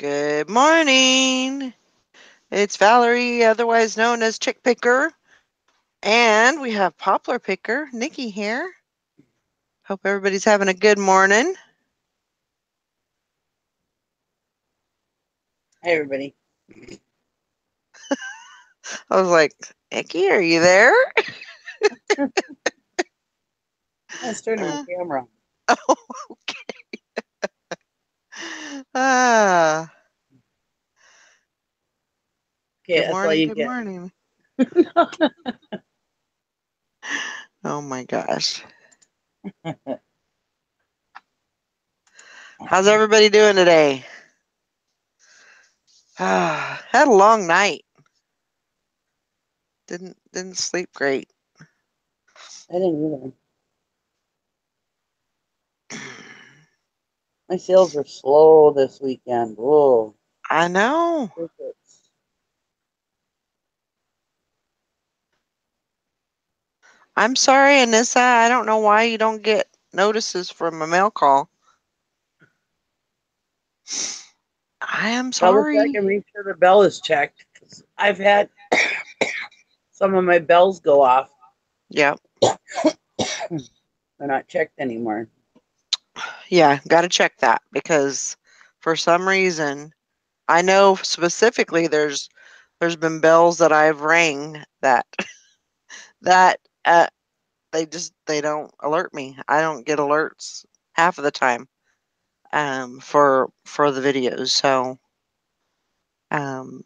Good morning. It's Valerie, otherwise known as Chick Picker. And we have Poplar Picker, Nikki here. Hope everybody's having a good morning. Hi, everybody. I was like, Nikki, are you there? I was turning my camera on. Oh, ah, Okay, good that's all morning, you good get. morning. Oh my gosh. How's everybody doing today? Had a long night. Didn't sleep great. I didn't either. My sales are slow this weekend. Whoa. I know. I'm sorry, Anissa. I don't know why you don't get notices from a mail call. I am Double check sorry. and make sure the bell is checked. 'Cause I've had some of my bells go off. Yeah. They're not checked anymore. Yeah, got to check that because for some reason, I know specifically there's been bells that I've rang that that they don't alert me. I don't get alerts half of the time for the videos. So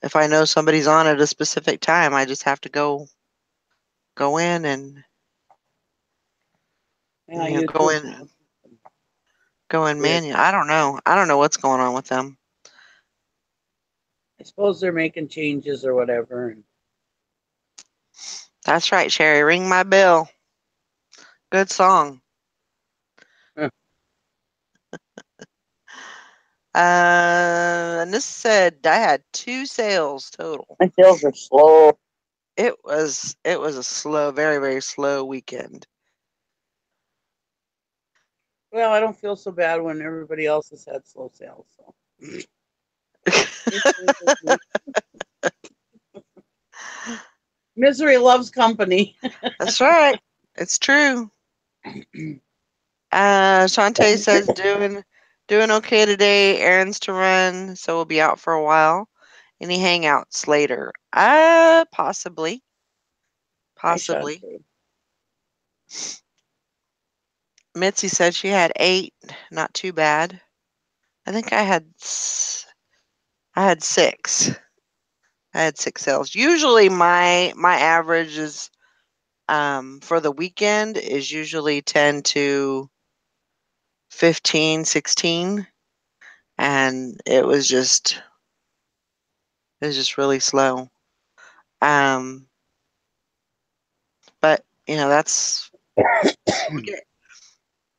if I know somebody's on at a specific time, I just have to go in and Yeah, go YouTube. in Weird. manual. I don't know. I don't know what's going on with them. I suppose they're making changes or whatever. That's right, Sherry. Ring my bell. Good song. And this said I had 2 sales total. My sales are slow. It was a slow, very, very slow weekend. Well, I don't feel so bad when everybody else has had slow sales. So. Misery loves company. That's right. It's true. Shantae says doing okay today. Errands to run, so we'll be out for a while. Any hangouts later? Possibly. I shot Possibly. Mitzi said she had 8. Not too bad. I think I had 6. I had 6 sales. Usually my average is for the weekend is usually 10 to 15, 16, and it was just really slow. Um but that's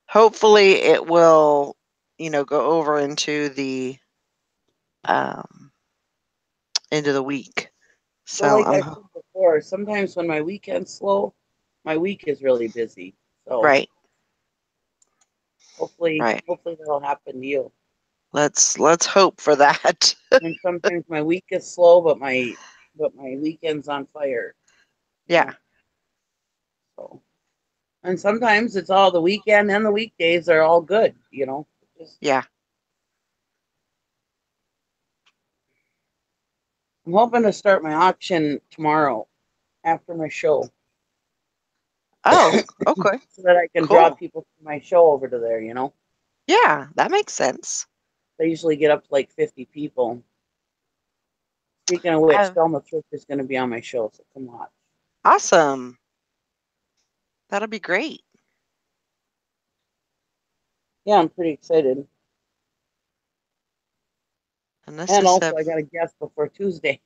hopefully it will go over um into the week. Well, So like I said before, sometimes when my weekend's slow, my week is really busy. So right. hopefully, Right. hopefully that'll happen to you. Let's hope for that. And sometimes my week is slow, but my weekend's on fire. Yeah. So, and sometimes it's all the weekend and the weekdays are all good. Just, Yeah. I'm hoping to start my auction tomorrow after my show, Oh, okay. so that I can draw Cool. people from my show over to there. Yeah, that makes sense. They usually get up to like 50 people. Speaking of which, I've Thelma Thrift is going to be on my show, so come on. Awesome. That'll be great. Yeah, I'm pretty excited. And this And is also, I got a guest before Tuesday.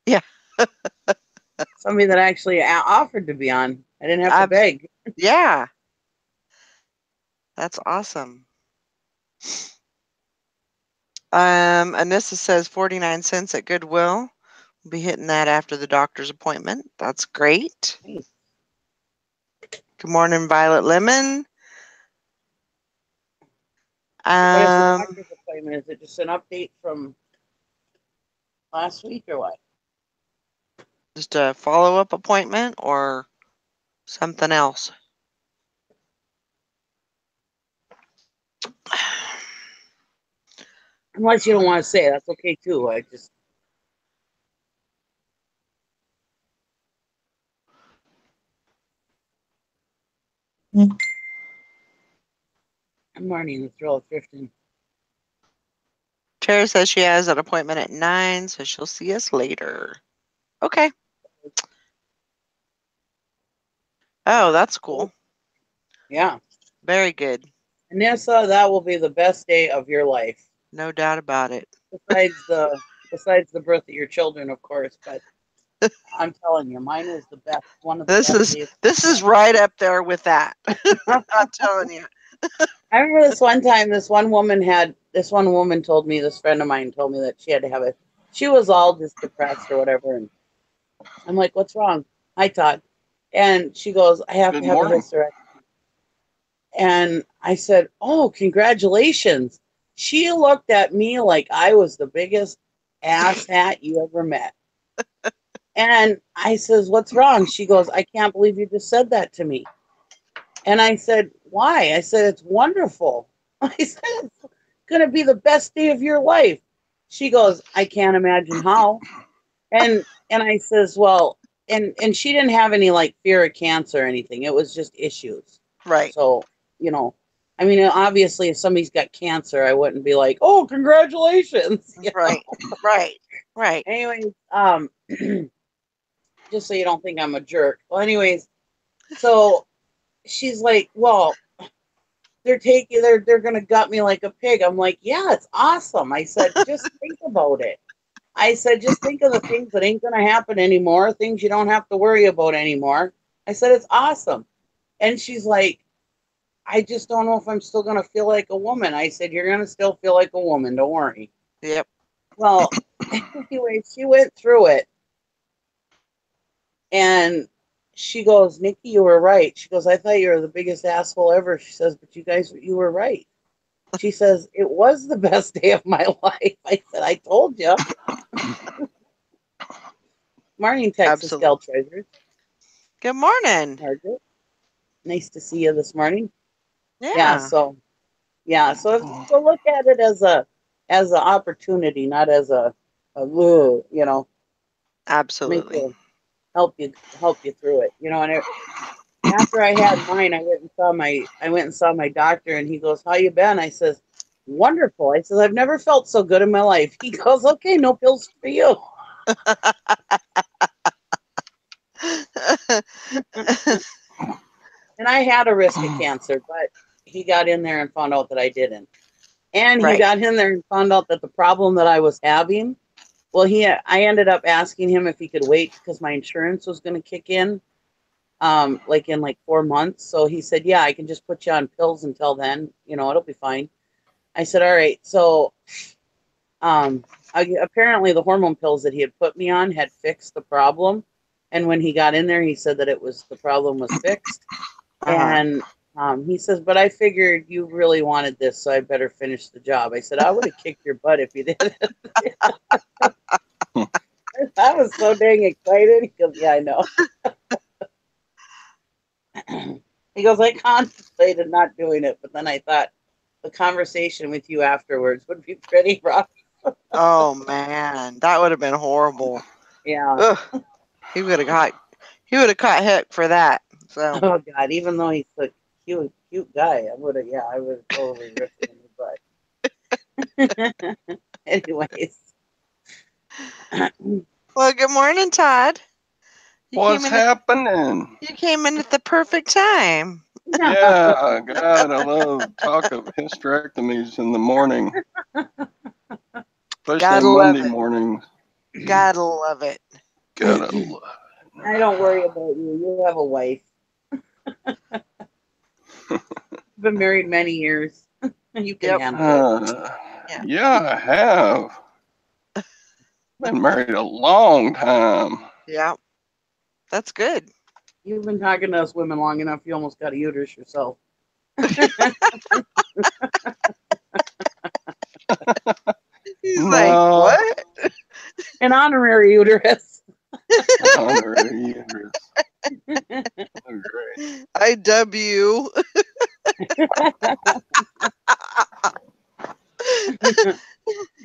yeah. Somebody that actually offered to be on. I didn't have to I've beg. Yeah, that's awesome. Anissa says 49 cents at Goodwill. We'll be hitting that after the doctor's appointment. That's great. Nice. Good morning, Violet Lemon. What is the Um, doctor's appointment? Is it just an update from last week or what? just a follow-up appointment or something else? Unless you don't want to say, that's okay too. I'm already in the thrill of thrifting. Tara says she has an appointment at 9, so she'll see us later. Okay. Oh, that's cool. Yeah. Very good. Anissa, that will be the best day of your life. No doubt about it. Besides the birth of your children, of course, but I'm telling you, mine was the best, one of the This best is days. this is right up there with that. I'm telling you. I remember this one time, this one woman told me, this friend of mine told me that she had to have she was all just depressed or whatever. And I'm like, what's wrong? Hi, Todd. And she goes, I have Good to have a morning. hysterectomy. And I said, oh, congratulations. She looked at me like I was the biggest asshat you ever met. And I says, what's wrong? She goes, I can't believe you just said that to me. And I said, why? I said, it's wonderful. I said, it's going to be the best day of your life. She goes, I can't imagine how. And I says, well, and she didn't have any like fear of cancer or anything. It was just issues. Right. So, I mean, obviously, if somebody's got cancer, I wouldn't be like, oh, congratulations. Right. Right. Right. Anyways, just so you don't think I'm a jerk. Well, anyways, so she's like, well, they're gonna gut me like a pig. I'm like, yeah, it's awesome. I said, just think about it. I said, just think of the things that ain't gonna happen anymore, things you don't have to worry about anymore. I said, it's awesome. And she's like, I just don't know if I'm still gonna feel like a woman. I said, you're gonna still feel like a woman, don't worry. Yep. Well, anyway, she went through it and she goes, Nikki, you were right. She goes, I thought you were the biggest asshole ever. She says, but you were right. She says, it was the best day of my life. I said, I told you. Morning, Texas Absolutely. Gal Treasures. Good morning. Margaret. Nice to see you this morning. Yeah. So look at it as an opportunity, not as a make Absolutely. you help you through it. And after I had mine, I went and saw my doctor, and he goes, "How you been?" I says, "Wonderful." I says, "I've never felt so good in my life." He goes, "Okay, no pills for you." And I had a risk of cancer, but he got in there and found out that I didn't. And he Right. got in there and found out that the problem that I was having, well, I ended up asking him if he could wait because my insurance was going to kick in, like in like 4 months. So he said, yeah, I can just put you on pills until then. It'll be fine. I said, all right. So apparently the hormone pills that he had put me on had fixed the problem. And when he got in there, he said that the problem was fixed. And he says, but I figured you really wanted this, so I better finish the job. I said, I would have kicked your butt if you did it. I was so dang excited. He goes, yeah, I know. He goes, I contemplated not doing it, but then I thought the conversation with you afterwards would be pretty rough. Oh man, that would have been horrible. Yeah. Ugh. He would have caught heck for that. So Oh God, even though he's a cute guy, I would have totally ripped him in the butt. Anyways. well, good morning, Todd. What's happening? You came in at the perfect time. Yeah, God, I love talk of hysterectomies in the morning, especially Gotta Monday love it. mornings. Gotta love it. Gotta love I don't worry about you. You have a wife. Been married many years. You can Yep. handle it. Yeah, I have. Been married a long time. Yeah. That's good. You've been talking to us women long enough. You almost got a uterus yourself. honorary uterus. Honorary uterus. Oh, great. IW.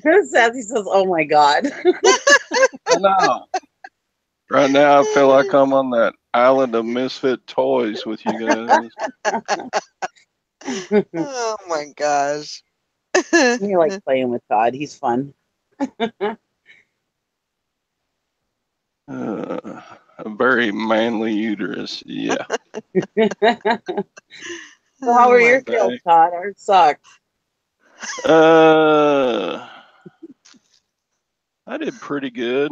Chris says, he says, oh my God. I know. Right now, I feel like I'm on that island of misfit toys with you guys. Oh my gosh. You like playing with Todd. He's fun. A very manly uterus. Yeah. So how Oh are my your Okay. sales, Todd? Ours suck. I did pretty good.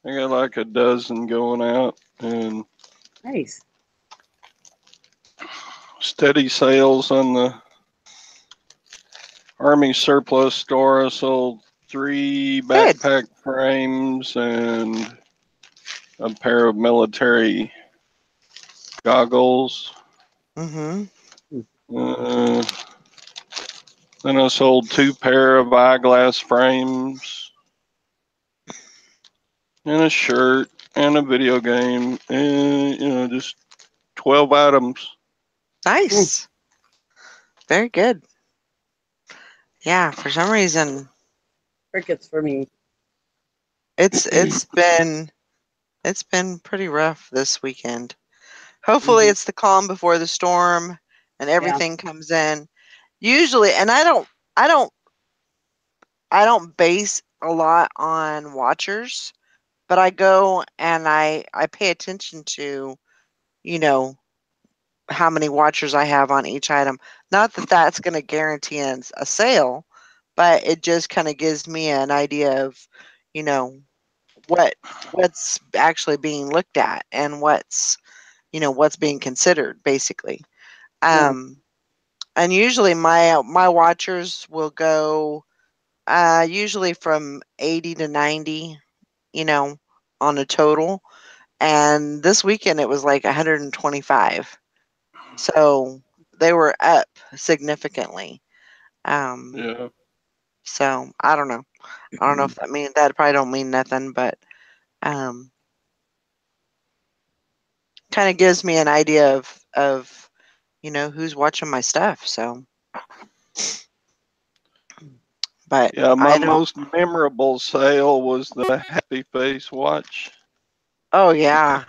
I got like a dozen going out and Nice. steady sales on the Army surplus store. I sold 3 Good. backpack frames and a pair of military goggles. Mm-hmm. Uh, then I sold 2 pair of eyeglass frames and a shirt and a video game and just 12 items. Nice. Very good. Yeah, for some reason Crickets for me. it's been pretty rough this weekend. Hopefully it's the calm before the storm and everything comes in. Usually, and I don't I don't base a lot on watchers, but I go and I pay attention to, you know, how many watchers I have on each item. Not that that's going to guarantee a sale, but it just kind of gives me an idea of, you know, what what's actually being looked at and what's being considered basically. Yeah. Um and usually my watchers will go usually from 80 to 90, you know, on a total. And this weekend it was like 125. So they were up significantly. Um, Yeah. so I don't know. I don't know if that probably don't mean nothing, but um, kind of gives me an idea of who's watching my stuff. So, but Yeah, my I don't. most memorable sale was the Happy Face watch. Oh yeah,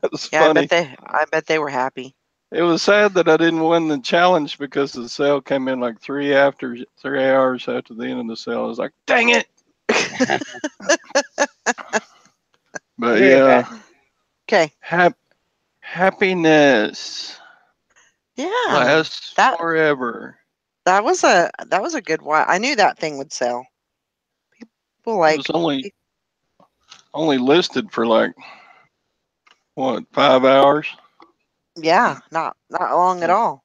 That was yeah. funny. I bet they were happy. It was sad that I didn't win the challenge because the sale came in like 3 hours after the end of the sale. I was like, dang it. But Be right back. yeah, Okay. happiness Yeah. lasts That forever. that was a good one. I knew that thing would sell. People It was like. only listed for like what, 5 hours? Yeah, not long at Like, all.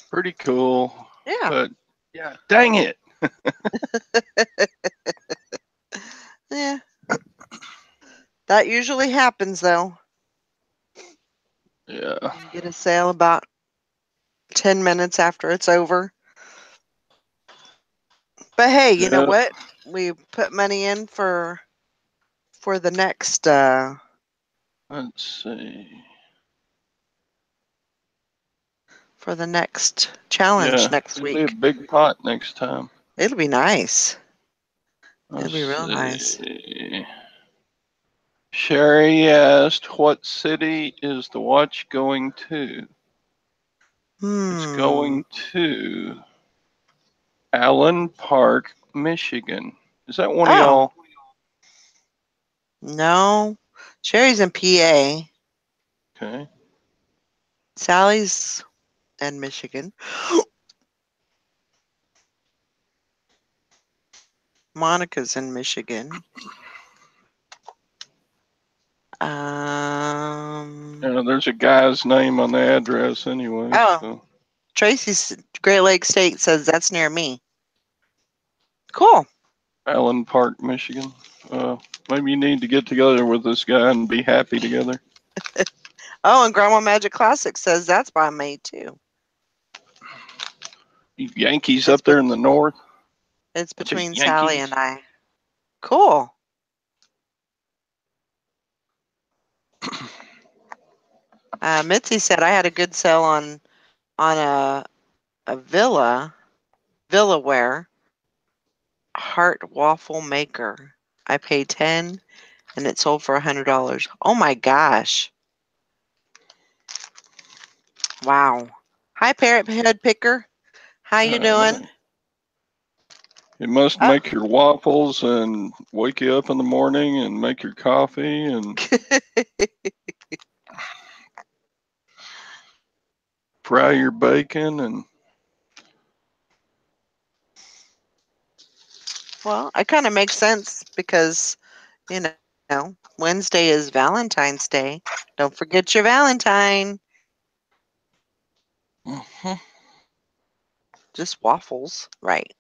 pretty cool. Yeah. But yeah, dang it. Yeah. That usually happens though. Yeah. You get a sale about 10 minutes after it's over. But hey, you know Yeah. what? We put money in for the next Let's see. challenge Yeah, next it'll be a week. big pot next time. It'll be nice. It'll Let's be real nice. see. Sherry asked, what city is the watch going to? It's Hmm. going to Allen Park, Michigan. Is that one of Oh, y'all? no. Sherry's in PA. Okay. Sally's in Michigan. Monica's in Michigan. Um, Yeah, there's a guy's name on the address anyway. oh, So Tracy's Great Lake State says that's near me. Cool. Allen Park, Michigan. Maybe you need to get together with this guy and be happy together. Oh, and Grandma Magic Classic says that's by me too. Yankees It's up but there in the north. it's Bunch of between Sally and Yankees. I. Cool. Mitzi said I had a good sale on a villa ware heart waffle maker. I paid 10 and it sold for $100. Oh my gosh. Wow. Hi Parrot Head Picker. How you doing? It must Oh. make your waffles and wake you up in the morning and make your coffee and fry your bacon and Well, it kind of makes sense because, you know, Wednesday is Valentine's Day. Don't forget your Valentine. Just waffles, right?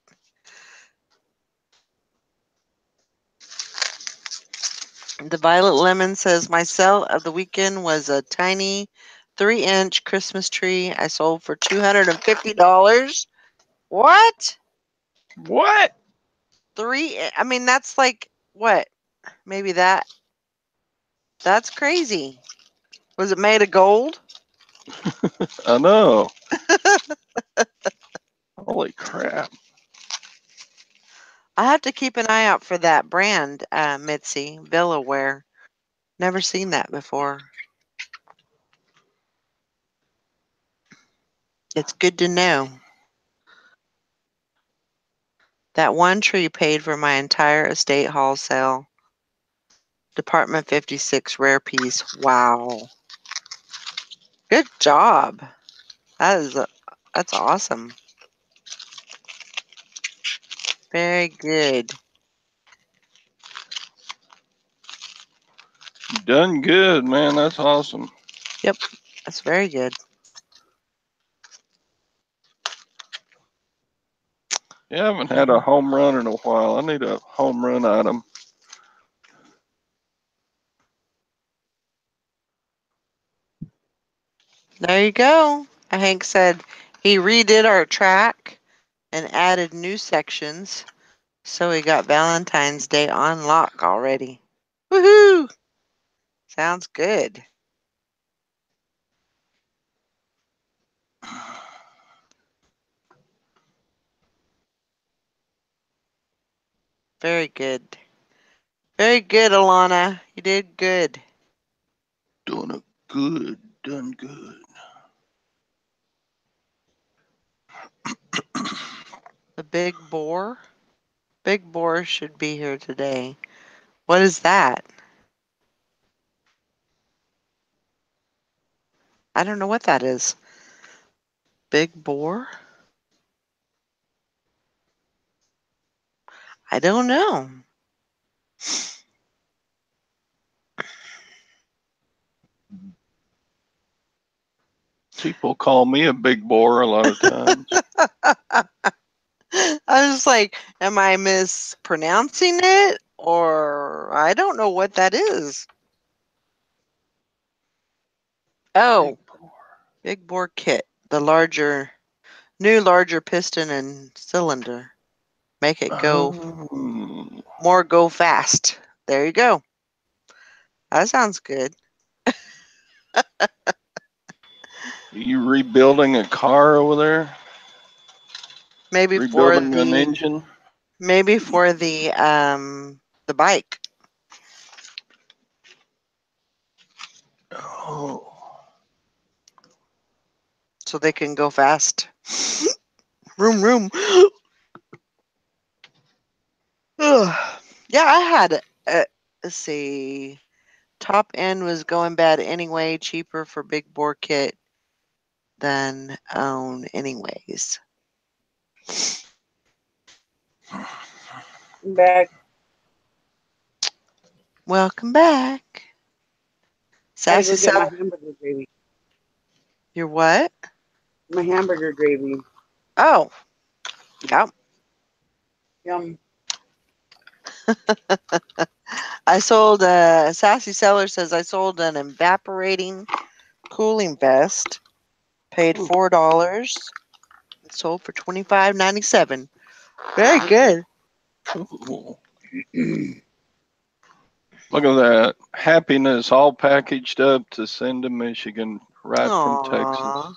The Violet Lemon says my sale of the weekend was a tiny 3-inch Christmas tree I sold for $250. What? What? I mean, that's like what? Maybe that's crazy. Was it made of gold? I know. Holy crap. I have to keep an eye out for that brand, Mitzi, Villaware. Never seen that before. It's good to know. That one tree paid for my entire estate haul sale. Department 56 rare piece. Wow. Good job. That's awesome. Very good. You done good, man. That's awesome. Yep. That's very good. You haven't had a home run in a while. I need a home run item. There you go. Hank said he redid our track and added new sections, so we got Valentine's Day on lock already. Woohoo! Sounds good. Very good. Very good, Alana. You did good. Doing it good. Done good. The big boar? Big boar should be here today. What is that? I don't know what that is. Big boar? I don't know. People call me a big bore a lot of times. I was like, am I mispronouncing it? Or I don't know what that is. Oh, big bore kit. The new larger piston and cylinder. Make it go fast. There you go. That sounds good. You rebuilding a car over there? Maybe for Rebuilding an the engine? the bike. Oh. So they can go fast. Room. Ugh. Yeah, I had let's see. Top end was going bad anyway, cheaper for big bore kit than own anyways. I'm back. Welcome back. Gotta go Sassy get my Sal. hamburger gravy. Your what? My hamburger gravy. Oh. Yep. Yum. I sold Sassy Seller says I sold an evaporating cooling vest. Paid $4. It sold for $25.97. Very good. Ooh. Look at that. Happiness all packaged up to send to Michigan right from Texas. Aww.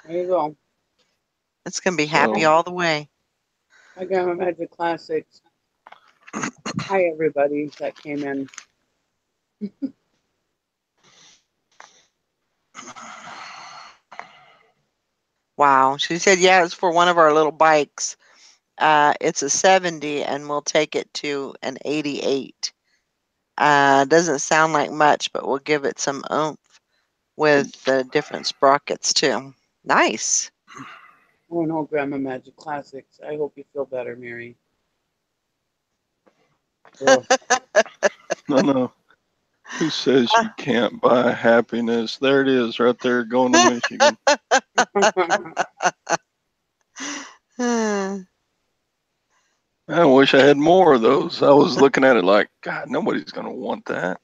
There you go. It's going to be happy So, all the way. I got my Magic Classics. Hi, everybody that came in. Wow. She said, yeah, it's for one of our little bikes. It's a 70 and we'll take it to an 88. Doesn't sound like much, but we'll give it some oomph with the different sprockets too. Nice. Oh no, Grandma Magic Classics. I hope you feel better, Mary. Ugh. no. Who says you can't buy happiness? There it is, right there, going to Michigan. I wish I had more of those. I was looking at it like, God, nobody's going to want that.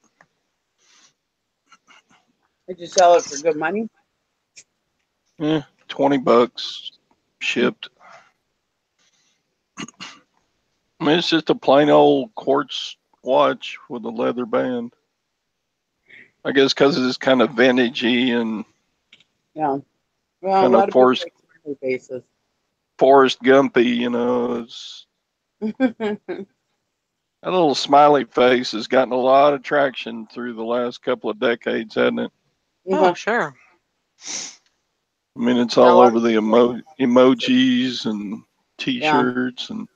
Did you sell it for good money? Yeah, $20 shipped. I mean, it's just a plain old quartz watch with a leather band. I guess because it's kind of vintagey and Yeah. Well, a kind lot of of people like family bases. Forrest Gumpy, you know. It's, that little smiley face has gotten a lot of traction through the last couple of decades, hasn't it? Oh, sure. I mean, it's Yeah, a all lot over of the people like emojis and yeah. T-shirts, and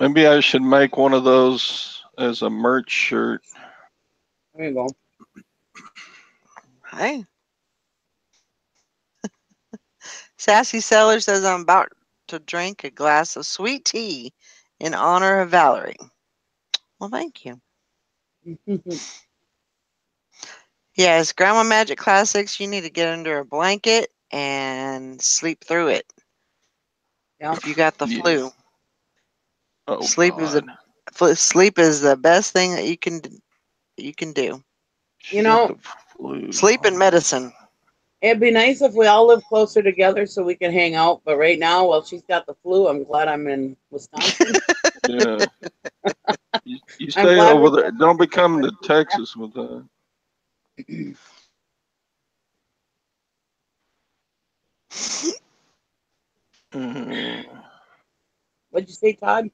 maybe I should make one of those as a merch shirt. There you go. Hey. Sassy Seller says I'm about to drink a glass of sweet tea in honor of Valerie. Well, thank you. Yes, Grandma Magic Classics, you need to get under a blanket and sleep through it. Yeah. If you got the Yeah. flu. Oh Sleep is God. sleep is the best thing that you can do. You Got know, the flu. Sleep and medicine. it'd be nice if we all lived closer together so we could hang out. But right now, while she's got the flu, I'm glad I'm in Wisconsin. Yeah. You I'm stay glad we're over both there. Don't be in coming to different Texas with that. Uh, What'd you say, Todd?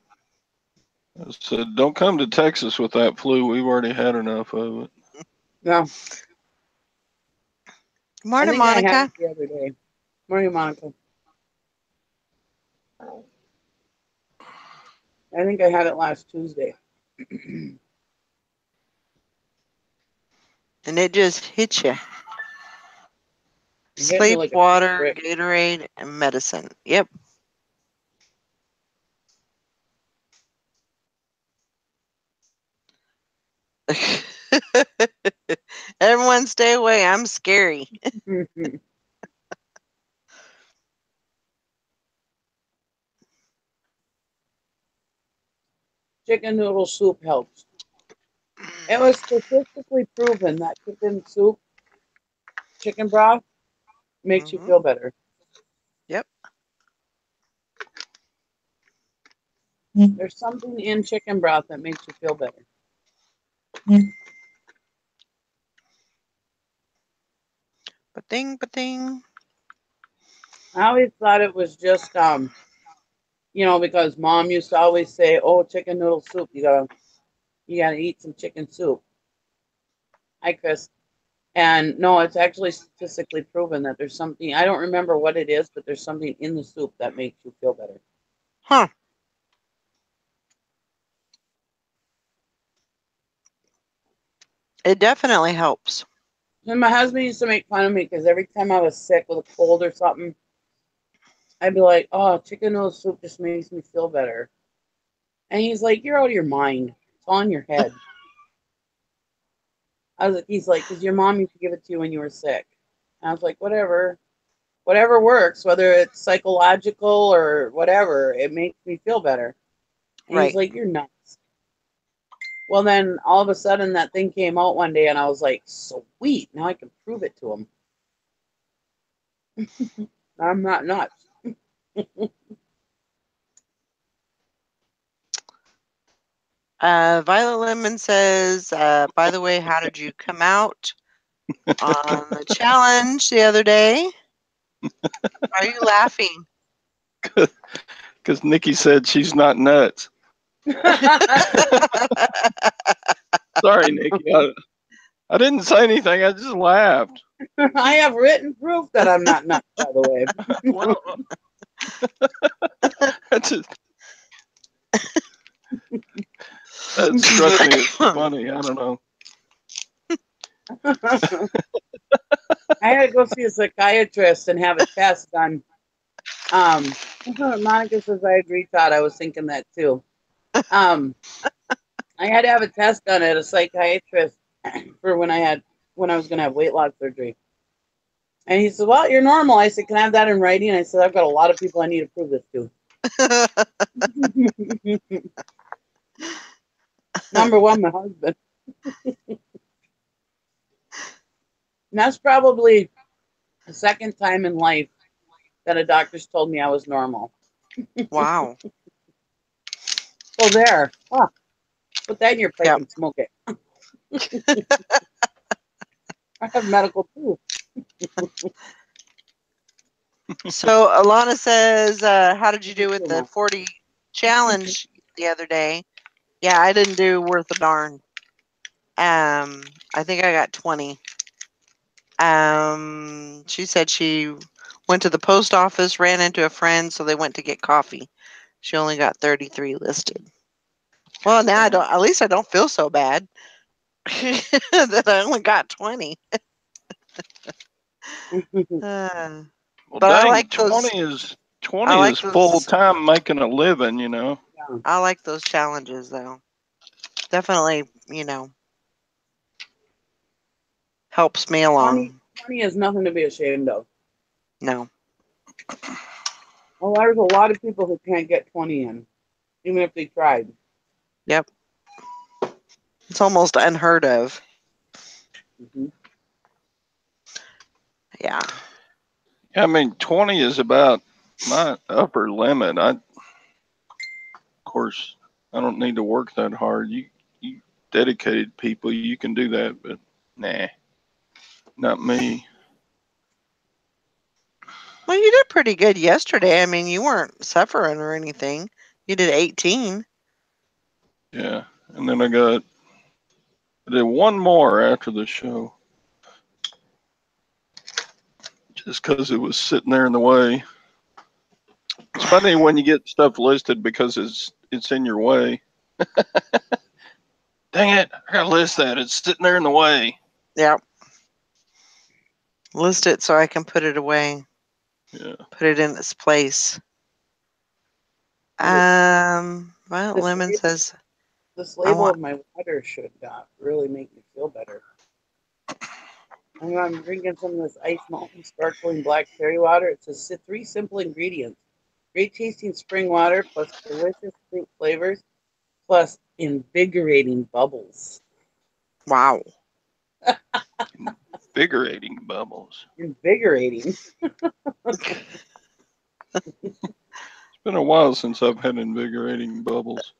I said, don't come to Texas with that flu. We've already had enough of it. No, I Morning, think I had it Monica. the other day. Morning, Monica. I think I had it last Tuesday. And it just hit you. It hit me Sleep, like a ton of water, bricks. Gatorade, and medicine. Yep. Everyone stay away. I'm scary. Chicken noodle soup helps. It was statistically proven that chicken soup, chicken broth, makes you Hmm. feel better. Yep. There's something in chicken broth that makes you feel better. Ba-ding, ba-ding. I always thought it was just because mom used to always say, "Oh, chicken noodle soup, you gotta eat some chicken soup." Hi, Chris. And no, it's actually statistically proven that there's something, I don't remember what it is, but there's something in the soup that makes you feel better. Huh. It definitely helps. And my husband used to make fun of me because every time I was sick with a cold or something, I'd be like, "Oh, chicken noodle soup just makes me feel better." And he's like, "You're out of your mind. It's on your head." He's like, "Because your mom used to give it to you when you were sick." And I was like, whatever works, whether it's psychological or whatever, it makes me feel better. And he's Right. like, "You're nuts." Well, then all of a sudden that thing came out one day, and I was like, "Sweet, now I can prove it to him. I'm not nuts." Violet Lemon says, by the way, how did you come out on the challenge the other day? Why are you laughing? Because Nikki said she's not nuts. Sorry, Nikki. I didn't say anything. I just laughed. I have written proof that I'm not nuts, by the way. Well, that struck me as funny. I don't know. I had to go see a psychiatrist and have a test done. Monica says I agree, Todd. I was thinking that too. I had to have a test done at a psychiatrist for when I was going to have weight loss surgery. And he said, "Well, you're normal." I said, "Can I have that in writing?" And I said, "I've got a lot of people I need to prove this to." Number one, my husband. And that's probably the second time in life that a doctor's told me I was normal. Wow. So there. Ah, put that in your pipe and smoke it. I have medical proof. So Alana says, how did you do with the 40 challenge the other day? Yeah, I didn't do worth a darn. I think I got 20. She said she went to the post office, ran into a friend, so they went to get coffee. She only got 33 listed. Well, now I don't. At least I don't feel so bad that I only got 20. Well, But I dang, like 20 those. is 20 I like is full those. time making a living, you know. I like those challenges, though. Definitely, helps me along. 20 is nothing to be ashamed of. No. Well, there's a lot of people who can't get 20 in, even if they tried. Yep. It's almost unheard of. Mm-hmm. Yeah. I mean, 20 is about my upper limit. Of course, I don't need to work that hard. You dedicated people, you can do that, but nah, not me. Well, you did pretty good yesterday. I mean, you weren't suffering or anything. You did 18. Yeah, and then I did one more after the show, just because it was sitting there in the way. It's funny when you get stuff listed because it's in your way. Dang it! I gotta list that. It's sitting there in the way. Yep. List it so I can put it away. Yeah. Put it in its place. Violet Lemon says, This I label want. of my water should really make me feel better. I'm drinking some of this Ice Mountain sparkling black cherry water. It says 3 simple ingredients: great tasting spring water plus delicious fruit flavors plus invigorating bubbles. Wow. Invigorating bubbles. Invigorating. It's been a while since I've had invigorating bubbles.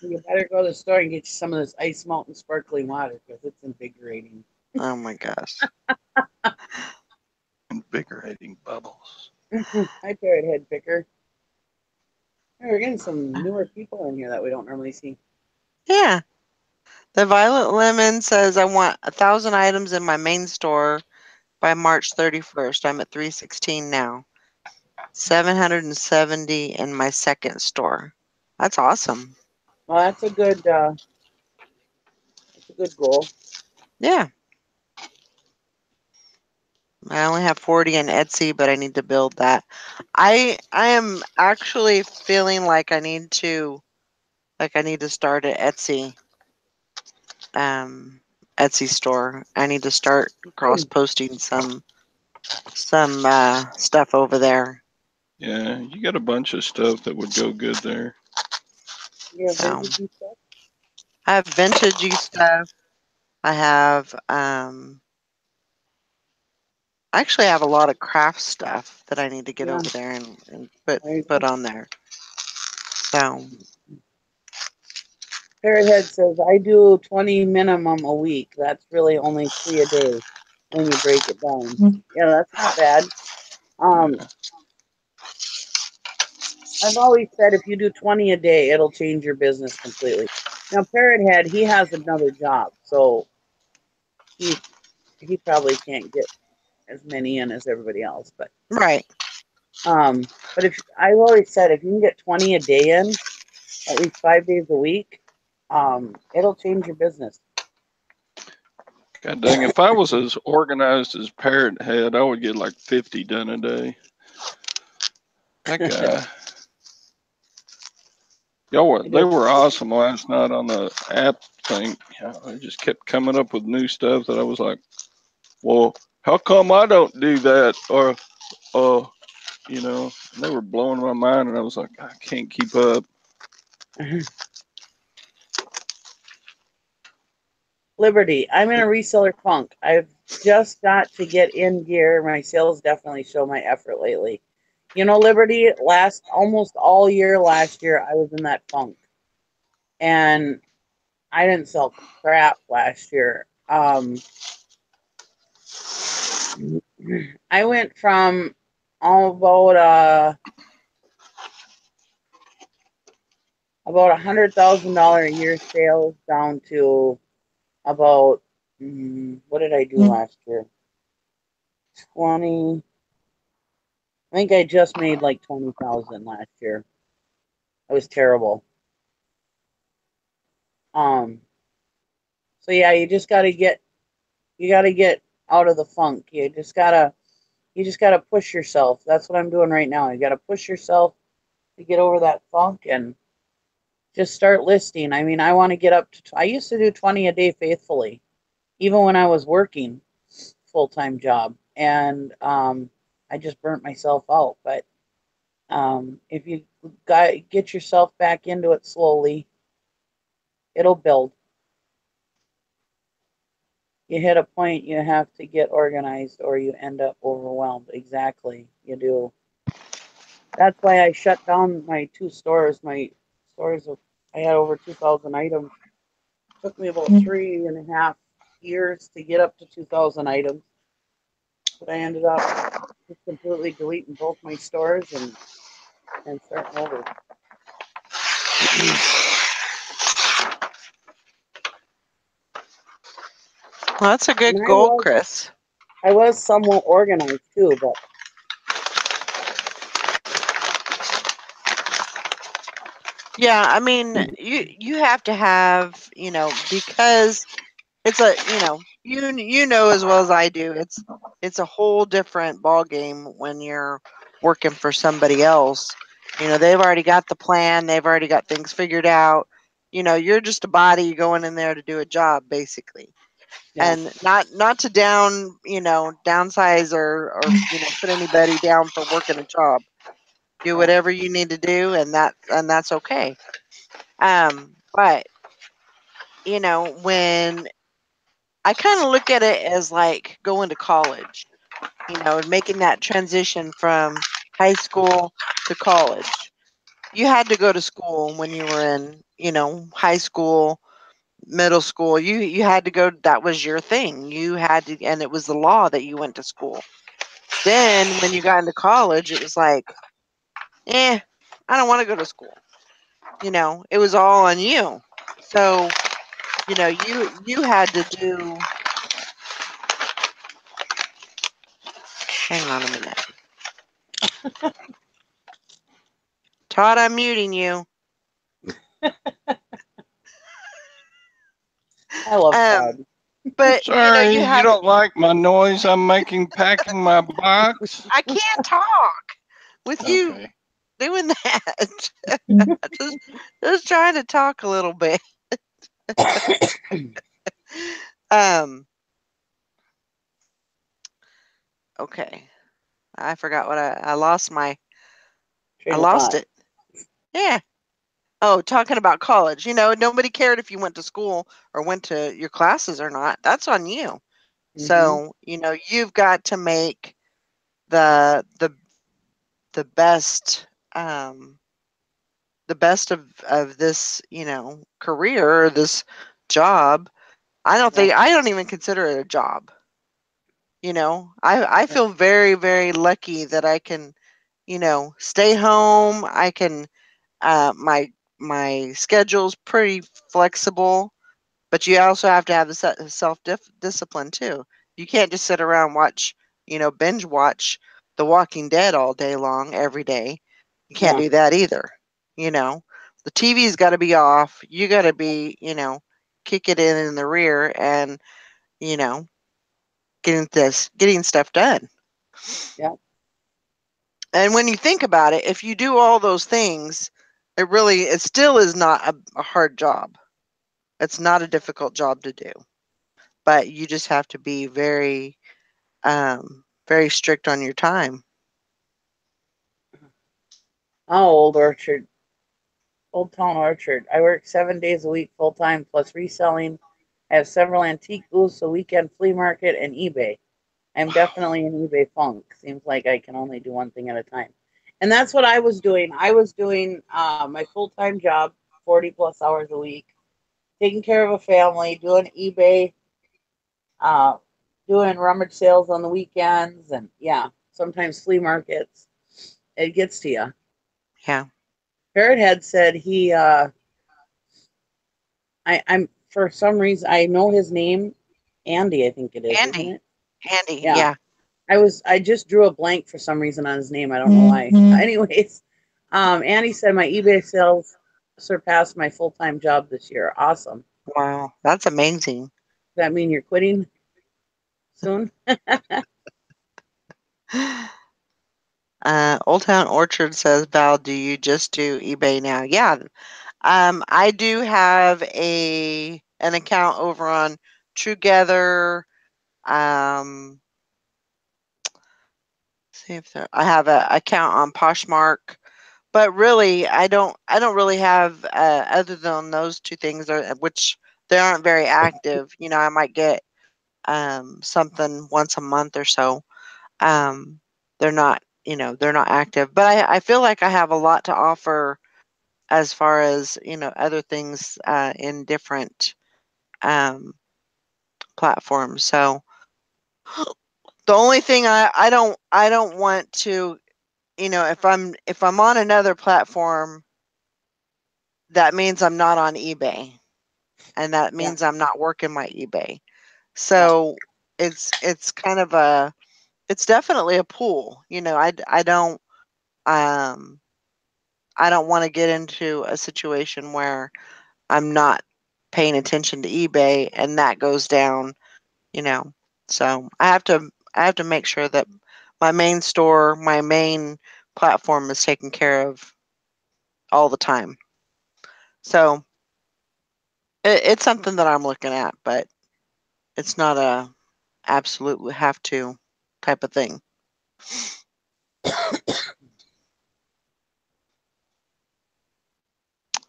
You better go to the store and get you some of this Ice Mountain sparkling water because it's invigorating. Oh my gosh. Invigorating bubbles. Hi, Parrot Head Picker. We're getting some newer people in here that we don't normally see. Yeah. The Violet Lemon says, I want 1,000 items in my main store by March 31st. I'm at 316 now. 770 in my second store. That's awesome. Well, that's a good goal. Yeah. I only have 40 in Etsy, but I need to build that. I am actually feeling like I need to start an Etsy store. I need to start cross posting some stuff over there. Yeah, you got a bunch of stuff that would go good there. Yeah, So vintagey stuff. I have vintagey stuff. I have I actually have a lot of craft stuff that I need to get over there and put on there. So Parrothead says, I do 20 minimum a week. That's really only 3 a day when you break it down. Yeah, that's not bad. Yeah. I've always said if you do 20 a day, it'll change your business completely. Now, Parrothead, he has another job, so he probably can't get as many in as everybody else. But Right. if I've always said if you can get 20 a day in, at least 5 days a week, it'll change your business. God dang, if I was as organized as Parrot Head, I would get like 50 done a day. That guy. They were awesome last night on the app thing. They just kept coming up with new stuff that I was like, well, how come I don't do that? Or, you know, they were blowing my mind, and I was like, I can't keep up. Liberty, I'm in a reseller funk. I've just got to get in gear. My sales definitely show my effort lately. You know, Liberty, almost all year last year, I was in that funk. And I didn't sell crap last year. I went from about $100,000 a year sales down to about what did I do last year? 20. I think I just made like 20,000 last year. It was terrible. So yeah, you gotta get out of the funk. You just gotta push yourself. That's what I'm doing right now. You gotta push yourself to get over that funk and just start listing. I mean, I want to get up to, I used to do 20 a day faithfully, even when I was working full-time job. And I just burnt myself out. But if you get yourself back into it slowly, it'll build. You hit a point, you have to get organized or you end up overwhelmed. Exactly, you do. That's why I shut down my 2 stores. My stores, I had over 2,000 items. It took me about 3.5 years to get up to 2,000 items. But I ended up just completely deleting both my stores and starting over. Well, that's a good goal, Chris. I was somewhat organized too, but yeah, I mean, you have to have, you know, because it's a, you know as well as I do, it's a whole different ball game when you're working for somebody else. You know, they've already got the plan, they've already got things figured out. You know, you're just a body going in there to do a job, basically. yeah. And not to downsize or put anybody down for working a job. Do whatever you need to do, and that's okay. But when I kind of look at it as like going to college, and making that transition from high school to college. You had to go to school when you were in, high school, middle school. You had to go. That was your thing. You had to, and it was the law that you went to school. Then when you got into college, it was like, I don't want to go to school. It was all on you. So, you had to do. Hang on a minute. Todd, I'm muting you. I love Todd. But Sorry, you had don't like my noise I'm making packing my box? I can't talk with you Okay. doing that. just trying to talk a little bit. Okay. I forgot what I lost I lost it. Yeah. Oh, talking about college. Nobody cared if you went to school or went to your classes or not. That's on you. Mm-hmm. So, you've got to make the best the best of this, career or this job. Yeah. I don't even consider it a job. I feel very, very lucky that I can, stay home. I can, my schedule's pretty flexible, but you also have to have the self discipline too. You can't just sit around and watch, binge watch The Walking Dead all day long every day. You can't Yeah. do that either. You know, the TV's got to be off. You got to be, kick it in the rear and, you know, getting stuff done. Yeah. And when you think about it, if you do all those things, it still is not a hard job. It's not a difficult job to do, but you just have to be very, very strict on your time. Oh, Old Town Orchard. I work 7 days a week full time plus reselling. I have several antique booths, a weekend flea market, and eBay. I'm definitely an eBay funk. Seems like I can only do one thing at a time. And that's what I was doing. I was doing my full time job, 40 plus hours a week, taking care of a family, doing eBay, uh, doing rummage sales on the weekends, and yeah, sometimes flea markets. It gets to you. Yeah, Parrot had said I'm for some reason I know his name, Andy. I think it is, isn't handy, it? handy. Yeah. Yeah, I just drew a blank for some reason on his name. I don't know why. Anyways, Andy said my eBay sales surpassed my full time job this year. Awesome. wow, that's amazing. Does that mean you're quitting soon? Old Town Orchard says, Val, do you just do eBay now? Yeah, I do have an account over on Truegether. Um, see if I have a account on Poshmark, but really, I don't really have other than those two things, which they aren't very active. I might get something once a month or so. Um, they're not active, but I feel like I have a lot to offer as far as other things in different um, platforms. So the only thing I don't want to, if I'm on another platform, that means I'm not on eBay, and that Yeah, means I'm not working my eBay. yeah, So it's kind of it's definitely a pool. Um I don't want to get into a situation where I'm not paying attention to eBay and that goes down, you know. So I have to make sure that my main store, my main platform is taken care of all the time. So it's something that I'm looking at, but it's not a absolutely have to type of thing.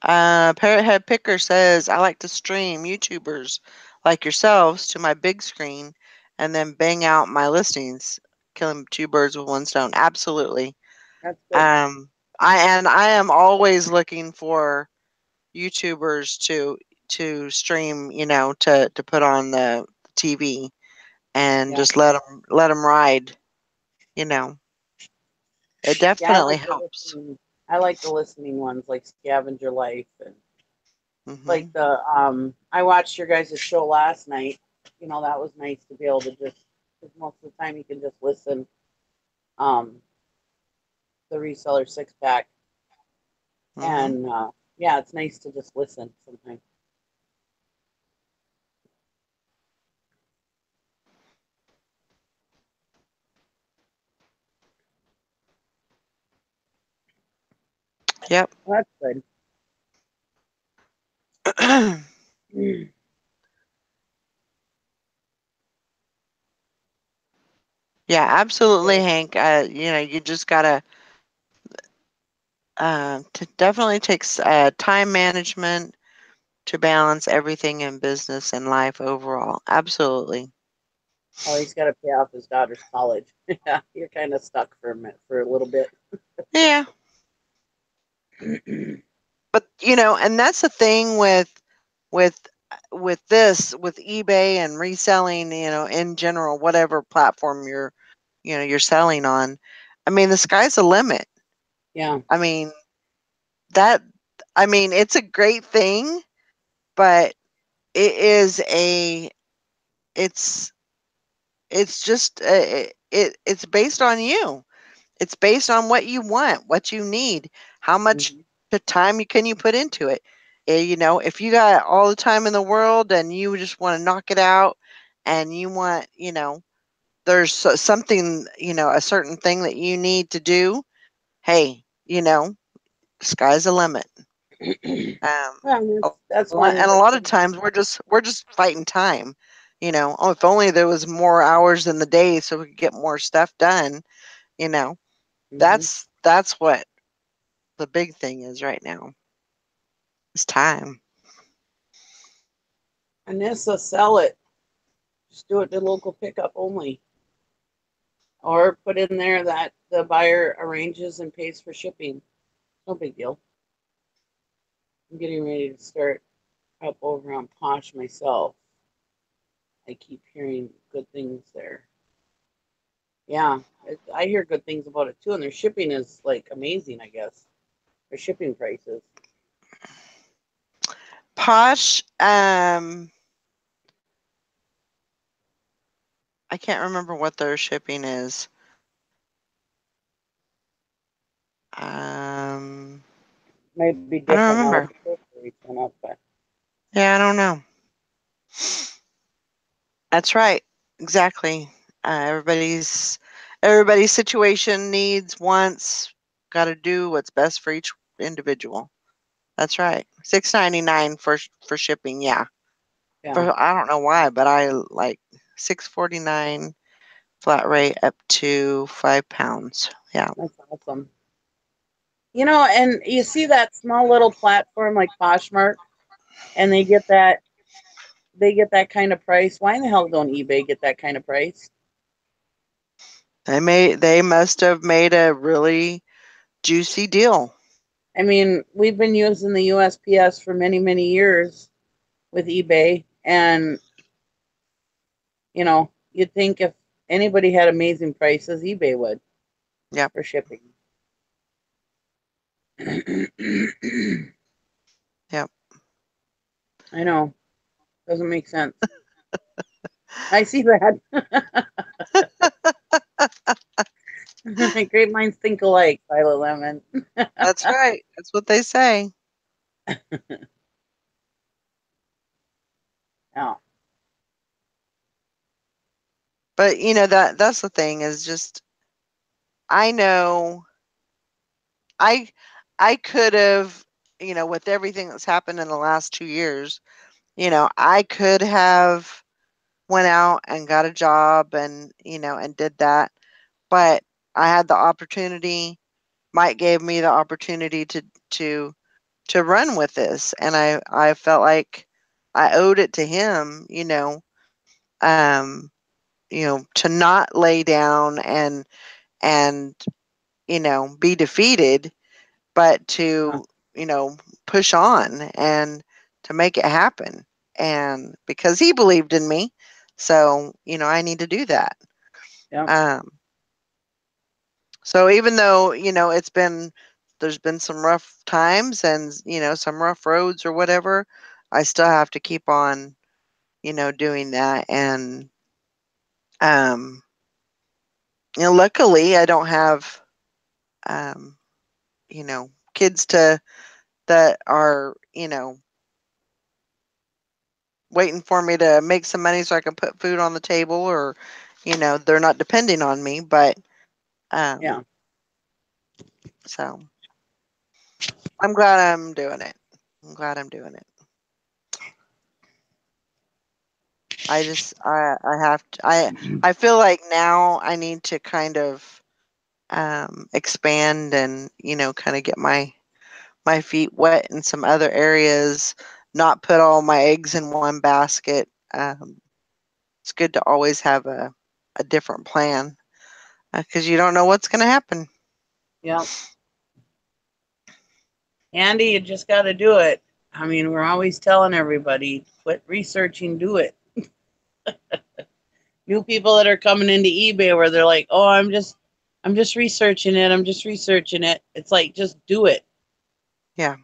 Parrothead Picker says, I like to stream YouTubers like yourselves to my big screen and then bang out my listings, killing two birds with one stone. Absolutely. that's good. Um, I am always looking for YouTubers to stream, to put on the TV and Yeah, just let them ride. You know, it yeah. I definitely like the helps. listening. I like the listening ones like Scavenger Life and like Hmm. the I watched your guys' show last night. That was nice to be able to just because most of the time you can just listen. Um, the reseller six pack, Hmm. and yeah, it's nice to just listen sometimes. Yep. Well, that's good. Mm. Yeah, absolutely, So, Hank. You just gotta definitely takes time management to balance everything in business and life overall. Absolutely. oh, he's got to pay off his daughter's college. Yeah, you're kind of stuck for a minute, for a little bit. Yeah. But and that's the thing with with eBay and reselling, in general, whatever platform you're selling on. I mean, the sky's the limit. Yeah. I mean, that it's a great thing, but it is a it's it's just it's based on you. It's based on what you want, what you need, how much Hmm. time can you put into it. If you got all the time in the world and you just want to knock it out, and you want, there's something, a certain thing that you need to do. Hey, sky's the limit. Well, A that's lot, one of and a the lot of things. times we're just fighting time. Oh, if only there was more hours in the day so we could get more stuff done. You know, Hmm. that's what the big thing is right now. It's time. Anissa, sell it. Just do it to local pickup only. Or put in there that the buyer arranges and pays for shipping. No big deal. I'm getting ready to start up over on Posh myself. I keep hearing good things there. Yeah, I hear good things about it too, and their shipping is like amazing. I guess their shipping prices. Posh. I can't remember what their shipping is. Might be I don't different now with remember. the groceries went up, but Yeah, I don't know. That's right. Exactly. Everybody's situation, needs, wants, got to do what's best for each individual. That's right. 6.99 for shipping. Yeah. yeah, For I don't know why, but I like 6.49 flat rate up to 5 pounds. Yeah. that's awesome. And you see that small little platform like Poshmark, and they get that kind of price. Why in the hell don't eBay get that kind of price? They must have made a really juicy deal. I mean, we've been using the USPS for many, many years with eBay, and you'd think if anybody had amazing prices, eBay would Yep. for shipping. I Yep. know, doesn't make sense. I see that. Great minds think alike, Violet Lemon. That's right. That's what they say. Yeah, But that's the thing, is just I know I I could have, with everything that's happened in the last 2 years, I could have went out and got a job, and did that. But I had the opportunity. Mike gave me the opportunity to to run with this, and I felt like I owed it to him, um, to not lay down and be defeated, but yeah, to, push on and to make it happen. And because he believed in me, so I need to do that. yeah, Um, so even though there's been some rough times and some rough roads or whatever, I still have to keep on doing that. And um, luckily I don't have um, kids that are waiting for me to make some money so I can put food on the table, or they're not depending on me. But yeah, um, so I'm glad I'm doing it. I'm glad I'm doing it. I have to, I feel like now I need to kind of expand and kind of get my feet wet in some other areas, not put all my eggs in one basket. It's good to always have a different plan, because you don't know what's going to happen. yeah. Andy, you just got to do it. I mean, we're always telling everybody, quit researching, do it. New people that are coming into eBay where they're like, "Oh, I'm just researching it. I'm just researching it." It's like, just do it. Yeah.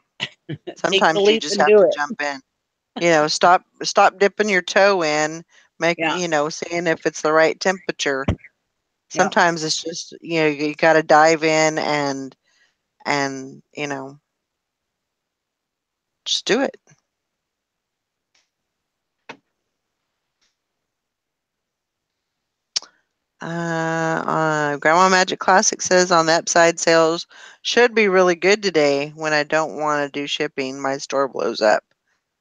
Take the Sometimes you leap just and have do to it. jump in. Stop dipping your toe in, Yeah, seeing if it's the right temperature. yeah. Sometimes it's just, you got to dive in and, just do it. Grandma Magic Classic says on the upside, sales should be really good today. When I don't want to do shipping, my store blows up.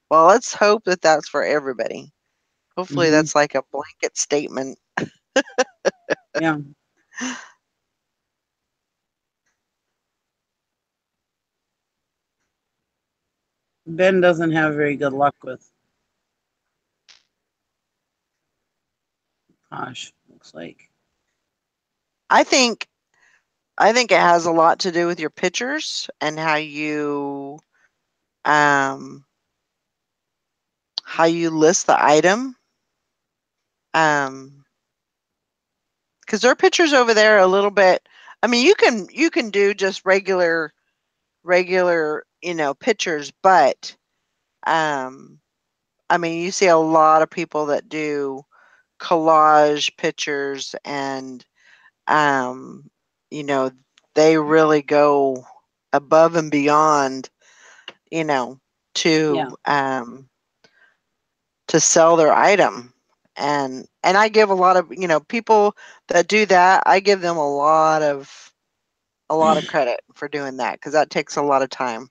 Well, let's hope that that's for everybody. Hopefully, Hmm. that's like a blanket statement. Yeah. Ben doesn't have very good luck with Posh, looks like. I think I think it has a lot to do with your pictures and um how you list the item. Um, because their pictures over there are a little bit. I mean, you can do just regular pictures, but um, I mean, you see a lot of people that do collage pictures, and um, you know, they really go above and beyond, you know, Yeah. to um to sell their item. And I give a lot of, people that do that, I give them a lot of credit for doing that because that takes a lot of time.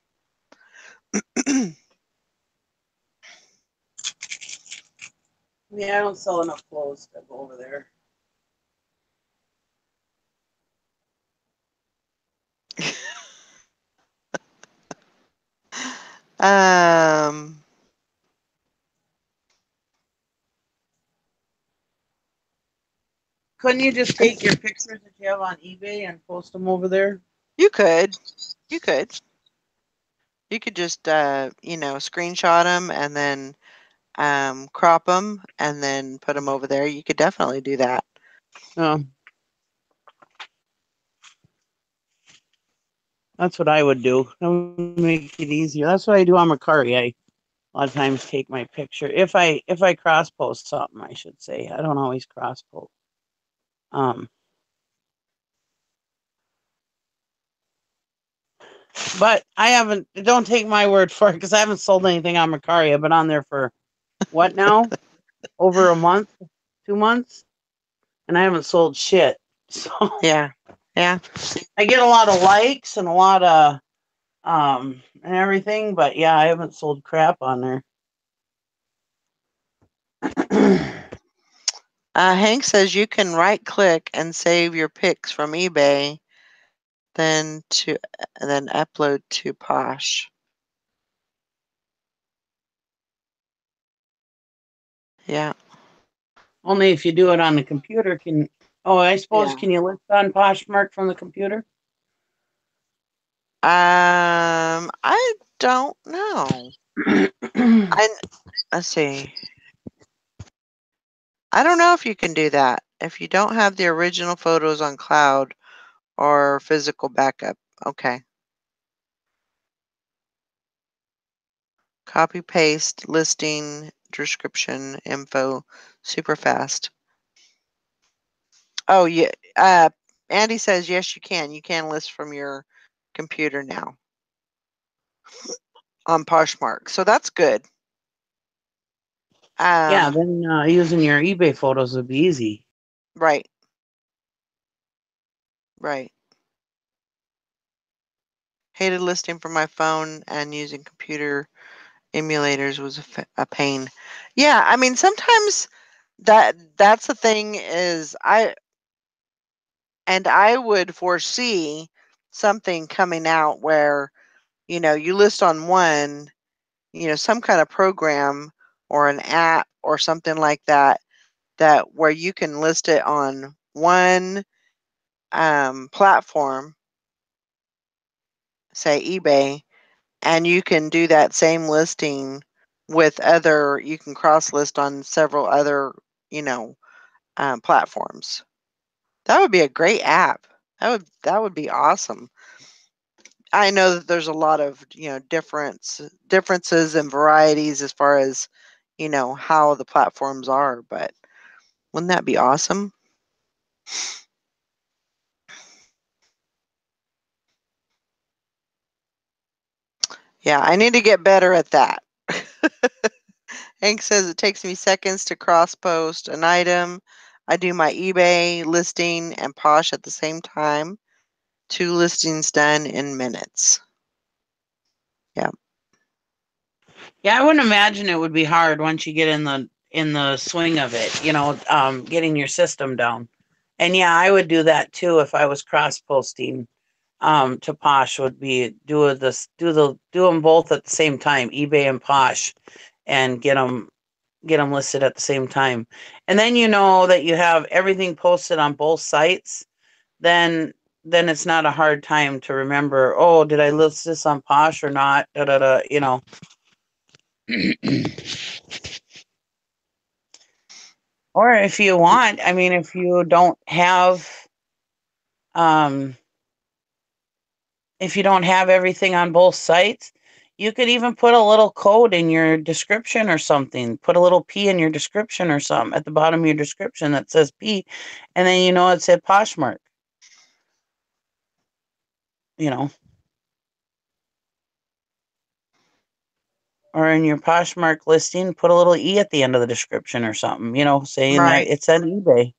Yeah, I don't sell enough clothes to go over there. um Couldn't you just take your pictures that you have on eBay and post them over there? you could you could you could just screenshot them and then crop them and then put them over there. You could definitely do that. Oh, that's what I would do. That would make it easier. That's what I do on Macari. I a lot of times take my picture. If I cross post something, I should say. I don't always cross post. Um, but I haven't. Don't take my word for it because I haven't sold anything on Macari. I've been on there for what now? Over a month, 2 months, and I haven't sold shit. So Yeah. Yeah. I get a lot of likes and a lot of and everything, but yeah, I haven't sold crap on there. Hank says you can right click and save your pics from eBay, then upload to Posh. Yeah. Only if you do it on the computer can. Oh, I suppose Yeah. can you list on Poshmark from the computer? I don't know. I Let's see. I don't know if you can do that if you don't have the original photos on cloud or physical backup. Okay. Copy paste listing description info super fast. Oh yeah. Andy says yes you can. You can list from your computer now on Poshmark. So that's good. Yeah, Um then using your eBay photos would be easy. right. Right. Hated listing from my phone and using computer emulators was a pain. Yeah, I mean sometimes that's the thing is I would foresee something coming out where you list on one, some kind of program or an app or something like that, that where you can list it on one platform, say eBay, and you can do that same listing with other. You can cross list on several other, platforms. That would be a great app. That would be awesome. I know that there's a lot of, differences and varieties as far as, how the platforms are, but wouldn't that be awesome? Yeah, I need to get better at that. Hank says it takes me seconds to cross post an item. I do my eBay listing and Posh at the same time. 2 listings done in minutes. Yeah. Yeah, I wouldn't imagine it would be hard once you get in the swing of it, getting your system down. And yeah, I would do that too if I was cross posting to Posh. Would be do them both at the same time, eBay and Posh, and get them listed at the same time. And then you know that you have everything posted on both sites. Then it's not a hard time to remember, oh, did I list this on Posh or not? Da da da. Or if you want, I mean, if you don't have everything on both sites, you could even put a little code in your description or something. Put a little P in your description or something at the bottom of your description that says P, and then it said Poshmark. Or in your Poshmark listing, put a little E at the end of the description or something, saying that Right. it's on eBay.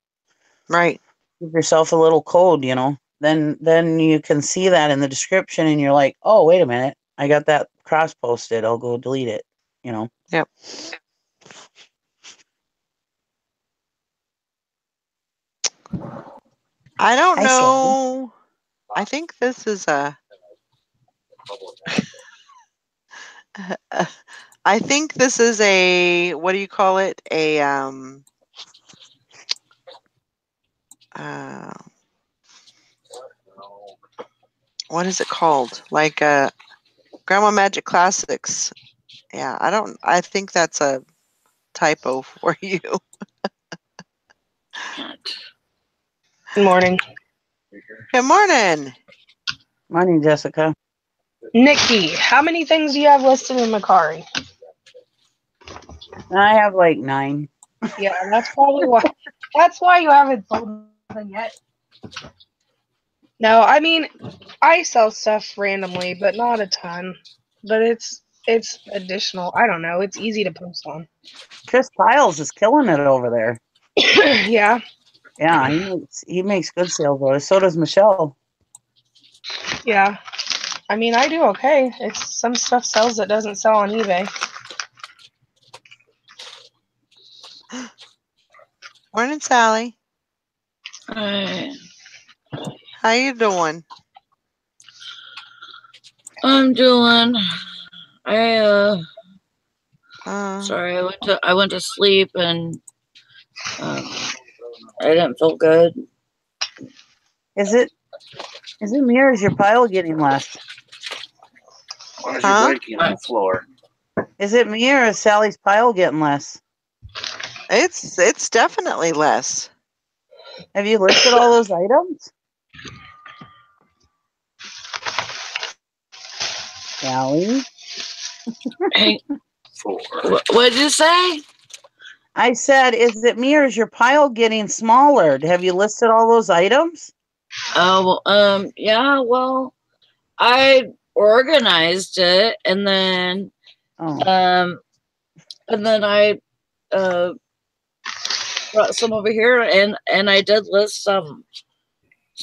Right. Give yourself a little code, Then you can see that in the description and you're like, oh, wait a minute. I got that cross posted. I'll go delete it, Yep. I don't Hi, Sally. know. I think this is a I think this is a, what do you call it? Uh, what is it called? Like Grandma Magic Classics. Yeah, I think that's a typo for you. Good morning. Good morning. Morning, Jessica. Nikki, how many things do you have listed in Macari? I have like 9. Yeah, that's probably why. That's why you haven't sold anything yet. No, I mean, I sell stuff randomly, but not a ton. But it's additional. I don't know. It's easy to post on. Chris Piles is killing it over there. Yeah. Yeah, he makes good sales over. So does Michelle. Yeah. I mean, I do okay. It's some stuff sells that doesn't sell on eBay. Morning, Sally. Hi. How you doing? I'm doing. I Uh, sorry. I went to sleep and I didn't feel good. Is it me or is your pile getting less? Why is Huh? your blankie on the floor? Is it me or is Sally's pile getting less? it's definitely less. Have you listed all those items? Sally? Hey, Four. what'd you say? I said, is it me or is your pile getting smaller? Have you listed all those items? Oh, yeah. Well, I organized it and then I brought some over here and I did list some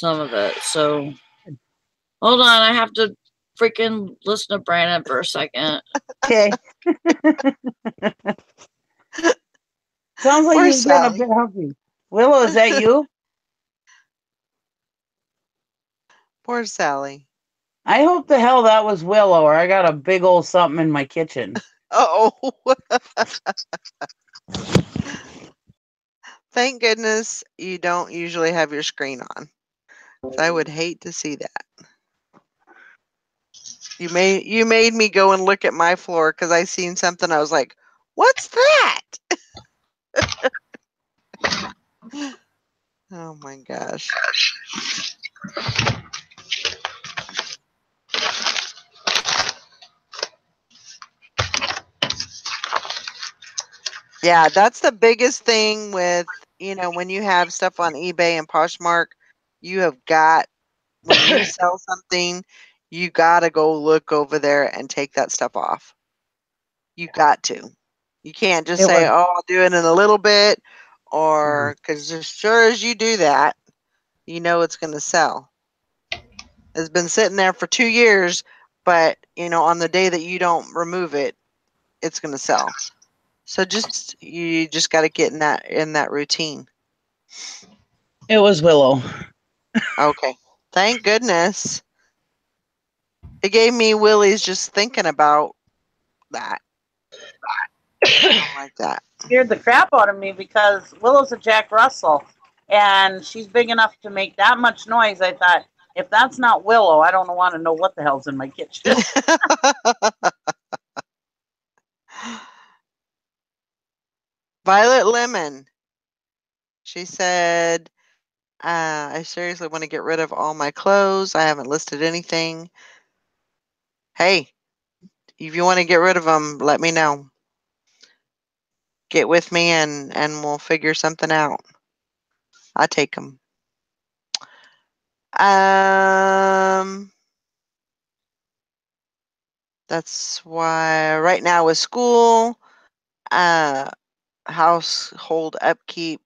of it. So hold on, I have to freaking listen to Brandon for a second. Okay. Sounds like Where's he's getting a Sally? bit hungry. Willow, is that you? Poor Sally. I hope the hell that was Willow, or I got a big old something in my kitchen. Oh. Thank goodness you don't usually have your screen on. I would hate to see that. You made me go and look at my floor because I seen something. I was like, "What's that?" Oh my gosh. Yeah, that's the biggest thing with, when you have stuff on eBay and Poshmark, you have got, when you sell something, you got to go look over there and take that stuff off. You got to. You can't just It say, was "Oh, I'll do it in a little bit," or because as sure as you do that, you know it's going to sell. It's been sitting there for 2 years, but on the day that you don't remove it, it's going to sell. So you just got to get in that routine. it was Willow. Okay. Thank goodness. It gave me willies just thinking about that. I don't like that. Scared the crap out of me because Willow's a Jack Russell, and she's big enough to make that much noise. I thought, if that's not Willow, I don't want to know what the hell's in my kitchen. Violet Lemon. She said, I seriously want to get rid of all my clothes. I haven't listed anything. Hey, if you want to get rid of them, let me know. Get with me and we'll figure something out. I take them. That's why right now with school, uh, household upkeep,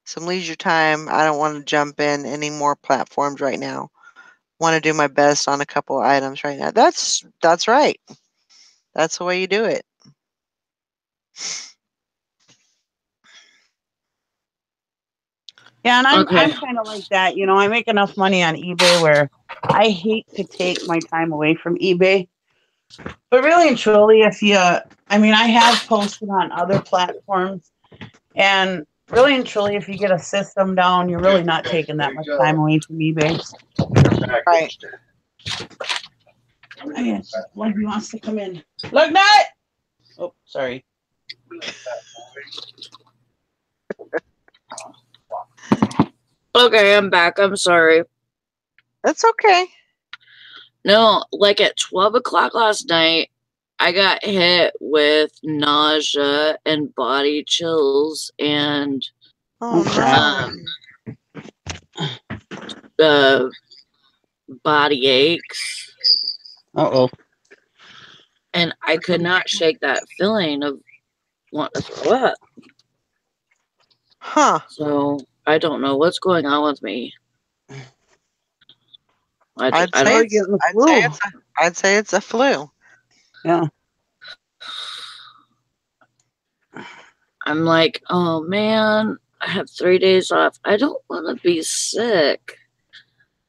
some leisure time, I don't want to jump in any more platforms right now. Want to do my best on a couple of items right now. That's right. That's the way you do it. Yeah, and I'm Okay. I'm kind of like that. I make enough money on eBay where I hate to take my time away from eBay. But really and truly, I have posted on other platforms, and really and truly, if you get a system down, you're really not taking that much time away from eBay. Right. Oh, yes, one of you wants to come in. Look, Nut! Oh, sorry. Okay, I'm back. I'm sorry. That's okay. No, like at 12 o'clock last night, I got hit with nausea and body chills and Oh no. uh, body aches. Uh-oh. And I could not shake that feeling of wanting to throw up. Huh. So I don't know what's going on with me. I I'd say don't. it's I'd say it's a flu. Yeah. I'm like, oh man, I have 3 days off. I don't want to be sick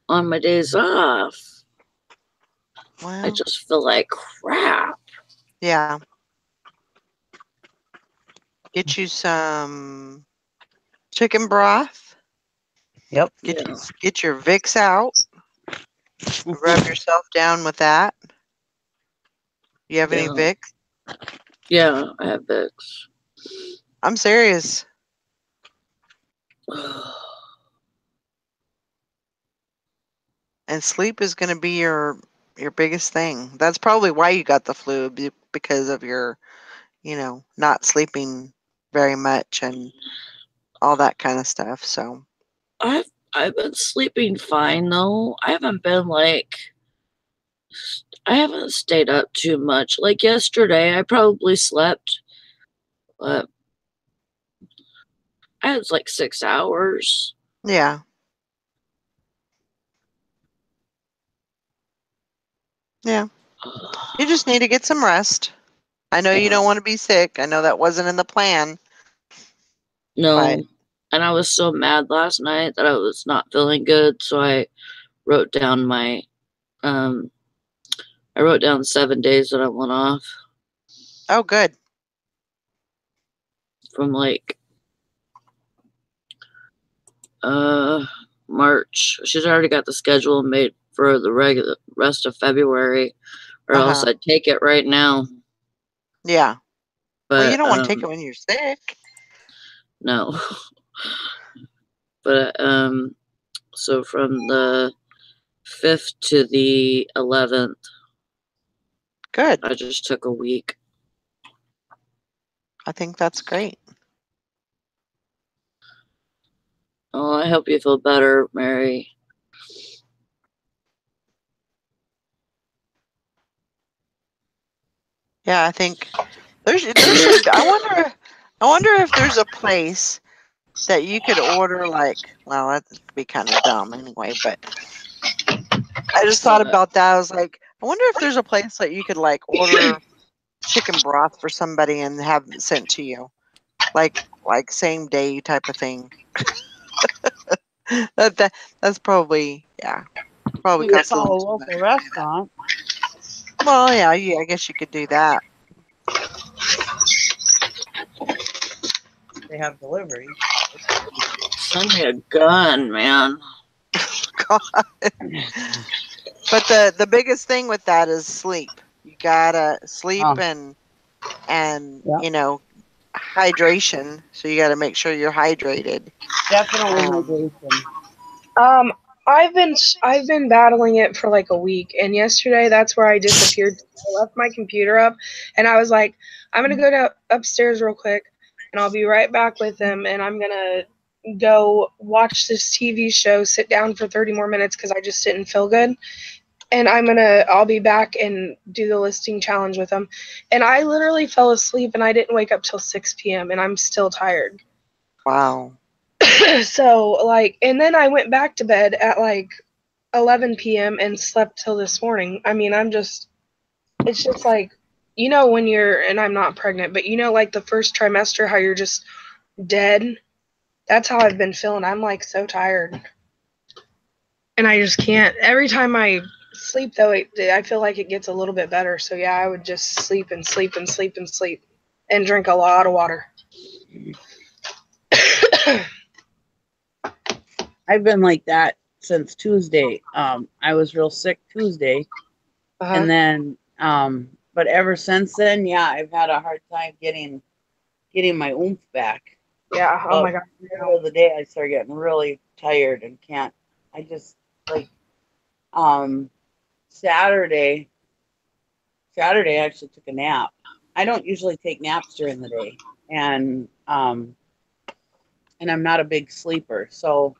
on my days off. I Well, just feel like crap. yeah. Get you some chicken broth. Yep. Get your Vicks out. Rub yourself down with that. You have any Yeah. Vicks? Yeah, I have Vicks. I'm serious. And sleep is going to be your biggest thing. That's probably why you got the flu, because of your, not sleeping very much and all that kind of stuff. So I've been sleeping fine though. I haven't stayed up too much. Like yesterday, I probably slept, but I was like 6 hours. yeah, yeah. You just need to get some rest. I know you don't want to be sick. I know that wasn't in the plan, but No. And I was so mad last night that I was not feeling good, so I wrote down my um I wrote down 7 days that I went off oh, good. from like March. She's already got the schedule made for the rest of February. or else I'd take it right now. Yeah. But Well, you don't want to take it when you're sick. No. But so from the 5th to the 11th, Good. I just took a week. I think that's great. Oh, I hope you feel better, Mary. Yeah, I think there should. I wonder if there's a place that you could order like. Well, that would be kind of dumb anyway. But I just thought about that. I was like, I wonder if there's a place that you could like order chicken broth for somebody and have it sent to you, like same day type of thing. That's probably probably You costs a call a little too local much. restaurant. Well, yeah, I guess you could do that. They have delivery. Send me a gun, man. God. But the biggest thing with that is sleep. You gotta sleep and Yep. hydration. So you gotta make sure you're hydrated. Definitely hydration. I've been battling it for like a week, and yesterday that's where I disappeared. I left my computer up, and I was like, I'm gonna go upstairs real quick, and I'll be right back with them, and I'm gonna go watch this TV show, sit down for 30 more minutes because I just didn't feel good, and I'll be back and do the listing challenge with them, and I literally fell asleep, and I didn't wake up till 6 p.m. and I'm still tired. Wow. So and then I went back to bed at 11 p.m. and slept till this morning. I mean, it's just when you're, and I'm not pregnant, but like the first trimester, how you're just dead. That's how I've been feeling. I'm so tired. And I just can't. Every time I sleep, though, I feel like it gets a little bit better. So, yeah, I would just sleep and sleep and sleep and sleep and drink a lot of water. I've been like that since Tuesday. I was real sick Tuesday, and then but ever since then, yeah, I've had a hard time getting my oomph back. Yeah. Oh my God. The middle of the day, I start getting really tired and can't. I just Saturday. I actually took a nap. I don't usually take naps during the day, and I'm not a big sleeper, so.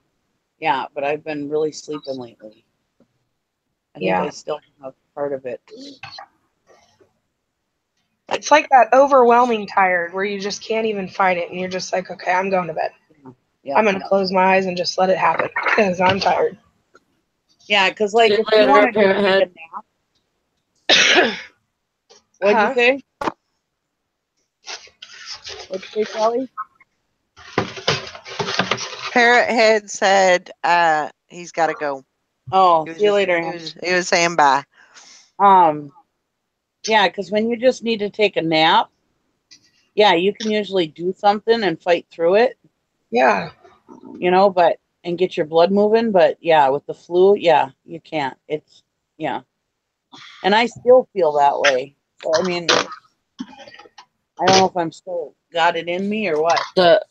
Yeah, but I've been really sleeping lately. I think I still have part of it. It's like that overwhelming tired where you just can't even fight it, and you're just like, okay, I'm going to bed. Yeah. I'm going to close my eyes and just let it happen because I'm tired. Yeah, because if you want to take a nap. What'd you say? What'd you say, Kelly? Parrot Head said he's got to go. Oh, see you later. He was saying bye. Yeah, because when you just need to take a nap, yeah, you can usually do something and fight through it. Yeah. And get your blood moving. But yeah, with the flu, yeah, you can't. And I still feel that way. So, I mean, I don't know if I'm still got it in me or what. The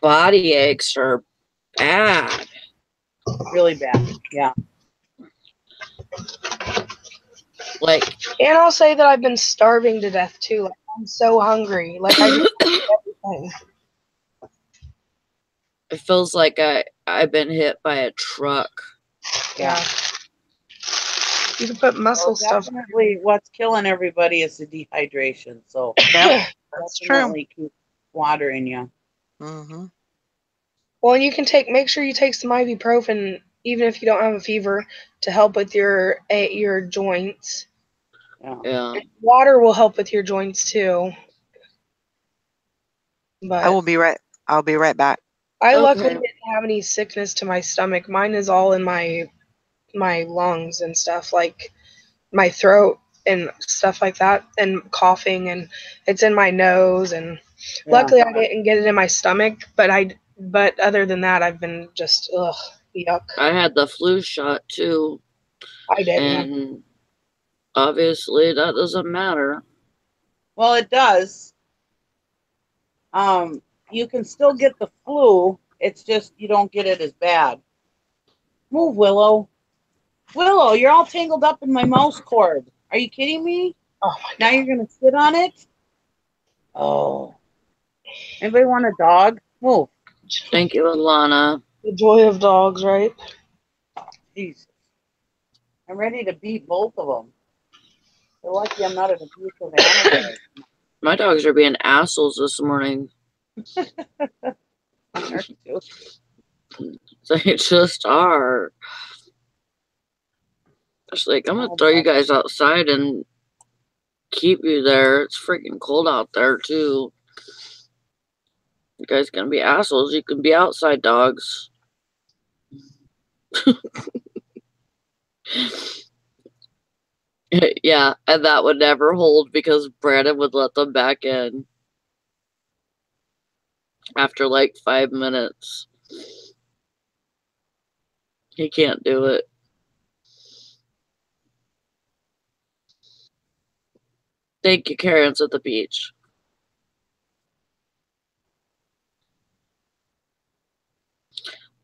body aches are bad. Really bad. Yeah. And I'll say that I've been starving to death too. I'm so hungry. I just everything. It feels like I've been hit by a truck. Yeah. You can put muscle stuff. Definitely, what's killing everybody is the dehydration. So that's definitely true. keep water in you. Mm-hmm. Well, you can make sure you take some ibuprofen, even if you don't have a fever, to help with your joints. Yeah. Water will help with your joints too. But I'll be right back. I luckily didn't have any sickness to my stomach. Mine is all in my lungs and stuff, like my throat and stuff like that, and coughing, and it's in my nose, and luckily I didn't get it in my stomach, but other than that, I've been just yuck. I had the flu shot too. I didn't. And obviously that doesn't matter. Well, it does. You can still get the flu. It's just you don't get it as bad. Move, Willow. Willow, you're all tangled up in my mouse cord. Are you kidding me? Oh my Now god. you're going to sit on it? Oh. Anybody want a dog? Move. Thank you, Alana. The joy of dogs, right? Jesus. I'm ready to beat both of them. They're lucky I'm not an abusive animal. My dogs are being assholes this morning. They just are. It's like, I'm going to throw you guys outside and keep you there. It's freaking cold out there, too. You guys going to be assholes. You can be outside dogs. Yeah, and that would never hold because Brandon would let them back in after like 5 minutes. He can't do it. Thank you, Karen's at the beach.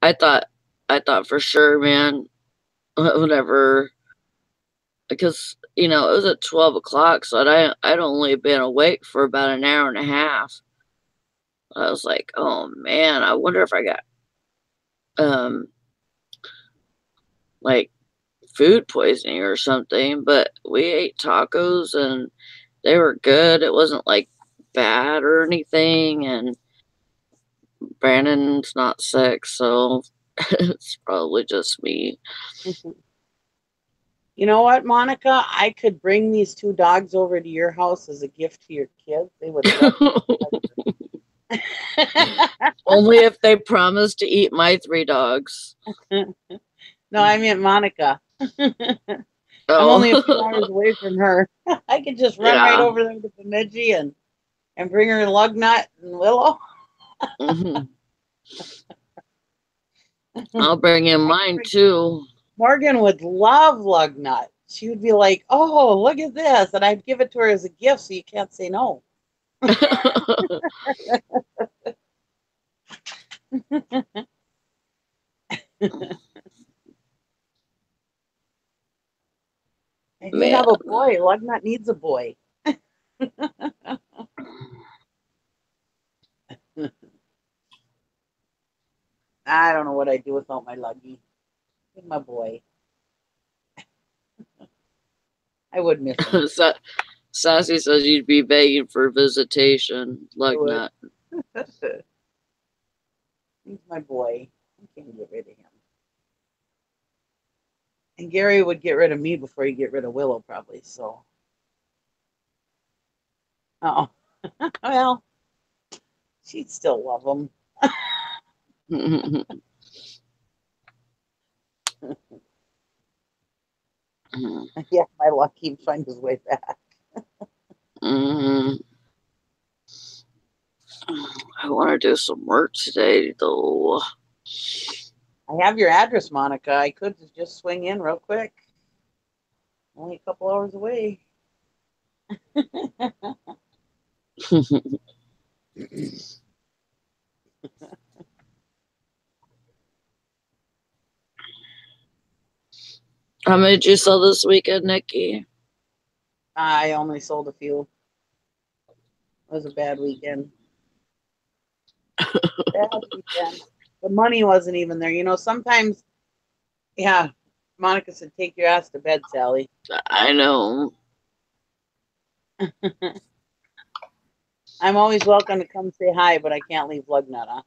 I thought for sure, man, whenever, because, you know, it was at 12 o'clock, so I'd only been awake for about an hour and a half. I was like, oh man, I wonder if I got, like, food poisoning or something, but we ate tacos and they were good. It wasn't like bad or anything, and Brandon's not sick, so it's probably just me. You know what, Monica? I could bring these 2 dogs over to your house as a gift to your kids. They would love it. Only if they promise to eat my 3 dogs. No, I meant Monica. I'm Oh. only a few hours away from her. I could just run right over there to Bemidji and bring her Lugnut and Willow. Mhm. I'll bring in mine too. Morgan would love Lugnut. She would be like, oh, look at this. And I'd give it to her as a gift so you can't say no. And you have a boy. Lugnut needs a boy. I don't know what I'd do without my Luggy. My boy. I would miss him. Sassy says you'd be begging for visitation. Lugnut. He's my boy. I can't get rid of him. And Gary would get rid of me before he'd get rid of Willow, probably. So, oh, well, she'd still love him. Yeah, my luck, he'd find his way back. I want to do some work today, though. I have your address, Monica. I could just swing in real quick. Only a couple hours away. How many did you sell this weekend, Nikki? I only sold a few. It was a bad weekend. Bad weekend. The money wasn't even there. You know, sometimes, yeah, Monica said, take your ass to bed, Sally. I know. I'm always welcome to come say hi, but I can't leave Lugnut, huh?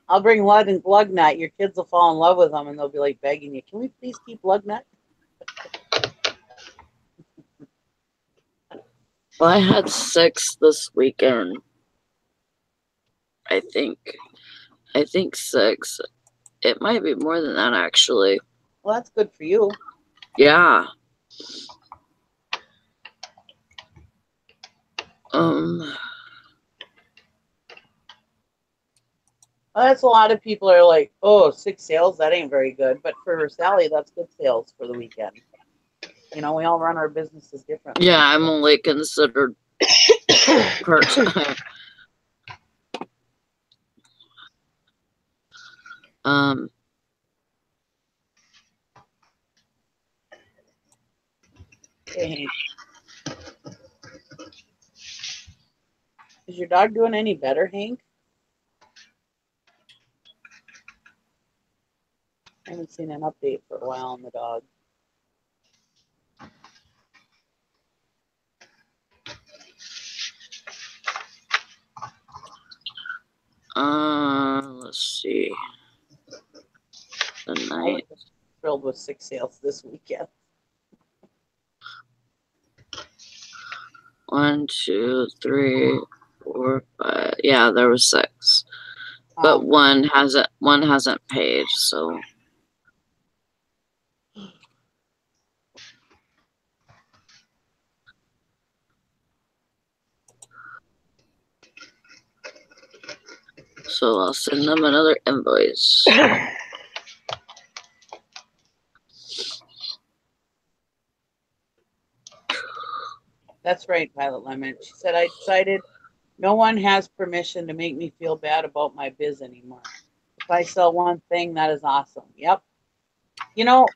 I'll bring Lugnut. Your kids will fall in love with them, and they'll be like begging you, can we please keep Lugnut? Well, I had 6 this weekend. I think 6. It might be more than that, actually. Well, that's good for you. Yeah. Well, that's a lot of people are like, oh, 6 sales, that ain't very good. But for Sally, that's good sales for the weekend. You know, we all run our businesses differently. Yeah, I'm only considered part-time. Hey, is your dog doing any better, Hank? I haven't seen an update for a while on the dog. Let's see. The night. I was thrilled with 6 sales this weekend. 1, 2, 3, 4, 5. Yeah, there was 6, but one hasn't paid. So I'll send them another invoice. That's right, Violet Lemon. She said, I decided no one has permission to make me feel bad about my biz anymore. If I sell one thing, that is awesome. Yep. You know,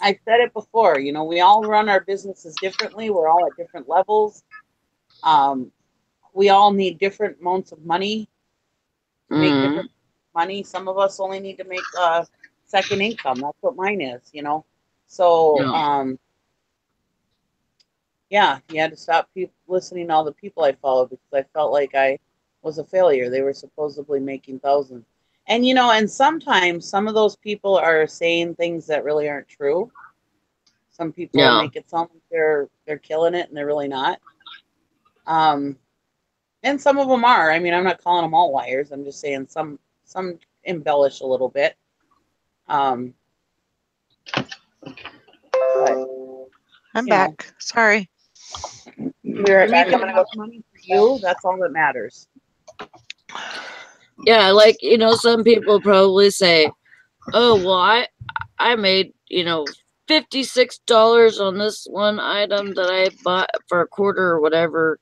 I said it before, you know, we all run our businesses differently. We're all at different levels. We all need different amounts of money to make different money. Some of us only need to make second income. That's what mine is, you know. So, yeah, you had to stop listening to all the people I followed because I felt like I was a failure. They were supposedly making thousands. And, you know, and sometimes some of those people are saying things that really aren't true. Some people make it sound like they're killing it and they're really not. And some of them are. I mean, I'm not calling them all liars. I'm just saying some embellish a little bit. But, I'm back. Sorry. We're making enough money for you. That's all that matters. Yeah, like, you know, some people probably say, oh, well, I made, you know, $56 on this one item that I bought for a quarter or whatever.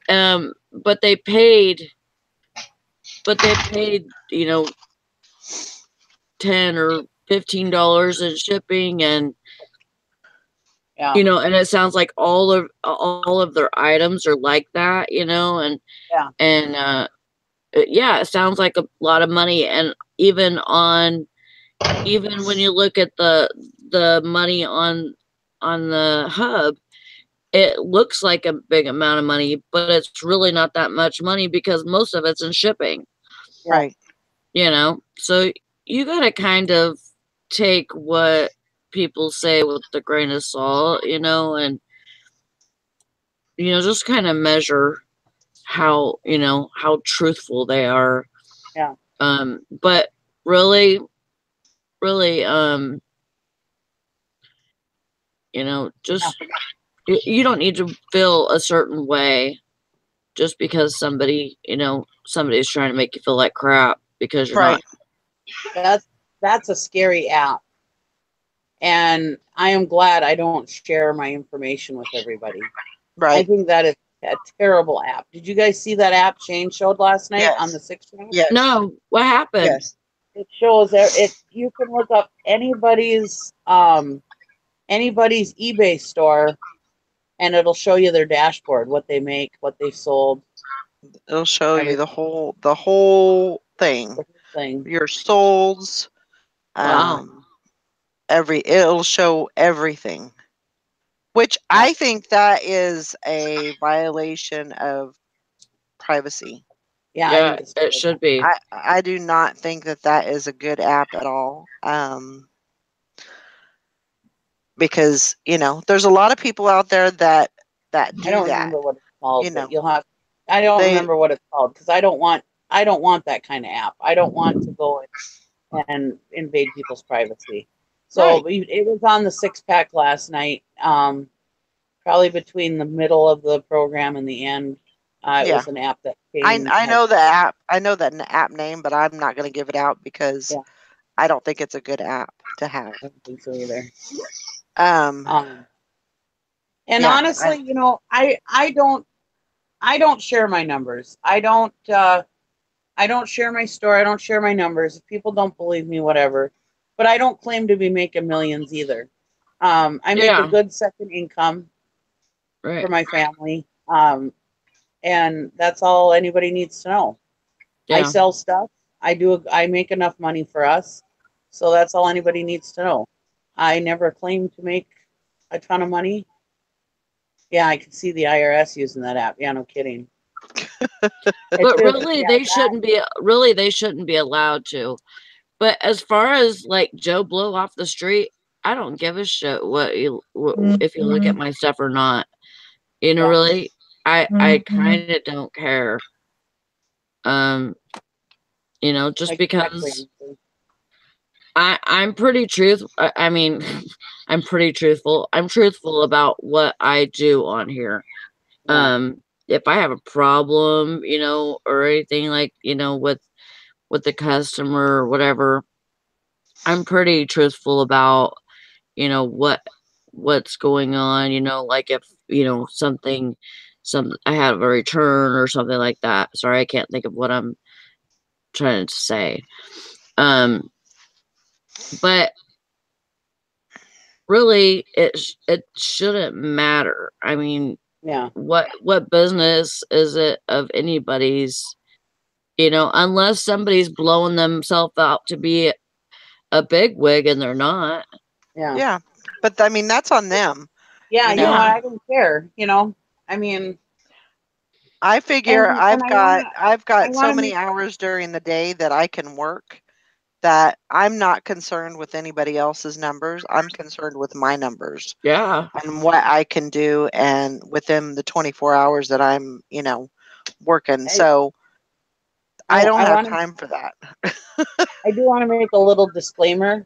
But they paid, you know, $10 or $15 in shipping, and you know, and it sounds like all of their items are like that, you know, and it sounds like a lot of money. And even when you look at the money on the hub, it looks like a big amount of money, but it's really not that much money because most of it's in shipping. Right. You know, so you got to kind of take what people say with a grain of salt, you know, and, you know, just kind of measure how, you know, how truthful they are. Yeah. But really, you know, just, you don't need to feel a certain way just because somebody's trying to make you feel like crap because you're not. That's a scary app. And I am glad I don't share my information with everybody. Right. I think that is a terrible app. Did you guys see that app Shane showed last night on the 6th channel? Yes. No, what happened? Yes. It shows you can look up anybody's eBay store and it'll show you their dashboard, what they make, what they sold. It'll show you the whole thing. Your solds. Wow. It'll show everything. Which I think that is a violation of privacy. Yeah, it should be. I do not think that is a good app at all. Because, you know, there's a lot of people out there that do that. I don't remember what it's called, you know, but I don't remember what it's called because I don't want that kind of app. I don't want to go and invade people's privacy. So it was on the 6-pack last night, probably between the middle of the program and the end. It Yeah. was an app that I came. I know the app. I know that app name, but I'm not going to give it out because Yeah. I don't think it's a good app to have. I don't think so either. Um, And yeah, honestly, you know, I don't share my numbers. I don't share my store. I don't share my numbers. If people don't believe me, whatever. But I don't claim to be making millions either. I make a Yeah. good second income for Right. my family. And that's all anybody needs to know. I Yeah. sell stuff. I make enough money for us. So that's all anybody needs to know. I never claim to make a ton of money. Yeah, I can see the IRS using that app. Yeah, no kidding. It's But just, really, yeah, they shouldn't be allowed to. But as far as like Joe Blow off the street, I don't give a shit if you look at my stuff or not. You know, yeah, really, I kind of don't care. Um, you know, just because exactly. I'm pretty I mean, I'm pretty truthful. I'm truthful about what I do on here. Yeah. If I have a problem, you know, or anything like, you know, with the customer or whatever, I'm pretty truthful about, you know, what's going on, you know, like if, you know, I have a return or something like that. Sorry, I can't think of what I'm trying to say. But really it shouldn't matter. I mean, Yeah. what business is it of anybody's, you know, unless somebody's blowing themselves out to be a big wig and they're not. Yeah. yeah. But I mean, that's on them. Yeah, You you know, know, Yeah. I don't care, you know. I mean, I figure and I've I got so wanna many make hours during the day that I can work that I'm not concerned with anybody else's numbers. I'm concerned with my numbers Yeah. and what I can do and within the 24 hours that I'm, you know, working. I So I don't I have wanna time for that. I do want to make a little disclaimer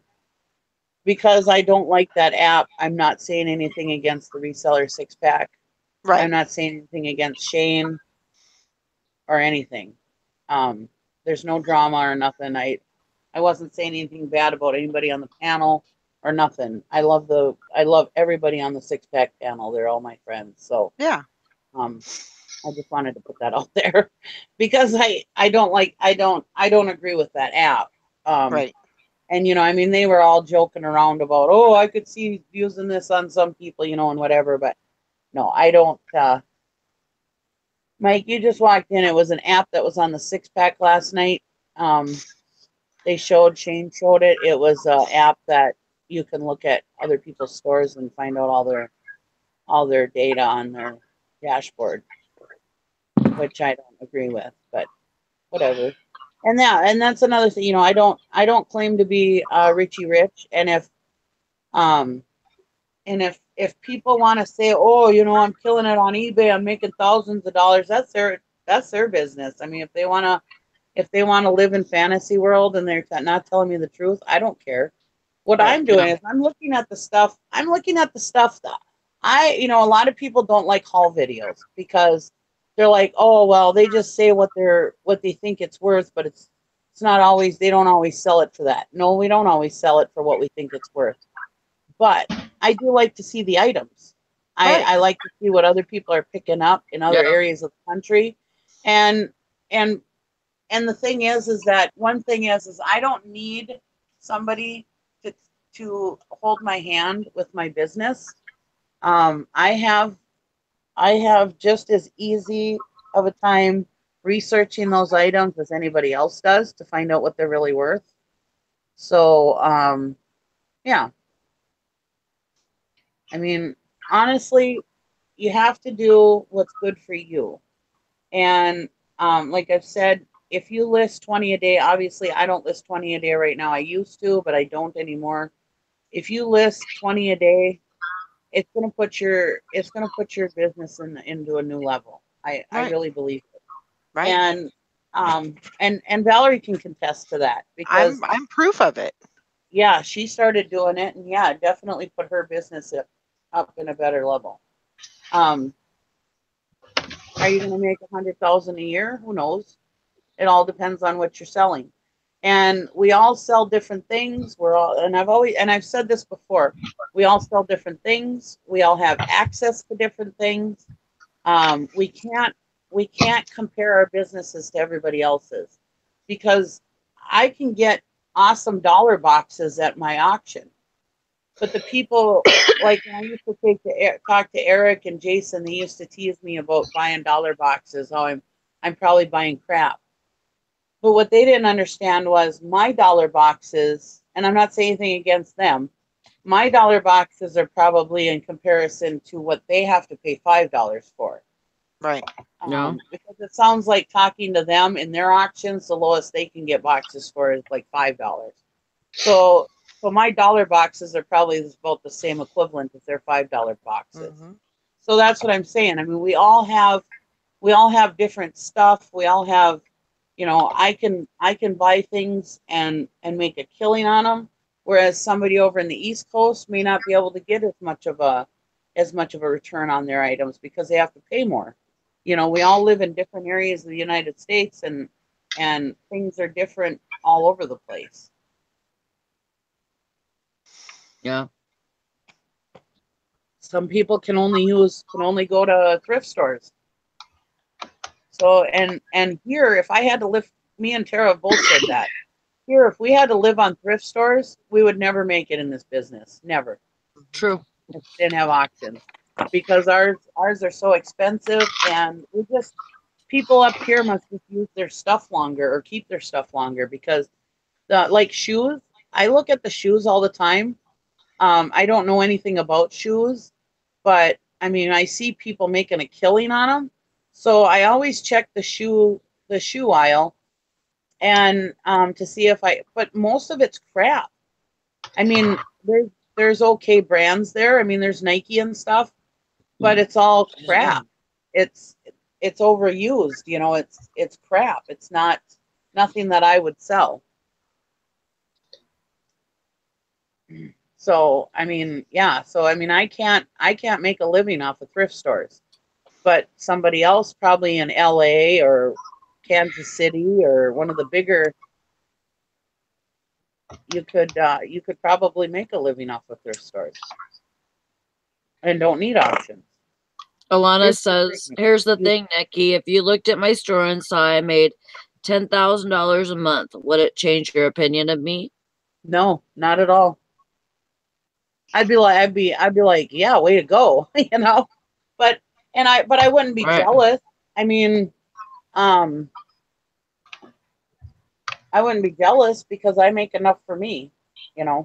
because I don't like that app. I'm not saying anything against the reseller six pack. I'm Right. not saying anything against Shane or anything. There's no drama or nothing. I wasn't saying anything bad about anybody on the panel or nothing. I love everybody on the six pack panel. They're all my friends. So Yeah. um, I just wanted to put that out there because I don't agree with that app. Um, Right. and you know, I mean, they were all joking around about, oh, I could see using this on some people, you know, and whatever. But no, I don't. Mike, you just walked in. It was an app that was on the six pack last night. Um, Shane showed it. It was an app that you can look at other people's stores and find out all their data on their dashboard, which I don't agree with, but whatever. And that's another thing. You know, I don't claim to be Richie Rich, um and if people want to say, oh, you know, I'm killing it on eBay, I'm making thousands of dollars, that's their business. I mean, if they want to live in fantasy world and they're not telling me the truth, I don't care. What Right. I'm Yeah. doing is I'm looking at the stuff. That you know, a lot of people don't like haul videos because they're like, oh, well, they just say what they think it's worth, but it's not always, they don't always sell it for that. No, we don't always sell it for what we think it's worth. But I do like to see the items. Right. I like to see what other people are picking up in other Yeah. areas of the country. And and and the thing is that one thing is I don't need somebody to hold my hand with my business. I have just as easy of a time researching those items as anybody else does to find out what they're really worth. So yeah, I mean, honestly, you have to do what's good for you. And like I've said, if you list 20 a day, obviously I don't list 20 a day right now. I used to, but I don't anymore. If you list 20 a day, it's gonna put your business into a new level. I Right. really believe it. Right. And Valerie can contest to that because I'm proof of it. yeah, she started doing it, and yeah, it definitely put her business up in a better level. Um, Are you going to make 100,000 a year? Who knows? It all depends on what you're selling. And we all sell different things. And I've said this before, we all sell different things. We all have access to different things. We can't compare our businesses to everybody else's, because I can get awesome dollar boxes at my auction. But the people, like when I used to talk to Eric and Jason, they used to tease me about buying dollar boxes. Oh, I'm probably buying crap. But what they didn't understand was my dollar boxes, and I'm not saying anything against them, my dollar boxes are probably in comparison to what they have to pay $5 for. Right. No. Because it sounds like talking to them in their auctions, the lowest they can get boxes for is like $5. So my dollar boxes are probably about the same equivalent as their $5 boxes. Mm-hmm. So that's what I'm saying. I mean, we all have different stuff. We all have, I can buy things and make a killing on them, whereas somebody over in the East Coast may not be able to get as much of a return on their items because they have to pay more. We all live in different areas of the United States, and things are different all over the place. Yeah. Some people can only go to thrift stores. So and here, if I had to live, me and Tara both said that. Here, if we had to live on thrift stores, we would never make it in this business. Never. True. If we didn't have auctions, because ours are so expensive, and people up here must just use their stuff longer or keep their stuff longer, because like shoes, I look at the shoes all the time. I don't know anything about shoes, but I mean, I see people making a killing on them. So I always check the shoe aisle, and to see but most of it's crap. I mean, there's okay brands there. I mean, there's Nike and stuff, but it's all crap. It's overused, it's crap. It's nothing that I would sell. So, I mean, yeah. So, I mean, I can't make a living off of thrift stores, but somebody else probably in LA or Kansas City or one of the bigger, you could probably make a living off of thrift stores and don't need auctions. Alana says, here's the thing, Nikki. If you looked at my store and saw I made $10,000 a month, would it change your opinion of me? No, not at all. I'd be like, yeah, way to go, But I wouldn't be jealous. I mean, I wouldn't be jealous because I make enough for me, Yeah,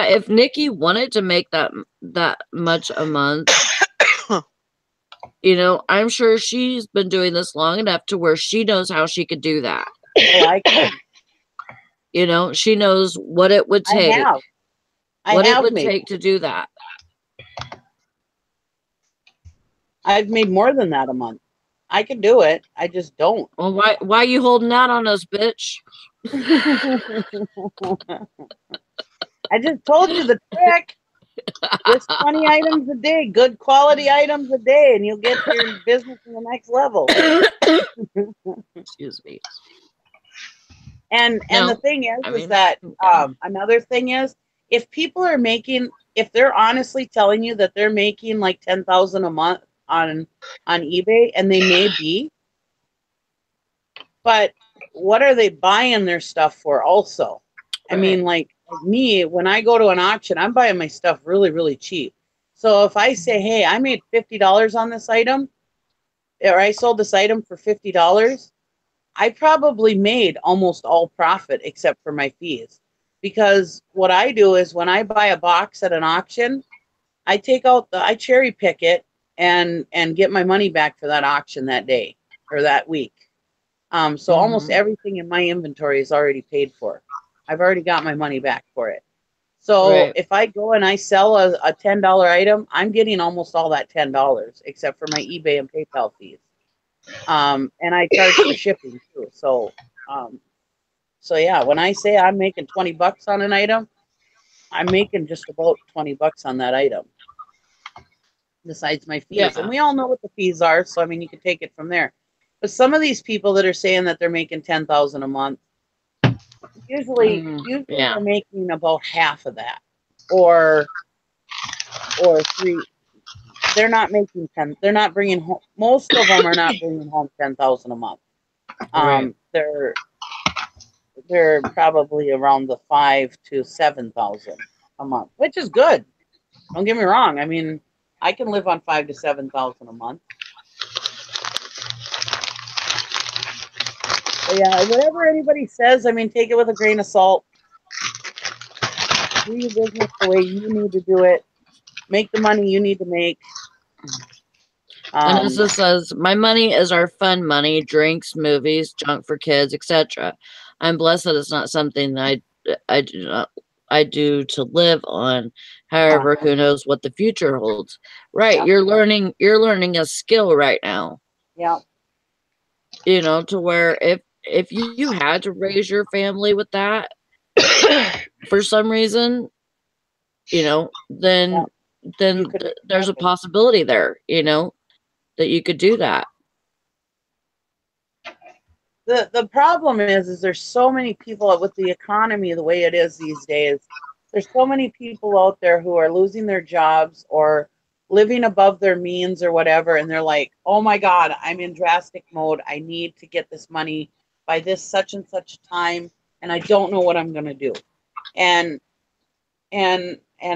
if Nikki wanted to make that much a month, I'm sure she's been doing this long enough to where she knows how she could do that. Well, I can. She knows what it would take. It would take to do that. I've made more than that a month. I can do it. I just don't. Well, why are you holding out on us, bitch? I just told you the trick. Just 20 items a day, good quality items a day, and you'll get your business to the next level. Excuse me. And the thing is that another thing is, if they're honestly telling you that they're making like 10,000 a month on eBay, and they may be, but what are they buying their stuff for also? Right. I mean, like me, when I go to an auction, I'm buying my stuff really, really cheap. So if I say, hey, I made $50 on this item, or I sold this item for $50, I probably made almost all profit except for my fees. Because what I do is when I buy a box at an auction, I cherry pick it and get my money back for that auction that day or that week. So almost everything in my inventory is already paid for. I've already got my money back for it. So if I go and I sell a $10 item, I'm getting almost all that $10 except for my eBay and PayPal fees. And I charge for shipping too. So yeah, when I say I'm making $20 on an item, I'm making just about $20 on that item. besides my fees. Yeah. And we all know what the fees are, so I mean, you can take it from there. But some of these people that are saying that they're making 10,000 a month, usually Yeah. they're making about half of that, or three. They're not making 10. They're not bringing home. Most of them are not bringing home 10,000 a month. Right. They're probably around the 5 to 7,000 a month, which is good. Don't get me wrong. I mean, I can live on 5 to 7,000 a month. But yeah, whatever anybody says, I mean, take it with a grain of salt. Do your business the way you need to do it. Make the money you need to make. And as it says, my money is our fun money, drinks, movies, junk for kids, etc. I'm blessed that it's not something that I do to live on. However, who knows what the future holds? Right, Yeah. you're learning a skill right now. Yeah. You know, to where if you had to raise your family with that for some reason, you know, then there's a possibility there, you know, that you could do that. The problem is there's so many people with the economy the way it is these days. There's so many people out there who are losing their jobs or living above their means or whatever, and they're like, oh my God, I'm in drastic mode. I need to get this money by this such and such time, and I don't know what I'm gonna do. And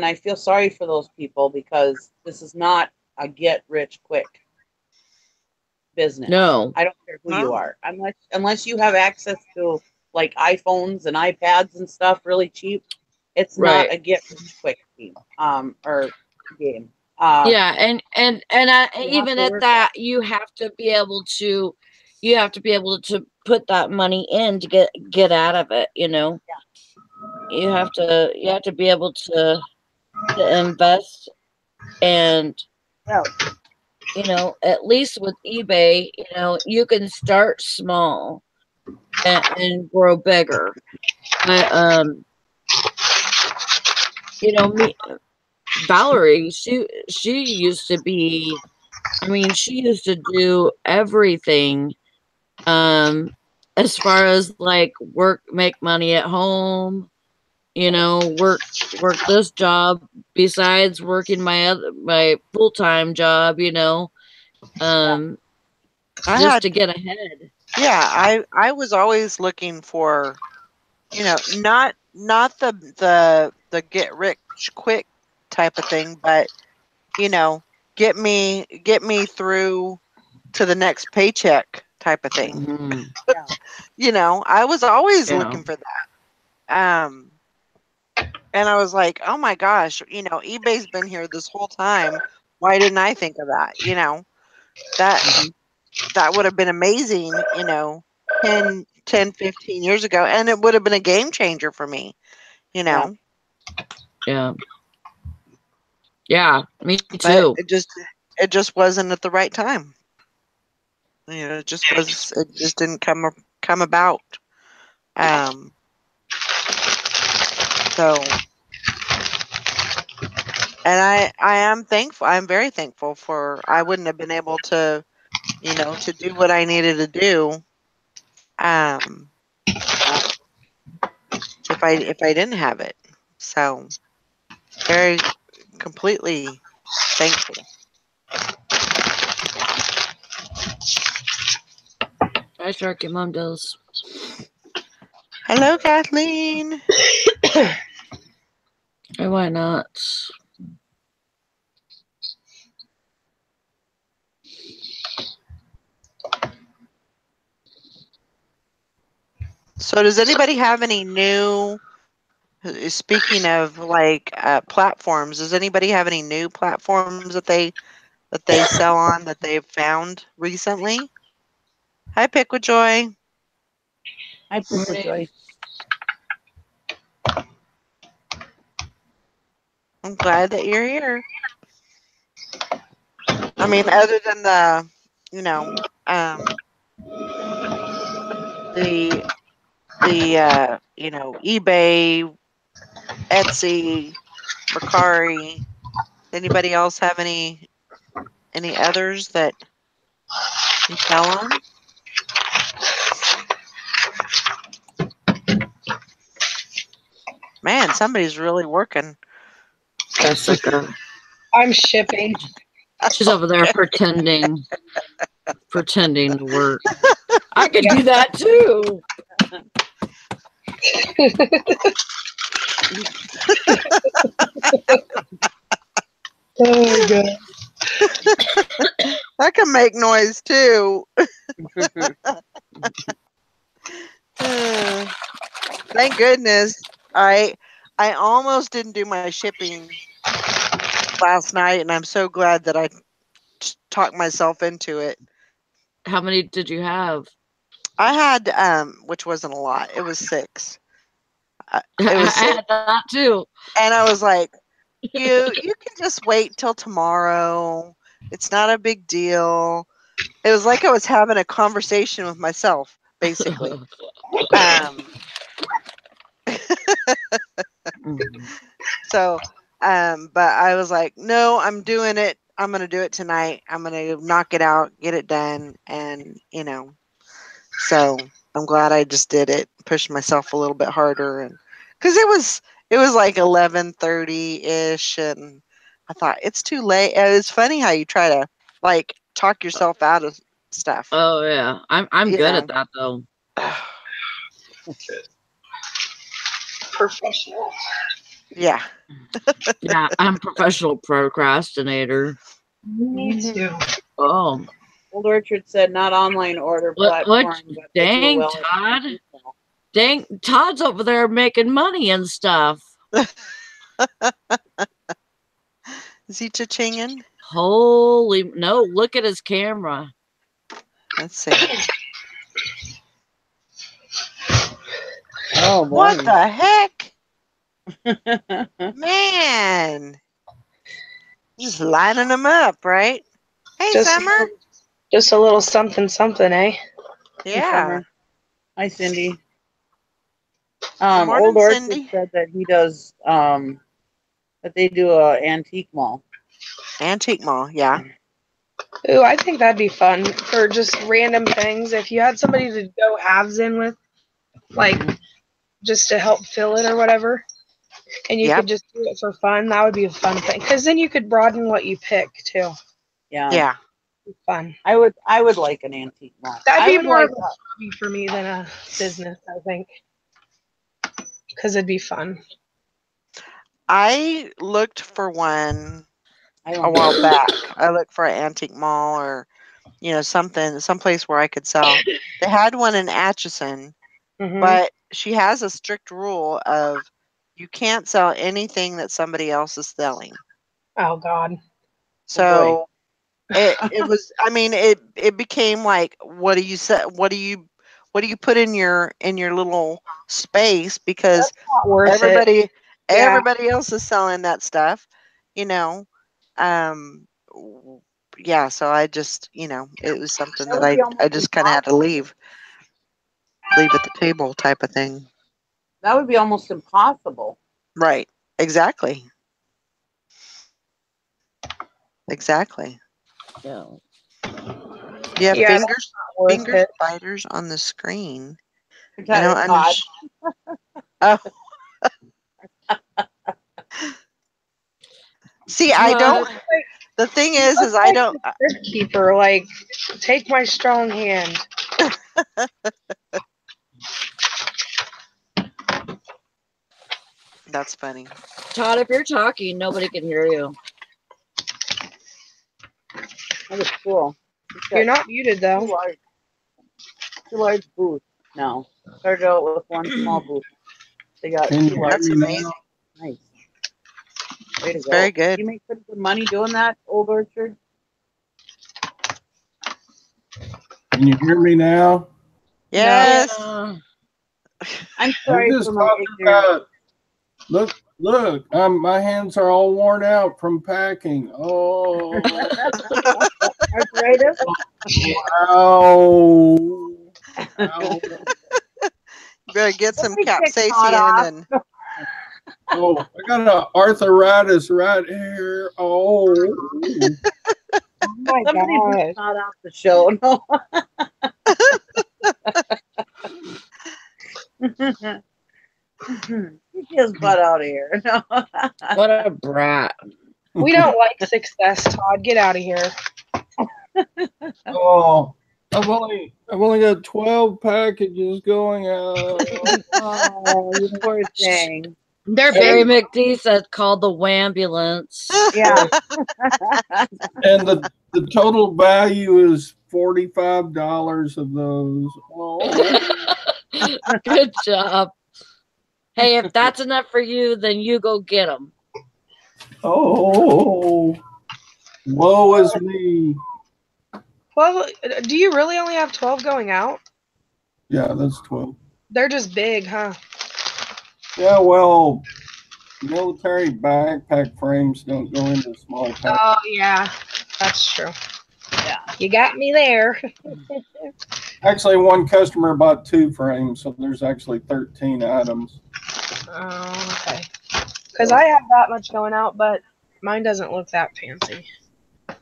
I feel sorry for those people because this is not a get rich quick business. No. I don't care who you are. Unless you have access to like iPhones and iPads and stuff really cheap, it's not a get rich quick scheme or game. Yeah, and even at that, you have to be able to put that money in to get out of it, you know. Yeah. You have to be able to invest, and you know, at least with eBay, you know, you can start small and grow bigger. But you know, Valerie, she used to be, I mean, she used to do everything as far as like make money at home, you know, work this job besides working my full-time job, you know, just to get ahead. Yeah, I was always looking for, you know, not the get rich quick type of thing, but you know, get me through to the next paycheck type of thing. Mm-hmm. You know, I was always looking for that. And I was like, oh my gosh, you know, eBay's been here this whole time. Why didn't I think of that? You know, that would have been amazing, you know, 10, 15 years ago. And it would have been a game changer for me, you know. Yeah. Yeah, me too. But it just wasn't at the right time. You know, it just didn't come about. So, and I am thankful. I'm very thankful for, I wouldn't have been able to, you know, to do what I needed to do, if I didn't have it. So, very completely thankful. Hi, Sharky Mom does. Hello, Kathleen. Why not? So does anybody have any new, speaking of like platforms, does anybody have any new platforms that they sell on that they've found recently? Hi, Pick with Joy. Hi, Pick with Joy. I'm glad that you're here. I mean, other than the, you know, the you know, eBay, Etsy, Mercari. Anybody else have any Any others that you tell them? Man, somebody's really working. Jessica. I'm shipping. She's over there pretending to work. I could do that too. Oh god. That can make noise too. Thank goodness. I almost didn't do my shipping last night, and I'm so glad that I talked myself into it. How many did you have? I had which wasn't a lot. It was 6. It I was 6, had that too. and I was like, you can just wait till tomorrow. It's not a big deal. It was like I was having a conversation with myself, basically. So, but I was like, no, I'm doing it. I'm going to do it tonight. I'm going to knock it out, get it done. And, so I'm glad I just did it, pushed myself a little bit harder. And cause it was like 11:30 ish. And I thought it's too late. It's funny how you try to like talk yourself out of stuff. Oh yeah. I'm good at that though. Professional. Yeah. Yeah, I'm a professional procrastinator. Me too. Oh. Old Orchard said not online order What platform, but they do dang, well. Todd. Dang, Todd's over there making money and stuff. Is he cha-chinging? Holy no, look at his camera. Let's see. Oh boy. What the heck? Man. Just lining them up, right? Hey, Summer. Just a little something, eh? Yeah. Hi, Cindy. Morning, Old Orchard Cindy. said that he does that they do a antique mall. Antique mall, yeah. Ooh, I think that'd be fun for just random things. If you had somebody to go halves in with, like just to help fill it or whatever, and you Yep. could just do it for fun, that would be a fun thing. Because then you could broaden what you pick too. Yeah. Yeah. Fun. I would like an antique mall. That'd be would more like of a hobby for me than a business, I think. Because it'd be fun. I looked for one I a don't while back. I looked for an antique mall or, someplace where I could sell. They had one in Atchison, Mhm. but she has a strict rule of you can't sell anything that somebody else is selling. Oh God. So it was, I mean, it became like, what do you say? What do you put in your little space? Because Not worth it. everybody else is selling that stuff, you know. Yeah, so I just, it was something that I just kind of had to leave at the table type of thing. That would be almost impossible. Right. Exactly. Exactly. Yeah. You have Yeah, finger spiders on the screen. I don't Oh. See, I don't. The thing is I don't. Keeper, like, take my strong hand. That's funny. Todd, if you're talking, nobody can hear you. That is cool. You're not muted though. Two large booths now. Started out with one small booth. They got That's amazing. Nice. Way to It's go. very good. You make pretty good money doing that, Old Orchard? Can you hear me now? Yes. I'm sorry I'm just for my talking ignorance. about, look, my hands are all worn out from packing. Oh, Arthritis? wow. Ow. Better get some Let me get caught capsaicin and Oh, I got an arthritis right here. Oh. Oh my Somebody gosh. not off the show. No. Get his butt out of here. No. What a brat. We don't like success, Todd. Get out of here. Oh, I've only got 12 packages going out. Oh, you poor thing. They're Sherry big. McD said call the wambulance. Yeah. And the total value is $45 of those. Oh. Good job. Hey, if that's enough for you, then you go get them. Oh, woe is me. Well, do you really only have 12 going out? Yeah, that's 12. They're just big, huh? Yeah, well, military backpack frames don't go into small packs. Oh, yeah. That's true. Yeah. You got me there. Actually, one customer bought 2 frames, so there's actually 13 items. Oh, okay. Because I have that much going out, but mine doesn't look that fancy. I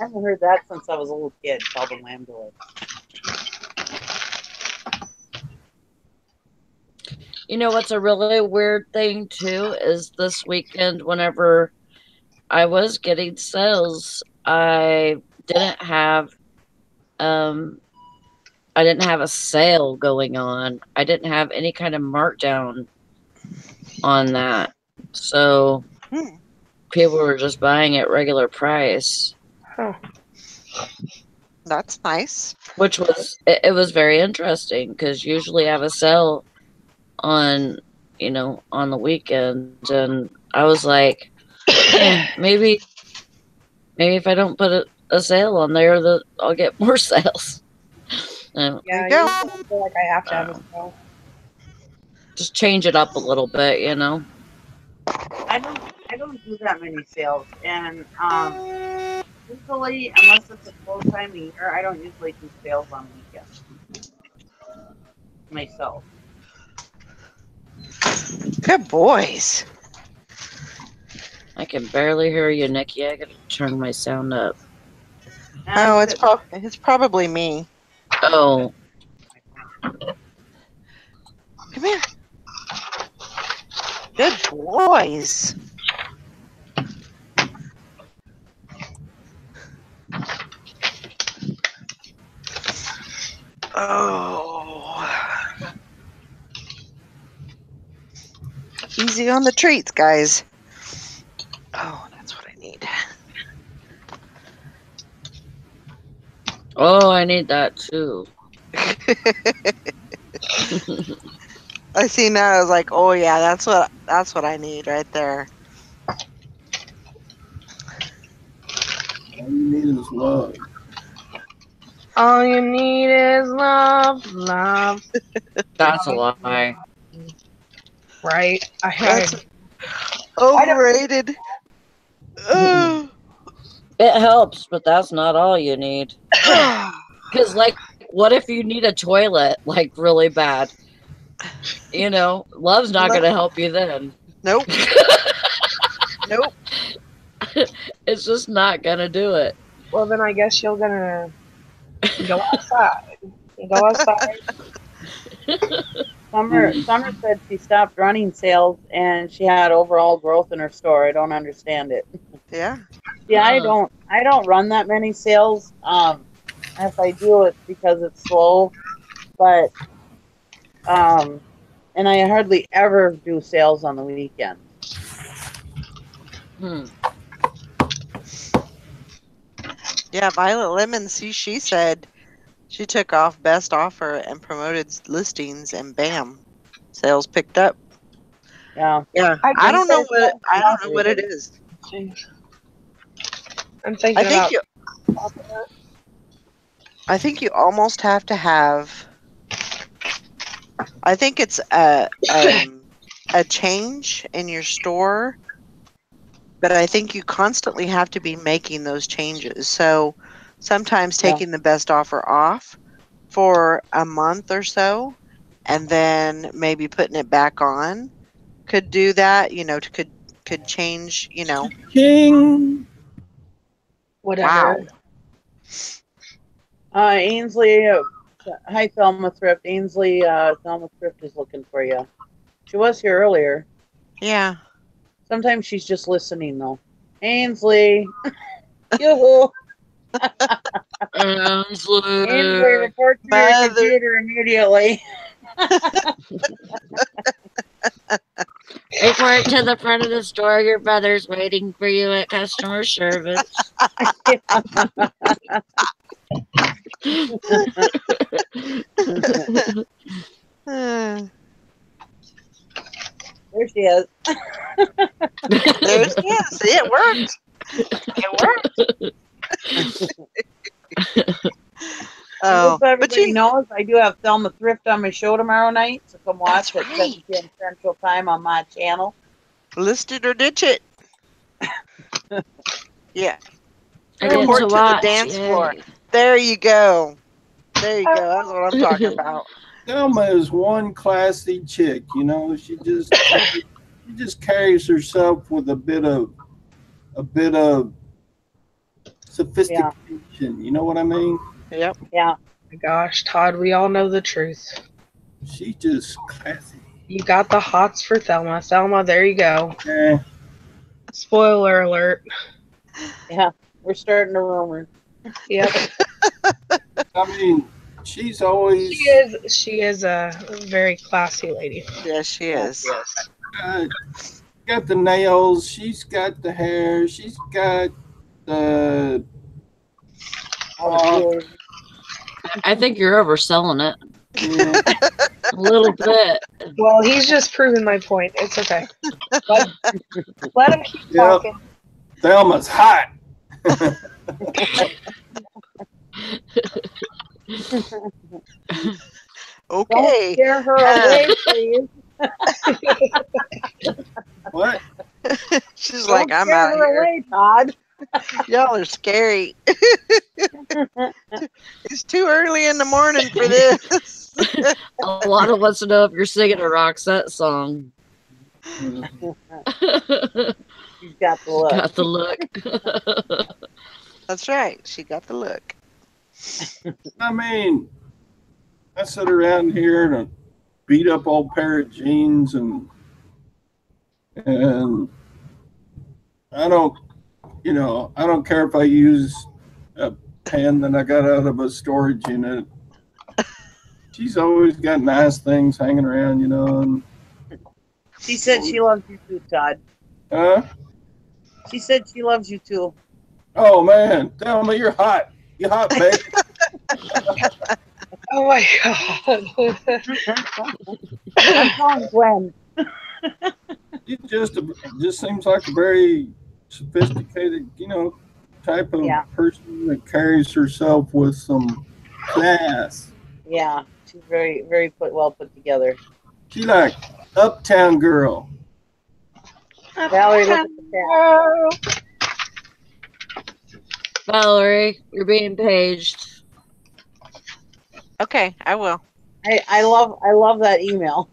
haven't heard that since I was a little kid, called the ambulance. You know what's a really weird thing too is this weekend whenever I was getting sales, I didn't have a sale going on. I didn't have any kind of markdown on that. So people were just buying at regular price. Huh. That's nice. Which was it was very interesting because usually I have a sale on on the weekend, and I was like, maybe if I don't put a sale on there, that I'll get more sales. Yeah, There you I go. feel like I have to have a sale. Just change it up a little bit, I don't do that many sales, and usually, unless it's a full time of year, I don't usually do sales on weekends myself. Good boys. I can barely hear you, Nikki. I gotta turn my sound up. And Oh, I it's probably me. Oh, Come here. Good boys. Oh. Easy on the treats, guys. Oh, that's what I need. oh, I need that too. I see now. I was like, oh yeah, that's what I need right there. All you need is love. All you need is love, love. That's a lie. Right? That's overrated. Oh. It helps, but that's not all you need. Because, like, what if you need a toilet, like, really bad? Love's not going to help you then. Nope. Nope. It's just not going to do it. Well, then I guess you're gonna go outside. Go outside. Summer said she stopped running sales and she had overall growth in her store. I don't understand it. Yeah. Yeah, I don't run that many sales. If I do, it's because it's slow. But and I hardly ever do sales on the weekend. Yeah, Violet Lemon, she said she took off best offer and promoted listings, and bam, sales picked up. Yeah. Yeah, I don't know what it is. I'm thinking I think you almost have to have. I think it's a change in your store, but I think you constantly have to be making those changes. So sometimes taking the best offer off for a month or so, and then maybe putting it back on could do that. Could could change, King. Whatever. wow. Ainsley, hi Thelma Thrift. Ainsley, Thelma Thrift is looking for you. She was here earlier. Yeah. Sometimes she's just listening though. Ainsley, yoo-hoo. Ainsley, report to your Mother. computer immediately. Report to the front of the store. Your brother's waiting for you at customer service. There she is. There she is. See, it worked. It worked. Oh, Just so everybody knows, I do have Thelma Thrift on my show tomorrow night, so come watch at 7 p.m. Central Time on my channel. List it or ditch it. Yeah. I get Report to to watch. the dance Yay. floor. There you go. There you go. That's what I'm talking about. Thelma is one classy chick. She just carries herself with a bit of sophistication. You know what I mean? Yep. Yeah. Oh my gosh, Todd, we all know the truth. She's just classy. You got the hots for Thelma. Thelma, there you go. Yeah. Spoiler alert. Yeah. We're starting a rumor. Yep. I mean, she's always. She is a very classy lady. Yes, she is. Got the nails. She's got the hair. She's got the. I think you're overselling it. Yeah. A little bit. Well, he's just proving my point. It's okay. Let him keep talking. Thelma's hot. Okay. Don't scare her away, please. What? She's Don't like, I'm scare out of her here. away, Todd. Y'all are scary. It's too early in the morning for this. A lot of us know if you're singing a Roxette song. She's got the look. Got the look. That's right. She got the look. I mean, I sit around here in a beat up old pair of jeans and I don't care if I use a pen that I got out of a storage unit. She's always got nice things hanging around, and She said she loves you too, Todd. huh? She said she loves you too. Oh man, tell me you're hot. You hot, baby. Oh my god. I'm calling Gwen. You just seems like a very sophisticated, type of person that carries herself with some class. Yeah, she's very, very well put together. She like uptown girl. Valerie, look at the chat. Valerie, you're being paged. Okay, I will. I love that email.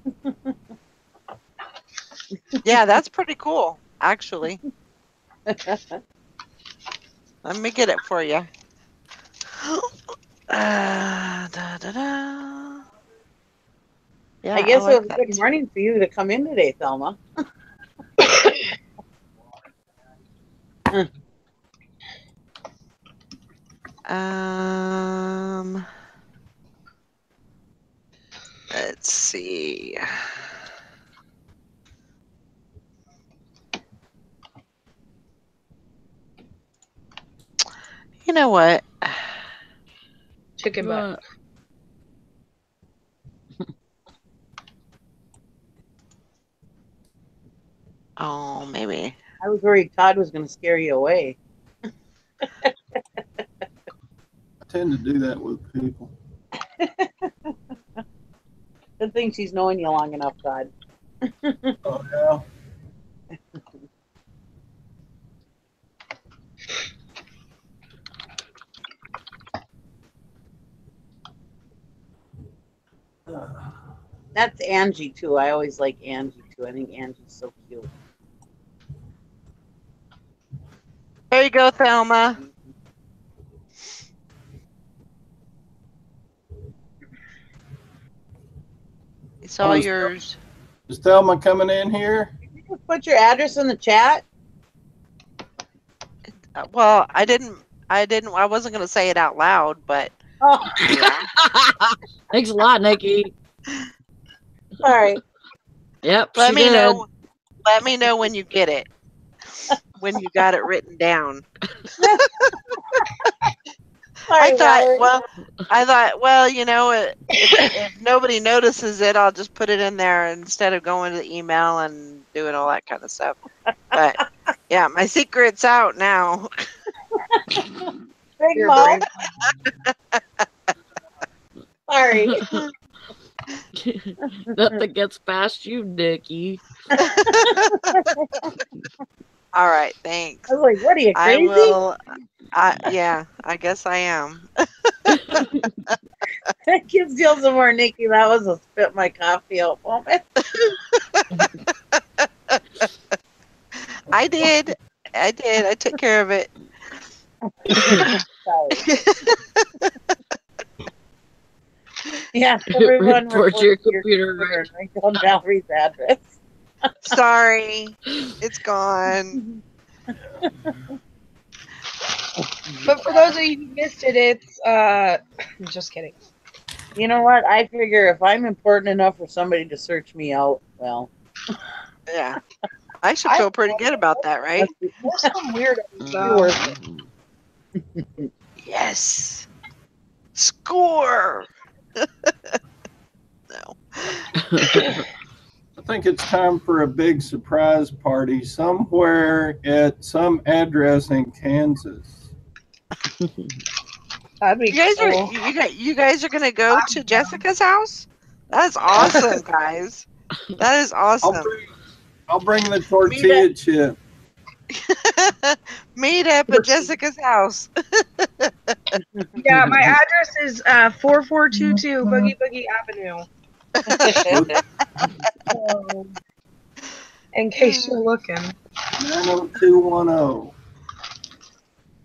Yeah, that's pretty cool, actually. Let me get it for you. Yeah, I guess like it was a good morning for you to come in today, Thelma. Let's see. You know what? Chicken butt. Oh, maybe. I was worried Todd was going to scare you away. I tend to do that with people. Good thing she's known you long enough, Todd. Oh yeah. That's Angie too. I always like Angie too. I think Angie's so cute. There you go, Thelma. It's all yours. Is Thelma coming in here? Did you put your address in the chat? Well, I didn't. I wasn't going to say it out loud, but Oh, yeah. Thanks a lot, Nikki. sorry. Yep, Let she me did. know. Let me know when you get it. When you got it written down. Sorry, Valerie. I thought, well, you know, if nobody notices it, I'll just put it in there instead of going to the email and doing all that kind of stuff. But yeah, my secret's out now. Big You're mouth. brave. Sorry. Nothing gets past you, Nikki. All right, thanks. I was like, what are you, I crazy? will. Yeah, I guess I am. That gives you some more, Nikki. That was a spit my coffee out moment. I did. I took care of it. Sorry. Yeah, everyone Report report your to your computer. computer and write down Valerie's address. Sorry, it's gone. But for those of you who missed it, it's just kidding. You know what? I figure if I'm important enough for somebody to search me out, well, Yeah, I should feel pretty good about that, right? There's some weirdos be though. worth it. Yes. Score. No. I think it's time for a big surprise party somewhere at some address in Kansas. That'd be cool. You guys are gonna go to Jessica's house? That's awesome, guys. That is awesome. I'll bring the tortilla chip. Meet up at Jessica's house. Yeah, my address is 4422 Boogie Boogie Avenue. So, in case you're looking. 90210.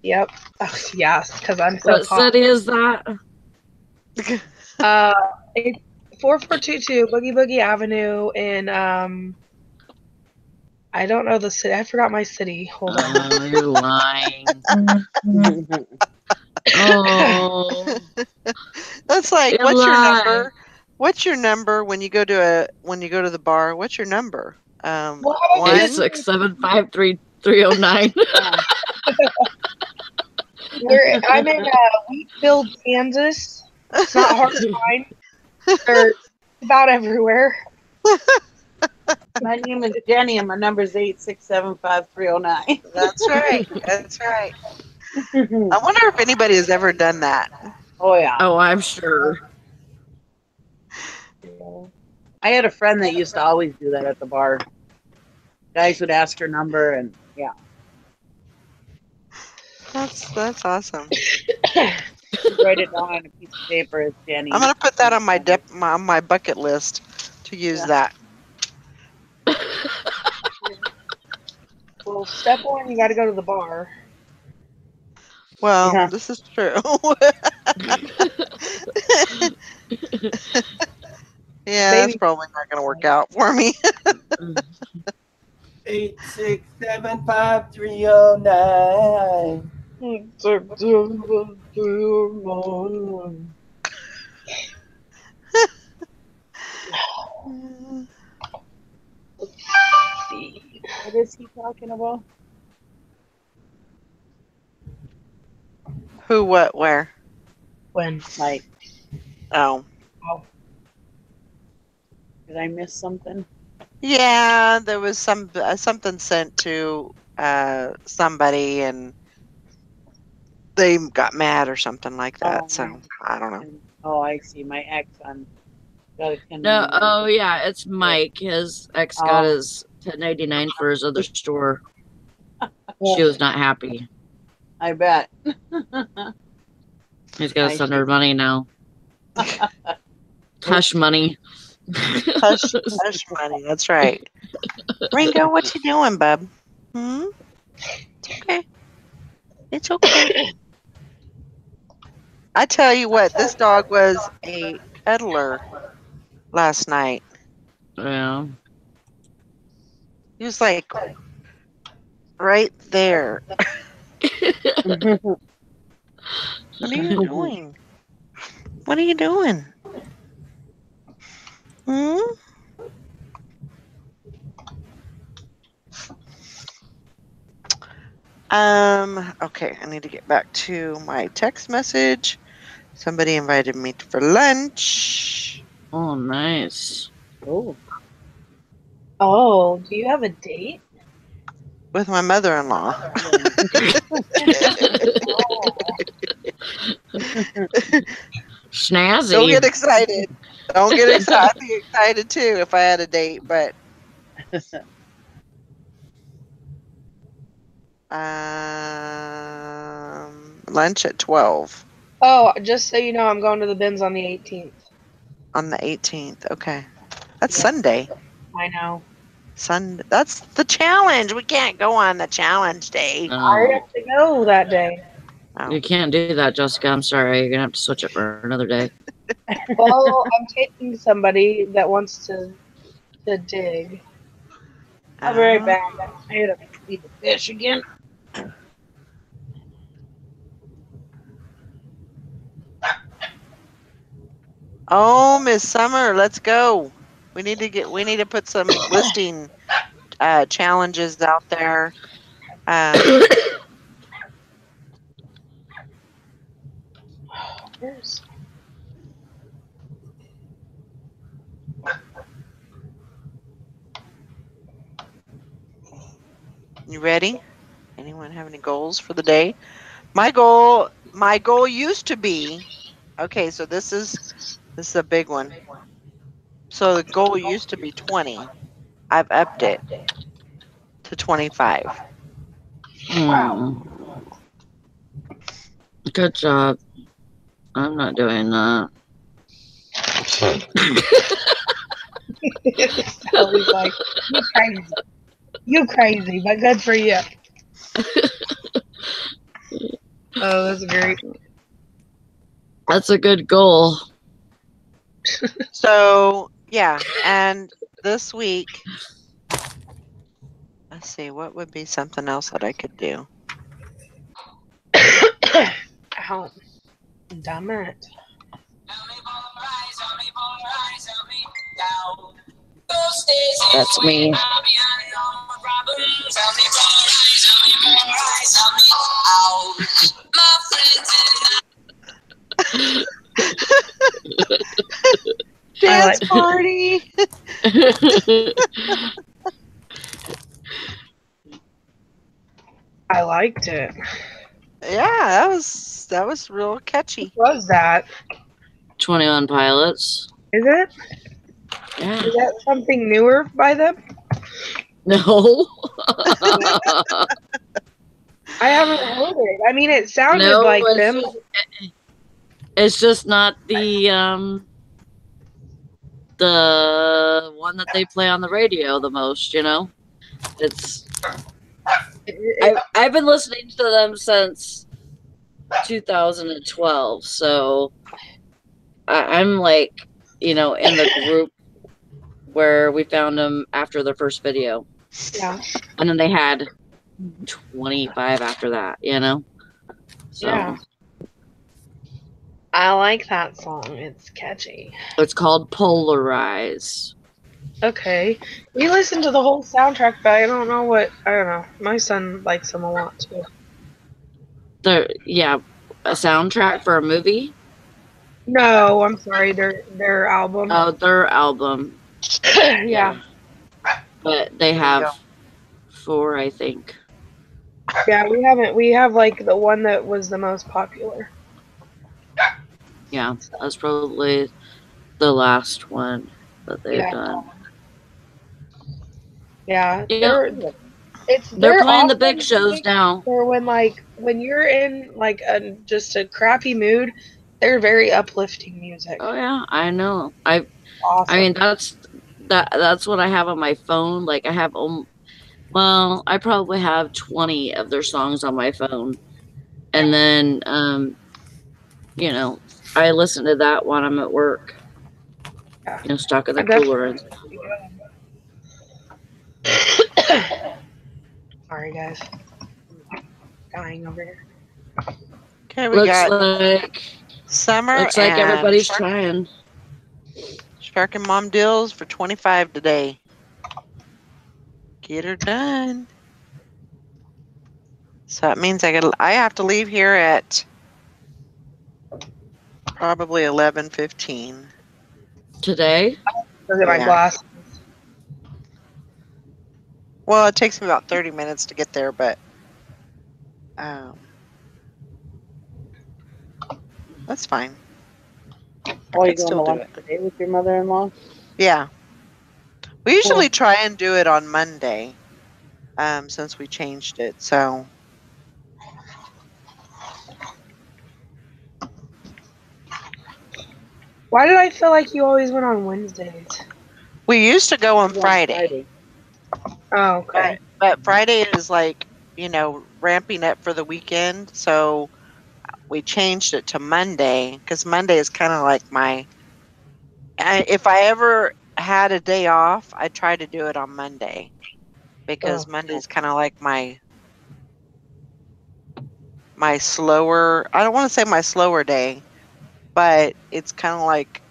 Yep. Oh, yes, because I'm so What city is that? It's 4422 Boogie Boogie Avenue in I don't know the city. I forgot my city. Hold on. Oh, you're lying. Oh. That's like, You're what's your lying. number? What's your number when you go to the bar? What's your number? Well, One. It's 6753309. I'm in Wheatfield, Kansas. It's not hard to find. They're about everywhere. My name is Jenny and my number is 8675309. That's right. That's right. I wonder if anybody has ever done that. Oh, yeah. Oh, I'm sure. I had a friend that used to always do that at the bar. Guys would ask her number, and yeah. That's awesome. Write it down on a piece of paper. It's Jenny. I'm gonna put that on my bucket list to use that. Well, step one, you got to go to the bar. Well, Yeah. this is true. Yeah, that's Maybe. probably not gonna work out for me. 8675309. What is he talking about? Who, what, where? When? Like, Oh, did I miss something? yeah, there was something sent to somebody, and they got mad or something like that. Oh. So I don't know. Oh, I see. My ex on got a 10. No, oh yeah, it's Mike. His ex got Oh. his 1089 for his other store. She was not happy. I bet. He's got I to send her money now. Hush money. Hush money. That's right. Ringo, what you doing, bub? Hmm. It's okay. It's okay. I tell you what, this dog was a cuddler last night. Yeah. He was like right there. What are you doing? What are you doing? Hmm? Okay, I need to get back to my text message. Somebody invited me for lunch Oh, nice. Oh. Oh, do you have a date? with my mother-in-law. Snazzy. Don't get excited. Don't get excited. I'd be excited too if I had a date, but lunch at 12 Oh, just so you know, I'm going to the bins on the 18th. on the 18th. Okay. That's Yeah. Sunday. I know. Sunday. That's the challenge. We can't go on the challenge day. I have to go that day. Oh. You can't do that, Jessica. I'm sorry. You're going to have to switch it for another day. Well, I'm taking somebody that wants to dig. I'll be right back. I gotta feed the fish again. Oh, Miss Summer, let's go. We need to put some listing challenges out there. Where's You ready? Anyone have any goals for the day? My goal used to be, okay, so this is a big one. So the goal used to be 20. I've upped it to 25. Good job. I'm not doing that. Sally's like, you crazy, but good for you. Oh, that's great. That's a good goal. So, yeah, and this week, let's see, what would be something else that I could do? Ow. Damn it. That's me. Dance party. I liked it. Yeah, that was real catchy. What was that? 21 Pilots. Is it? Yeah. Is that something newer by them? No. I haven't heard it. I mean, it sounded No, like it's them. It's just not the one that they play on the radio the most, you know? It's I've been listening to them since 2012, so I'm like, you know, in the group where we found them after their first video. Yeah. And then they had 25 after that, you know? So Yeah. I like that song. It's catchy. it's called Polarize. Okay. We listened to the whole soundtrack, but I don't know. My son likes them a lot too. A soundtrack for a movie? No, I'm sorry. Their album. Oh, their album. Yeah. But they have 4, I think. Yeah, we have like the one that was the most popular. Yeah, that's probably the last one that they've done. Yeah. Yeah. They're playing the awesome big shows now. For when you're in like just a crappy mood, they're very uplifting music. Oh yeah, I know. I Awesome. mean that's what I have on my phone. Like I have I probably have 20 of their songs on my phone. And then, you know, I listen to that when I'm at work. Yeah. You know, stocking the I definitely- cooler. And Sorry, guys. Dying over here. Okay, we looks got like Summer and everybody's trying. Shark and Mom deals for 25 today. Get her done. So that means I have to leave here at probably 11:15. Today? Go get my Yeah. glasses. Well, it takes me about 30 minutes to get there, but that's fine. Oh, you I'd going still to do lunch it. today with your mother-in-law? Yeah. We usually try and do it on Monday, since we changed it. So Why did I feel like you always went on Wednesdays? we used to go on You go Friday. Oh, okay. But Friday is like, ramping up for the weekend. So we changed it to Monday because Monday is kind of like if I ever had a day off, I try to do it on Monday because Oh. Monday's kind of like my slower, I don't want to say my slower day, but it's kind of like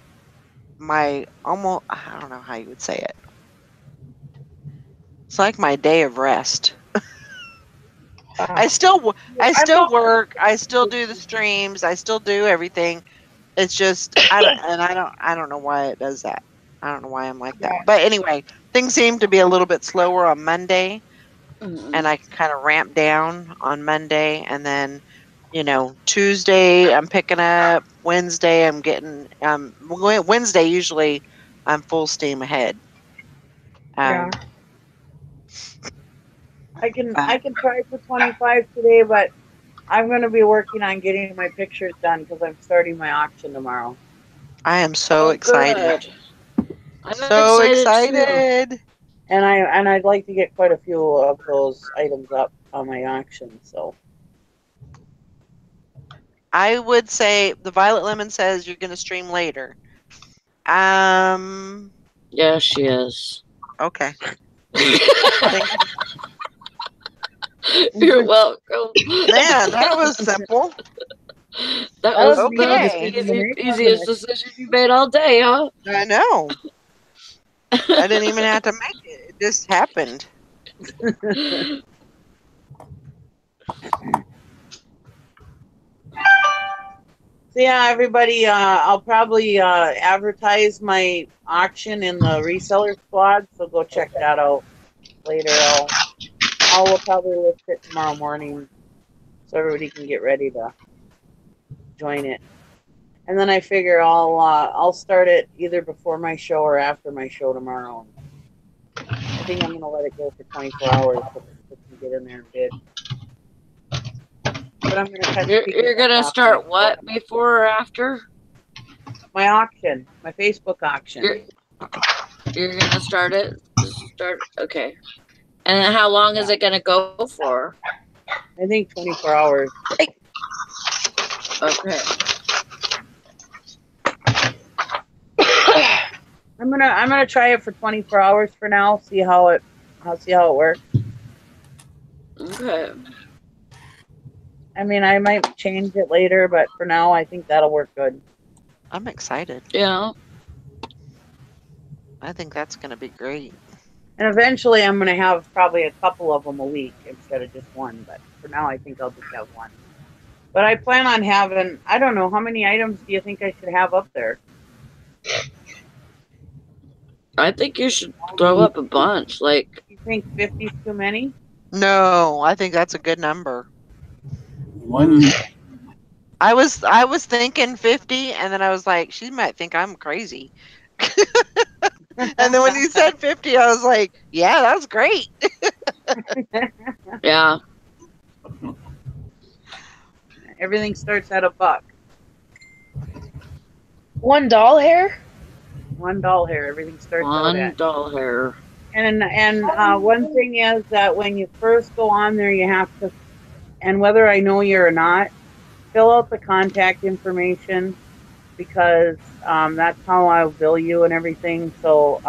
my almost, I don't know how you would say it. It's like my day of rest. I still work, I still do the streams, I still do everything. It's just I don't know why it does that. I don't know why I'm like that. But anyway, things seem to be a little bit slower on Monday, and I can kind of ramp down on Monday, and then Tuesday I'm picking up. Wednesday I'm getting Wednesday usually I'm full steam ahead. Yeah. I can try for 25 today, but I'm going to be working on getting my pictures done because I'm starting my auction tomorrow. I am so excited. I'm So excited too. excited. And I'd like to get quite a few of those items up on my auction. So I would say the Violet Lemon says you're going to stream later. Yeah, she is. Okay. You're welcome. Man, that was simple. That was okay. the easiest decision you made all day, huh? I know. I didn't even have to make it. It just happened. So yeah, everybody, I'll probably advertise my auction in the reseller squad, so go check that out later. I'll probably list it tomorrow morning so everybody can get ready to join it. And then I figure I'll start it either before my show or after my show tomorrow. I think I'm gonna let it go for 24 hours so people can get in there and bid. But I'm gonna kind of You're gonna start what before or after? My auction, my Facebook auction. You're gonna start it. Okay. And then how long is it gonna go for? I think 24 hours. Okay. I'm gonna try it for 24 hours for now. See how it works. Okay. I mean, I might change it later, but for now, I think that'll work good. I'm excited. Yeah. I think that's going to be great. And eventually, I'm gonna have probably a couple of them a week instead of just one. But for now, I think I'll just have one. But I plan on having, I don't know, how many items do you think I should have up there? I think you should throw up a bunch. Like, You think 50 is too many? No, I think that's a good number. One, I was thinking 50, and then I was like, she might think I'm crazy. And then when you said 50, I was like, yeah, that's great. yeah. Everything starts at $1. One doll hair? $1 hair. Everything starts out at. $1 hair. And one thing is that when you first go on there, you have to and whether I know you or not, fill out the contact information because that's how I'll bill you and everything. So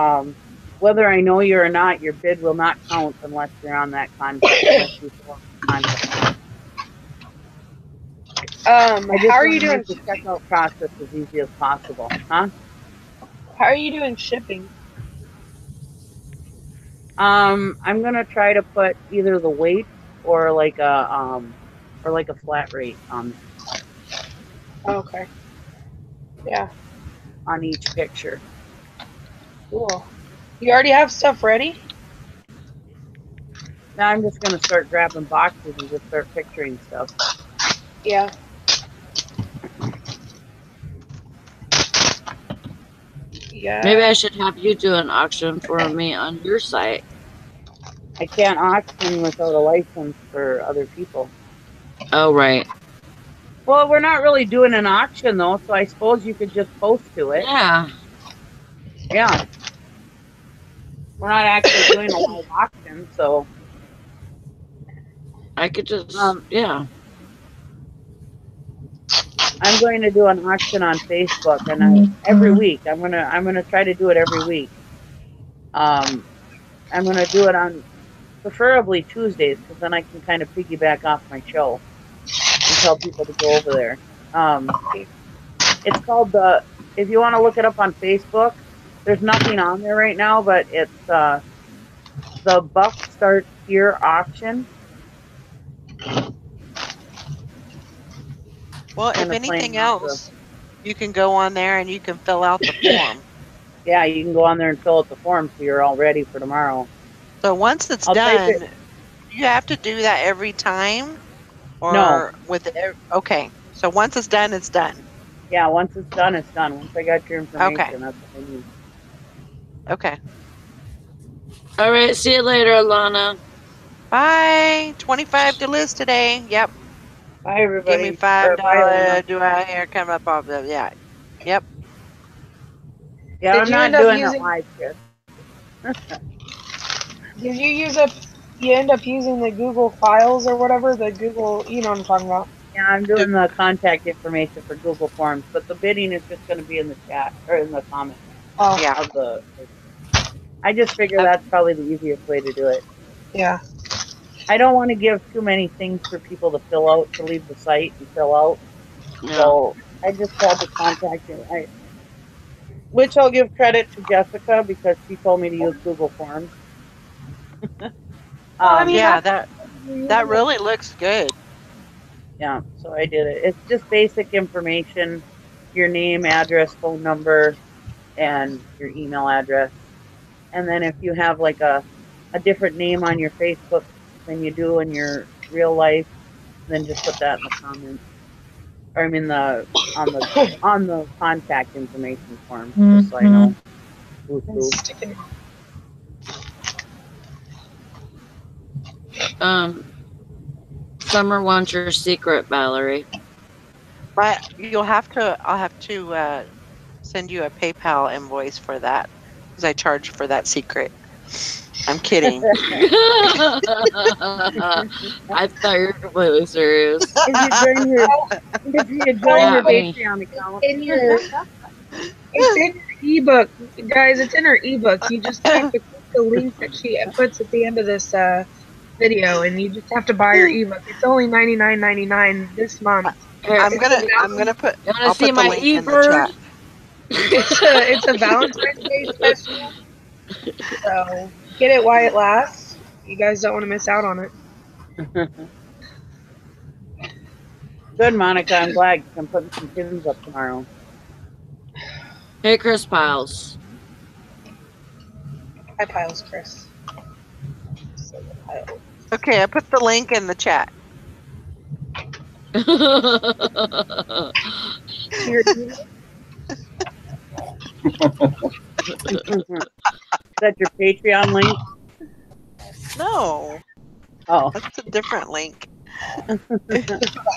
whether I know you or not, your bid will not count unless you're on that contact. Unless you fill out the contact. I just How are want you to doing make the shipping? checkout process as easy as possible, huh? How are you doing shipping? I'm gonna try to put either the weight or like a flat rate Okay. Yeah. on each picture. Cool. You already have stuff ready? Now I'm just gonna start grabbing boxes and just start picturing stuff. Yeah. Yeah. Maybe I should have you do an auction for me on your site. I can't auction without a license for other people. Oh, right. Well, we're not really doing an auction though, so I suppose you could just post to it. Yeah. Yeah. We're not actually doing a live auction, so I could just, Um, yeah. I'm going to do an auction on Facebook, and every week I'm gonna try to do it every week. I'm gonna do it on preferably Tuesdays because then I can kind of piggyback off my show and tell people to go over there. It's called if you want to look it up on Facebook, there's nothing on there right now, but it's the Buck Start Here auction. Well, if Kinda anything playing off else, you can go on there and you can fill out the form. Yeah, you can go on there and fill out the form so you're all ready for tomorrow. So once it's I'll type done, you have to do that every time? Or No. Okay. So once it's done, it's done. Yeah, once it's done, it's done. Once I got your information, that's what I need. Okay. All right. See you later, Alana. Bye. 25 to list today. Yep. Bye, everybody. Give me $5. Bye, Alana. Do I hear come up off the yeah. Yep. Yeah, Did I'm you not end up doing it using- live, Chris. Did you end up using the Google Files or whatever? The Google, you know what I'm talking about. Yeah, I'm doing the contact information for Google Forms, but the bidding is just going to be in the chat or in the comments. Oh, Yeah. I just figure that's probably the easiest way to do it. yeah. I don't want to give too many things for people to fill out, to leave the site and fill out. Yeah. So I just had to contact you. Which I'll give credit to Jessica because she told me to use Google Forms. I mean, Yeah, that really looks good. Yeah, so I did it. It's just basic information, your name, address, phone number, and your email address. And then if you have like a different name on your Facebook than you do in your real life, then just put that in the comments. Or I mean on the contact information form, just so I know who's who. Summer wants your secret, Valerie. But I'll have to send you a PayPal invoice for that because I charge for that secret. I'm kidding. I thought you were completely serious. If you join your Patreon account. It's in your ebook, guys. It's in her ebook. You just have to click the link that she puts at the end of this video, and you just have to buy her ebook. It's only $99.99 this month. I'm gonna put. You I'll want to see put the my link in the eBird? chat. It's a Valentine's Day special. So get it while it lasts. You guys don't want to miss out on it. Good, Monica. I'm glad I'm putting some pins up tomorrow. Hey, Chris Piles. Hi, Piles, Chris. Okay, I put the link in the chat. Is that your Patreon link? No, Oh. that's a different link.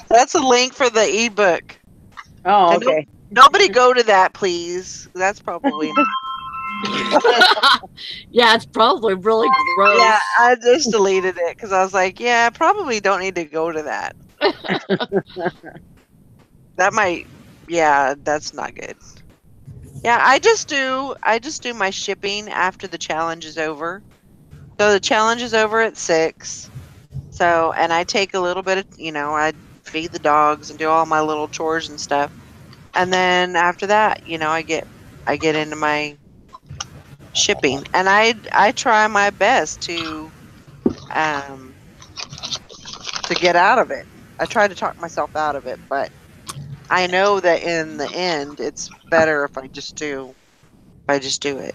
That's a link for the ebook. Oh, And okay. Nobody go to that, please. That's probably Yeah, it's probably really gross. Yeah, I just deleted it because I was like, yeah, I probably don't need to go to that. That might, yeah, that's not good. Yeah, I just do my shipping after the challenge is over. So the challenge is over at 6. So, and I take a little bit of, I feed the dogs and do all my little chores and stuff. And then after that, I get into my shipping, and I try my best to get out of it. I try to talk myself out of it, but I know that in the end it's better if I just do it.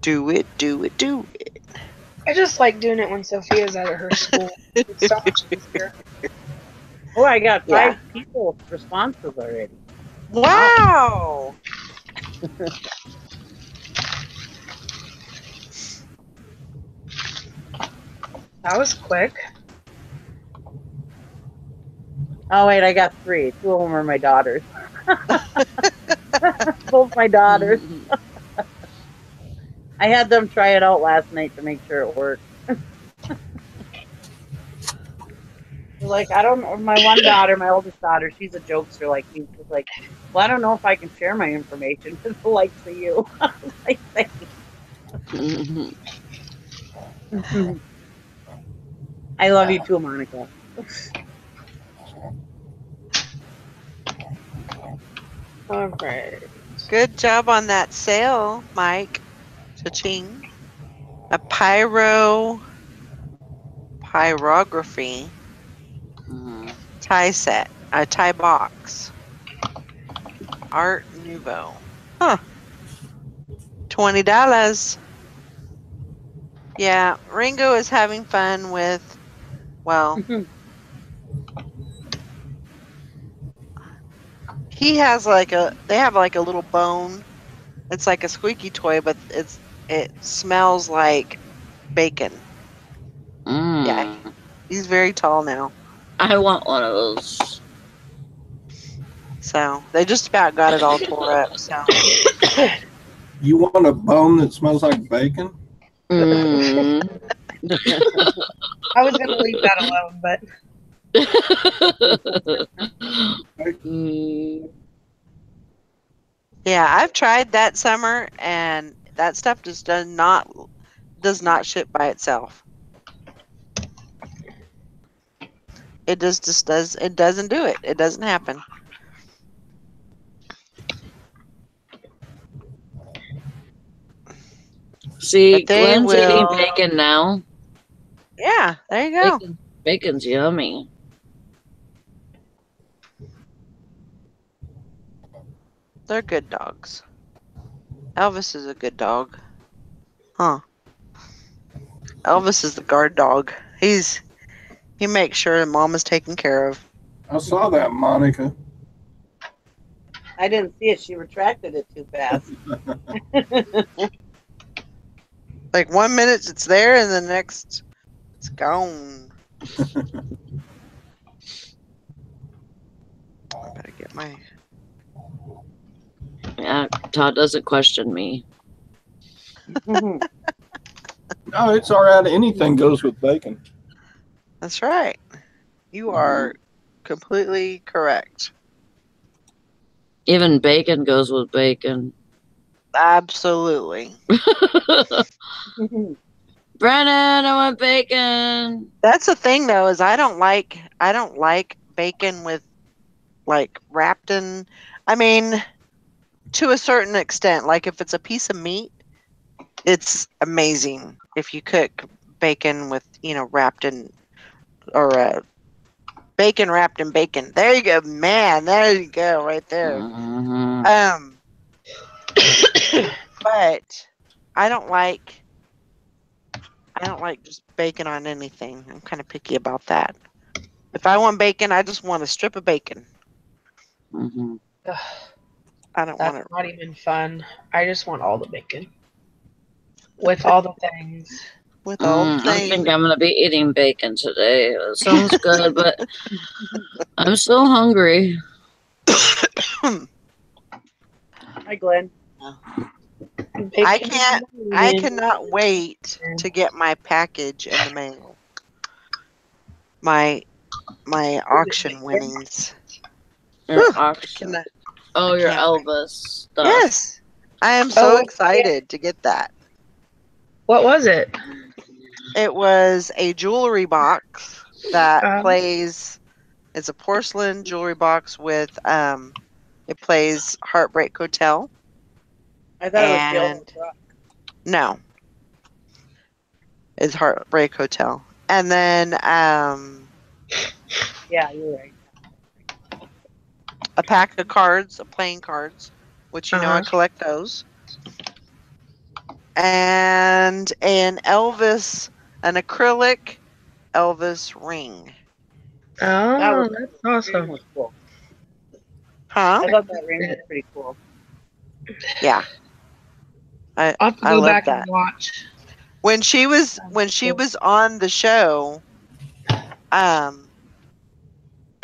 Do it, do it, do it. I just like doing it when Sophia's out of her school. It's so much easier. Oh, I got Yeah. 5 people responses already. Wow. That was quick. Oh, wait, I got 3. 2 of them are my daughters. Both my daughters. I had them try it out last night to make sure it worked. Like, I don't know. My one daughter, my oldest daughter, she's a jokester like me. She's like, well, I don't know if I can share my information with the likes of you. I was like, thanks. I love you too, Monica. All right. Good job on that sale, Mike. Cha-ching. A pyrography tie set, a tie box. Art Nouveau. Huh. $20. Yeah, Ringo is having fun with, well, they have like a little bone. It's like a squeaky toy, but it smells like bacon. Yeah, he's very tall now. I want one of those. So they just about got it all tore up. So You want a bone that smells like bacon? I was gonna leave that alone, but yeah, I've tried that summer, and that stuff just does not ship by itself. It just does. It doesn't do it. It doesn't happen. See, But they Glenn's eating will- bacon now. Yeah, there you go. Bacon's yummy. They're good dogs. Elvis is a good dog. Huh. Elvis is the guard dog. He makes sure mom is taken care of. I saw that, Monica. I didn't see it. She retracted it too fast. Like 1 minute it's there, and the next it's gone. I better get my. Yeah, Todd doesn't question me. No, it's all right. Anything goes with bacon. That's right. You are completely correct. Even bacon goes with bacon. Absolutely. Brennan, I want bacon. That's the thing, though, is I don't like bacon with like wrapped in. I mean, to a certain extent, like if it's a piece of meat, it's amazing if you cook bacon with wrapped in, or bacon wrapped in bacon. There you go, man. There you go, right there. But I don't like just bacon on anything. I'm kind of picky about that. If I want bacon, I just want a strip of bacon. I don't want it. that's not even fun. I just want all the bacon with all the things. With all the I things. think I'm gonna be eating bacon today. It sounds good, but I'm so hungry. Hi, Glenn. I can't. I cannot wait to get my package in the mail. My auction winnings. Your Whew, auction. cannot- Oh, your can't wait. Elvis stuff. Yes, I am so excited to get that. What was it? It was a jewelry box that Um, plays. It's a porcelain jewelry box with It plays Heartbreak Hotel. I thought it was Jailhouse And Rock. no, it's Heartbreak Hotel. And then Yeah, you're right. a pack of cards, of playing cards, which I Uh-huh. collect those. And an acrylic Elvis ring. Oh, that's Ring awesome. was cool. Huh? I thought that ring was pretty cool. Yeah. I'll have to I go love back that. and watch. When she was on the show, and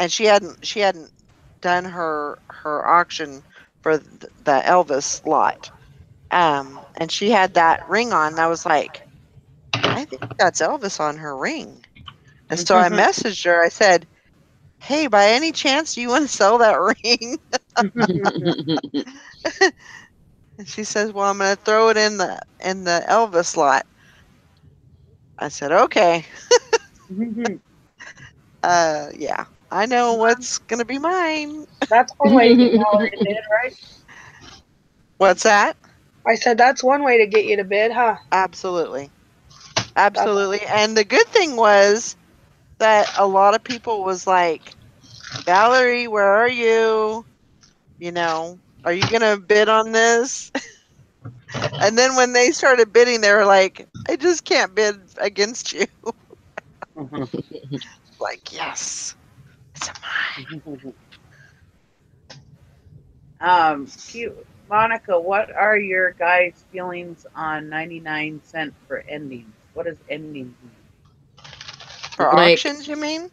she hadn't done her auction for the Elvis lot. And she had that ring on, and I was like, I think that's Elvis on her ring. And so I messaged her. I said, "Hey, by any chance, do you want to sell that ring?" And she says, "Well, I'm going to throw it in the Elvis slot." I said, "Okay." Yeah, I know what's going to be mine. That's one way to get Mallory to bid, right? What's that? I said that's one way to get you to bid, huh? Absolutely. Absolutely. And the good thing was that a lot of people was like, "Valerie, where are you? You know, are you going to bid on this?" And then when they started bidding, they were like, "I just can't bid against you." Like, yes, it's mine. Cute. Monica, what are your guys' feelings on 99 cents for endings? What does endings mean? For Like- auctions, you mean?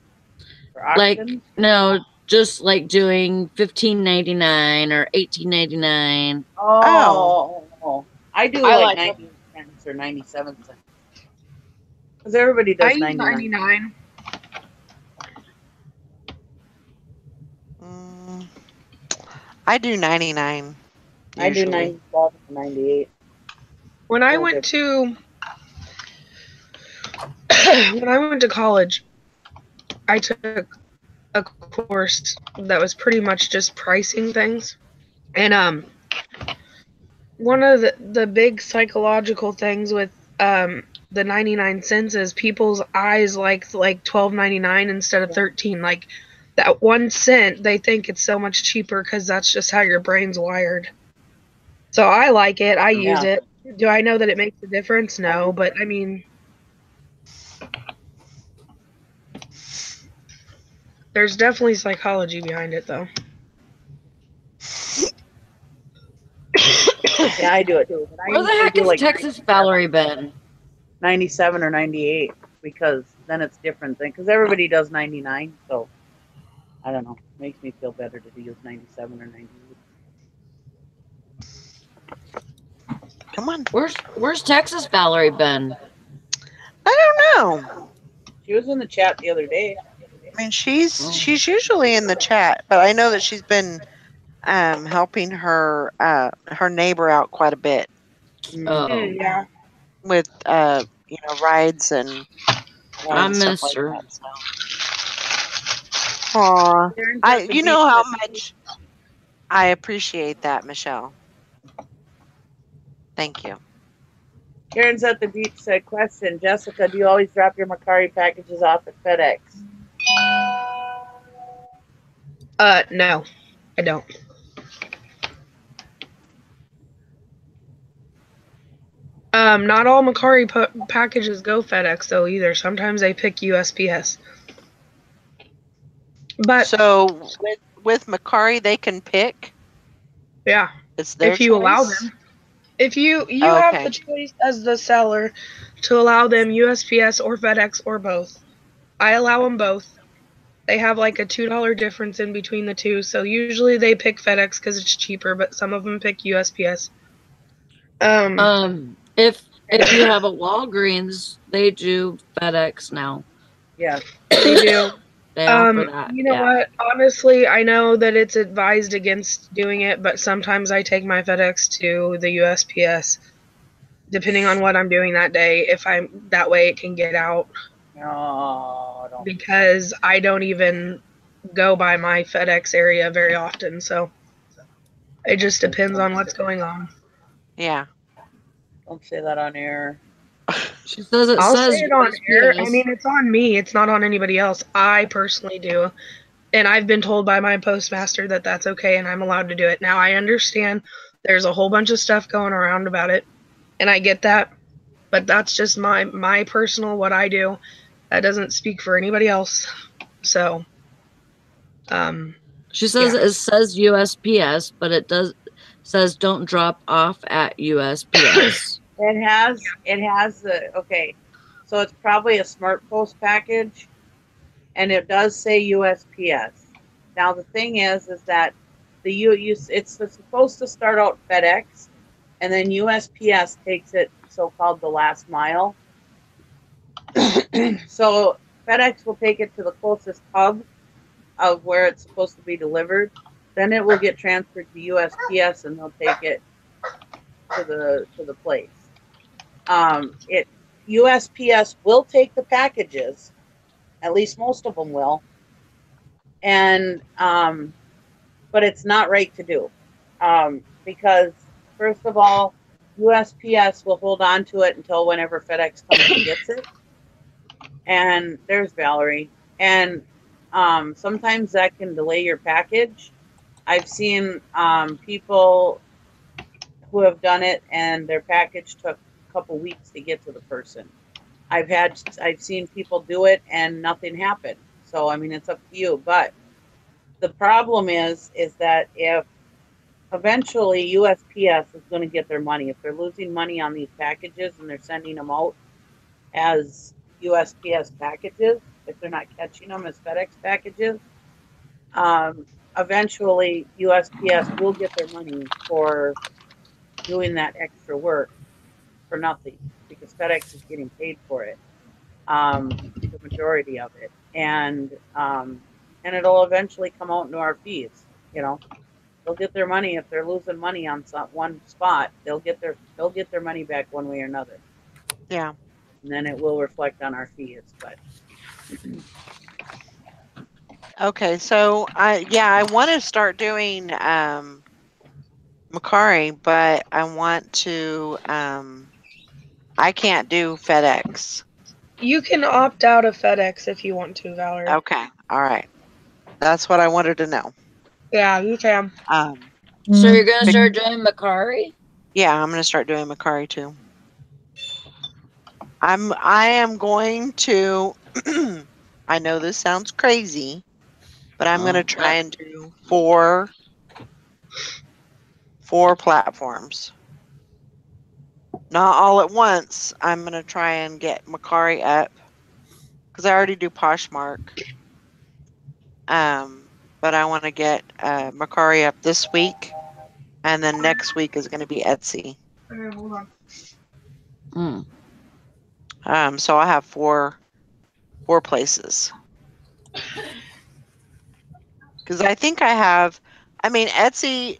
For Like, auctions? no, just like doing $15.99 or $18.99. Oh. I do I like like it. 90 cents or 97 cents. Because everybody I does use 99. 99. I do 99. I do Usually. 97 or 98. When I So went different. to when I went to college, I took a course that was pretty much just pricing things. And one of the big psychological things with the 99 cents is people's eyes like $12.99 instead of 13. Like that 1 cent, they think it's so much cheaper because that's just how your brain's wired. So I like it. I use it. Do I know that it makes a difference? No, but I mean, there's definitely psychology behind it, though. Yeah, I do it too. But I Where the usually heck do has like Texas Valerie been? 97 or 98 because then it's different thing. Because everybody does 99, so I don't know. Makes me feel better to use 97 or 98. Come on. Where's Texas Valerie been? I don't know. She was in the chat the other day. I mean, she's usually in the chat, but I know that she's been helping her neighbor out quite a bit Oh, Yeah. with rides and I stuff miss like her. that. So. Aw, you know how much I appreciate that, Michelle. Thank you. Karen's at the beach said, question, Jessica, do you always drop your Macari packages off at FedEx? No, I don't. Not all Macari packages go FedEx though either. Sometimes they pick USPS. But so with Macari, they can pick. Yeah, It's their if you choice? allow them. If you Oh, have okay. the choice as the seller to allow them USPS or FedEx or both. I allow them both. They have like a $2 difference in between the two, so usually they pick FedEx because it's cheaper, but some of them pick USPS. If you have a Walgreens, they do FedEx now. Yeah. They do. They offer that. You know Yeah. what? Honestly, I know that it's advised against doing it, but sometimes I take my FedEx to the USPS, depending on what I'm doing that day. If I'm that way, it can get out No, don't. because I don't even go by my FedEx area very often. So it just depends on what's going on. Yeah. Don't say that on air. She says it I'll say says it on air. I USPS. mean, it's on me. It's not on anybody else. I personally do. And I've been told by my postmaster that that's okay and I'm allowed to do it. Now, I understand there's a whole bunch of stuff going around about it, and I get that, but that's just my personal what I do. That doesn't speak for anybody else. So, She says yeah. it says USPS, but it says don't drop off at USPS. It has the okay. So it's probably a smart post package, and it does say USPS. Now the thing is that it's supposed to start out FedEx, and then USPS takes it so-called the last mile. So FedEx will take it to the closest hub of where it's supposed to be delivered. Then it will get transferred to USPS, and they'll take it to the place. USPS will take the packages, at least most of them will, and but it's not right to do, because first of all, USPS will hold on to it until whenever FedEx comes and gets it. And there's Valerie. And sometimes that can delay your package. I've seen people who have done it, and their package took a couple weeks to get to the person. I've seen people do it and nothing happened. So I mean, it's up to you. But the problem is that if eventually USPS is going to get their money, if they're losing money on these packages and they're sending them out as USPS packages, if they're not catching them as FedEx packages, eventually USPS will get their money for doing that extra work for nothing, because FedEx is getting paid for it, the majority of it, and it'll eventually come out into our fees. They'll get their money if they're losing money on one spot. They'll get their money back one way or another. Yeah. And then it will reflect on our fees. But Okay, so I want to start doing Macari, but I want to I can't do FedEx. You can opt out of FedEx if you want to, Valerie. Okay. All right. That's what I wanted to know. Yeah, you can. So you're gonna start doing Macari? Yeah, I'm gonna start doing Macari too. I am going to I know this sounds crazy, but I'm gonna try and do four platforms. Not all at once. I'm gonna try and get Macari up because I already do Poshmark. But I want to get Macari up this week, and then next week is going to be Etsy. Okay, hold on. So I have four places. Because I think I have, I mean, Etsy,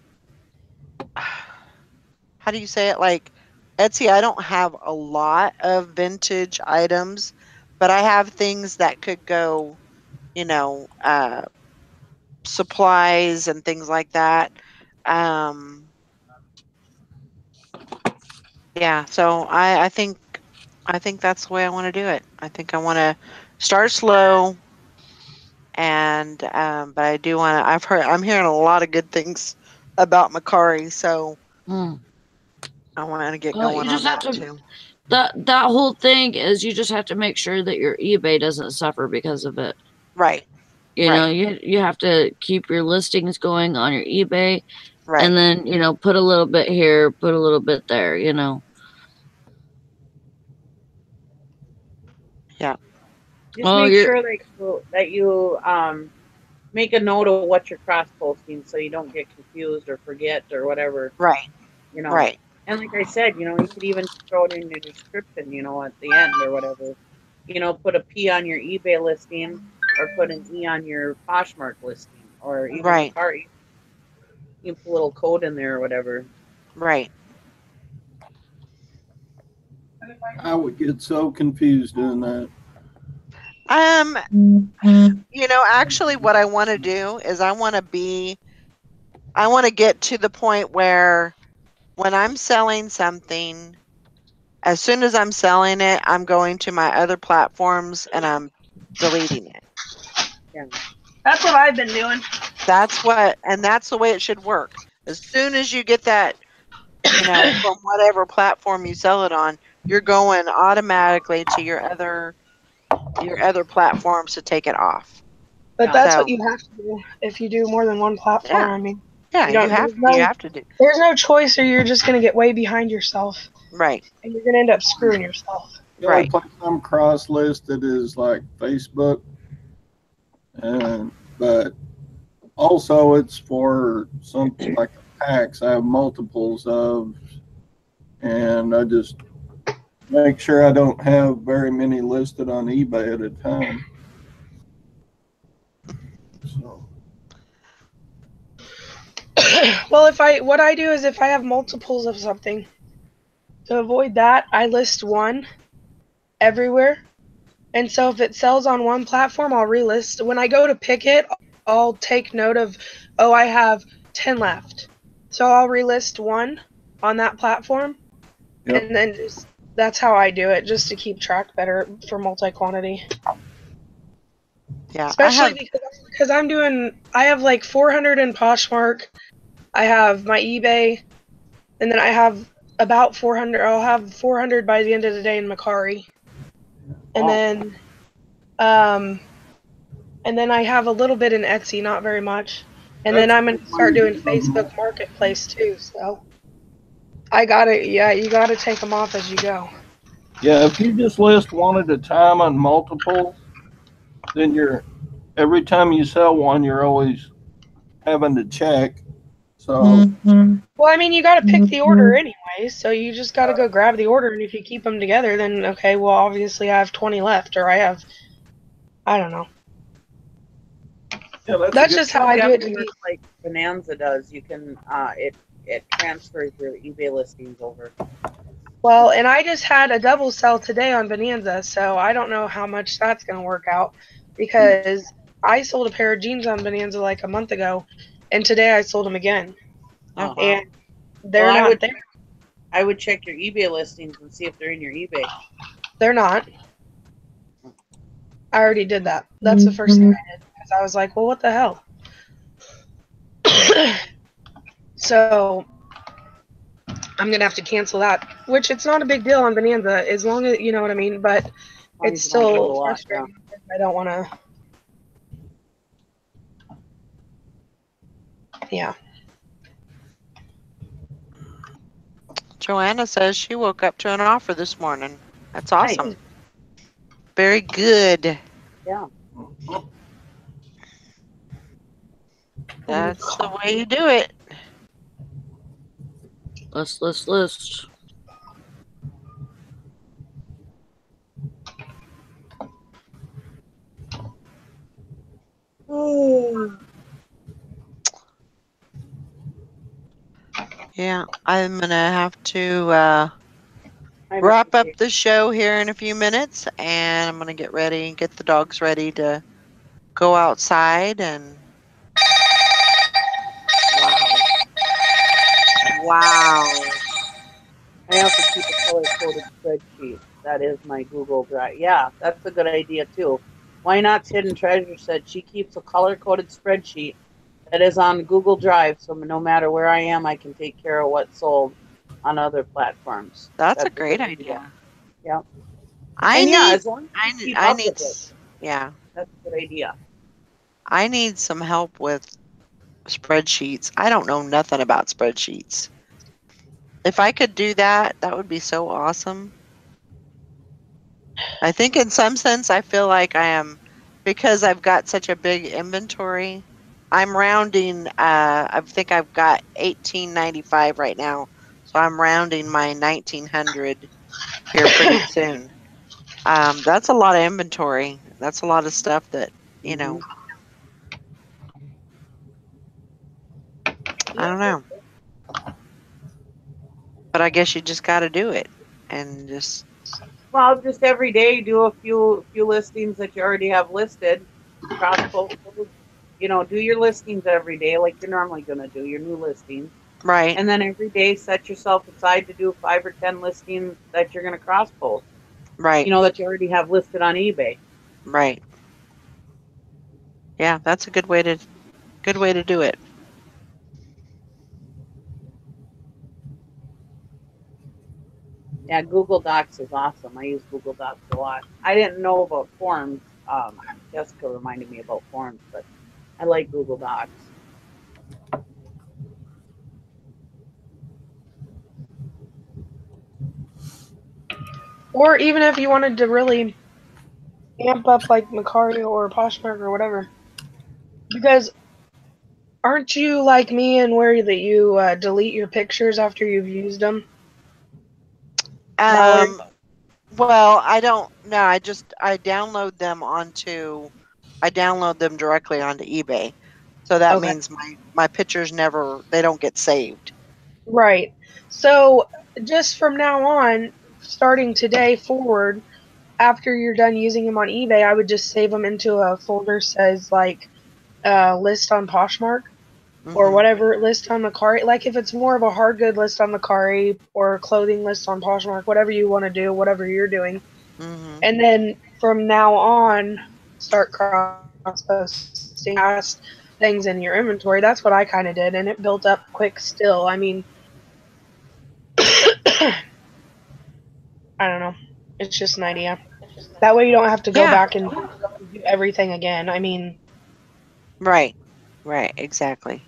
how do you say it? Like, Etsy, I don't have a lot of vintage items, but I have things that could go, supplies and things like that. Yeah, so I think that's the way I want to do it. I think I want to start slow, and but I do want to. I'm hearing a lot of good things about Macari, so I want to get going on that too. That whole thing is you just have to make sure that your eBay doesn't suffer because of it. Right. You know, you have to keep your listings going on your eBay, and then put a little bit here, put a little bit there. Yeah. Just make sure that you make a note of what you're cross posting, so you don't get confused or forget or whatever. Right. Right. And like I said, you could even throw it in your description, at the end or whatever. Put a P on your eBay listing or put an E on your Poshmark listing or even Right. Macari. You can put a little code in there or whatever. Right. I would get so confused doing that. Actually what I want to do is I want to get to the point where when I'm selling something, as soon as I'm selling it, I'm going to my other platforms and I'm deleting it. Yeah. That's what I've been doing. That's the way it should work. As soon as you get that, from whatever platform you sell it on, you're going automatically to your other platforms to take it off. But Yeah. that's So, what you have to do if you do more than one platform. yeah. I mean, Yeah, you have to do. there's no choice, or you're just gonna get way behind yourself, Right. and you're gonna end up screwing yourself. The only Right. place I'm cross listed is like Facebook, but also it's for something like packs. I have multiples of, and I just make sure I don't have very many listed on eBay at a time. So Well, what I do is if I have multiples of something, to avoid that, I list one everywhere. And so if it sells on one platform, I'll relist. When I go to pick it, I'll take note of, I have 10 left. So I'll relist one on that platform. Yep. And then that's how I do it, just to keep track better for multi-quantity. Yeah. Especially because I have like 400 in Poshmark. I have my eBay, and then I have about 400. I'll have 400 by the end of the day in Macari. And then I have a little bit in Etsy, not very much. And then I'm gonna start doing Facebook Marketplace too. So you gotta take them off as you go. yeah, if you just list one at a time on multiples, then every time you sell one, you're always having to check. So Well, I mean, you gotta pick the order anyway, so you just gotta go grab the order, and if you keep them together, then okay, well, obviously I have 20 left, or I don't know. yeah, That's just how I do it to me. Like Bonanza does. You can it transfers your eBay listings over. Well, and I just had a double sell today on Bonanza, so I don't know how much that's going to work out because I sold a pair of jeans on Bonanza like a month ago, and today I sold them again. Oh, wow. And they're not there. I would check your eBay listings and see if they're in your eBay. They're not. I already did that. That's the first thing I did because I was like, well, what the hell? So I'm going to have to cancel that, which it's not a big deal on Bonanza as long as, you know what I mean, but it's still frustrating. I don't want to. Yeah. Joanna says she woke up to an offer this morning. That's awesome. Nice. Very good. Yeah. That's the way you do it. List. Yeah, I'm going to have to wrap up the show here in a few minutes, and I'm going to get ready and get the dogs ready to go outside. And wow. I also keep a color-coded spreadsheet. That is my Google Drive. Yeah, that's a good idea too. Why Not's Hidden Treasure said she keeps a color-coded spreadsheet that is on Google Drive, so no matter where I am, I can take care of what's sold on other platforms. That's a great idea. Yeah. As long as you keep I up need, with it, yeah. that's a good idea. I need some help with spreadsheets. I don't know nothing about spreadsheets. If I could do that, that would be so awesome. I think in some sense, I feel like I am, because I've got such a big inventory. I'm rounding. I think I've got $18.95 right now. So I'm rounding my 1900 here pretty soon. That's a lot of inventory. That's a lot of stuff that, you know, I don't know. But I guess you just got to do it and just Well, just every day do a few listings that you already have listed. Cross post those. You know, do your listings every day like you're normally gonna do your new listings. right, And then every day set yourself aside to do 5 or 10 listings that you're gonna cross post. right, You know, that you already have listed on eBay. right. Yeah, that's a good way to do it. Yeah, Google Docs is awesome. I use Google Docs a lot. I didn't know about forms. Jessica reminded me about forms, but I like Google Docs. Or even if you wanted to really amp up like Macario or Poshmark or whatever. Because aren't you like me and where that you delete your pictures after you've used them? Valerie? Um, well, I don't no, I download them directly onto eBay. So that Okay. means my pictures they don't get saved. Right. So just from now on, starting today forward, after you're done using them on eBay, I would just save them into a folder says like list on Poshmark or Mhm. whatever list on Macari. Like if it's more of a hard good list on Macari or clothing list on Poshmark, whatever you want to do, whatever you're doing. Mhm. And then from now on, start cross posting past things in your inventory. That's what I kind of did, and it built up quick still. I mean, I don't know. It's just an idea. That way you don't have to go Yeah, back and do everything again. I mean, right. Right, exactly.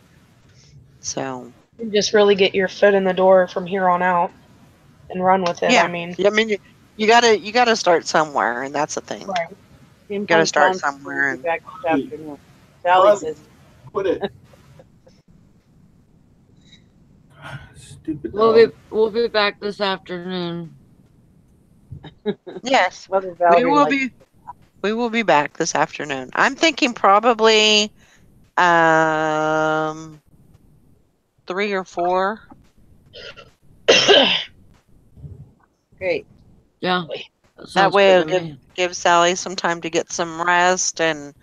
So, you just really get your foot in the door from here on out and run with it. I yeah. mean, Yeah, I mean you got to start somewhere, and that's the thing. right. Same Got to fun start Tom's going to somewhere be and back this Hey, afternoon. Sally Run, says, quit it. Stupid We'll dog. be back this afternoon. yes, Mother we Valerie will likes be we will be back this afternoon. I'm thinking probably um 3 or 4. great. Yeah, that That sounds way good it'll to me. give Sally some time to get some rest and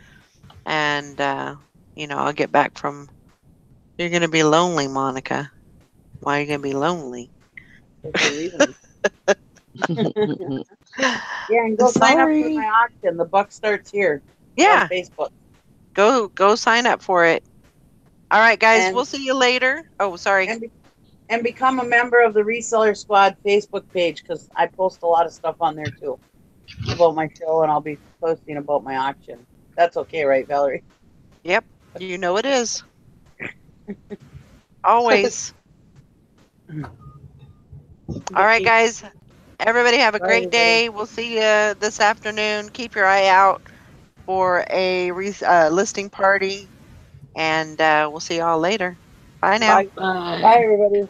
I'll get back from you're going to be lonely, Monica. Why are you going to be lonely? Because you're leaving me. Yeah, and go sign up for my Sorry. auction. The buck starts here. It's on Yeah, Facebook. go sign up for it. All right, guys, And we'll see you later. Oh, sorry. and be, and become a member of the Reseller Squad Facebook page because I post a lot of stuff on there too about my show, and I'll be posting about my auction. That's okay, right, Valerie? Yep, you know it is. Always. All right, guys. Everybody have a Bye, great everybody. day. We'll see you this afternoon. Keep your eye out for a listing party, and we'll see y'all later. Bye now. Bye. Bye, Bye. everybody.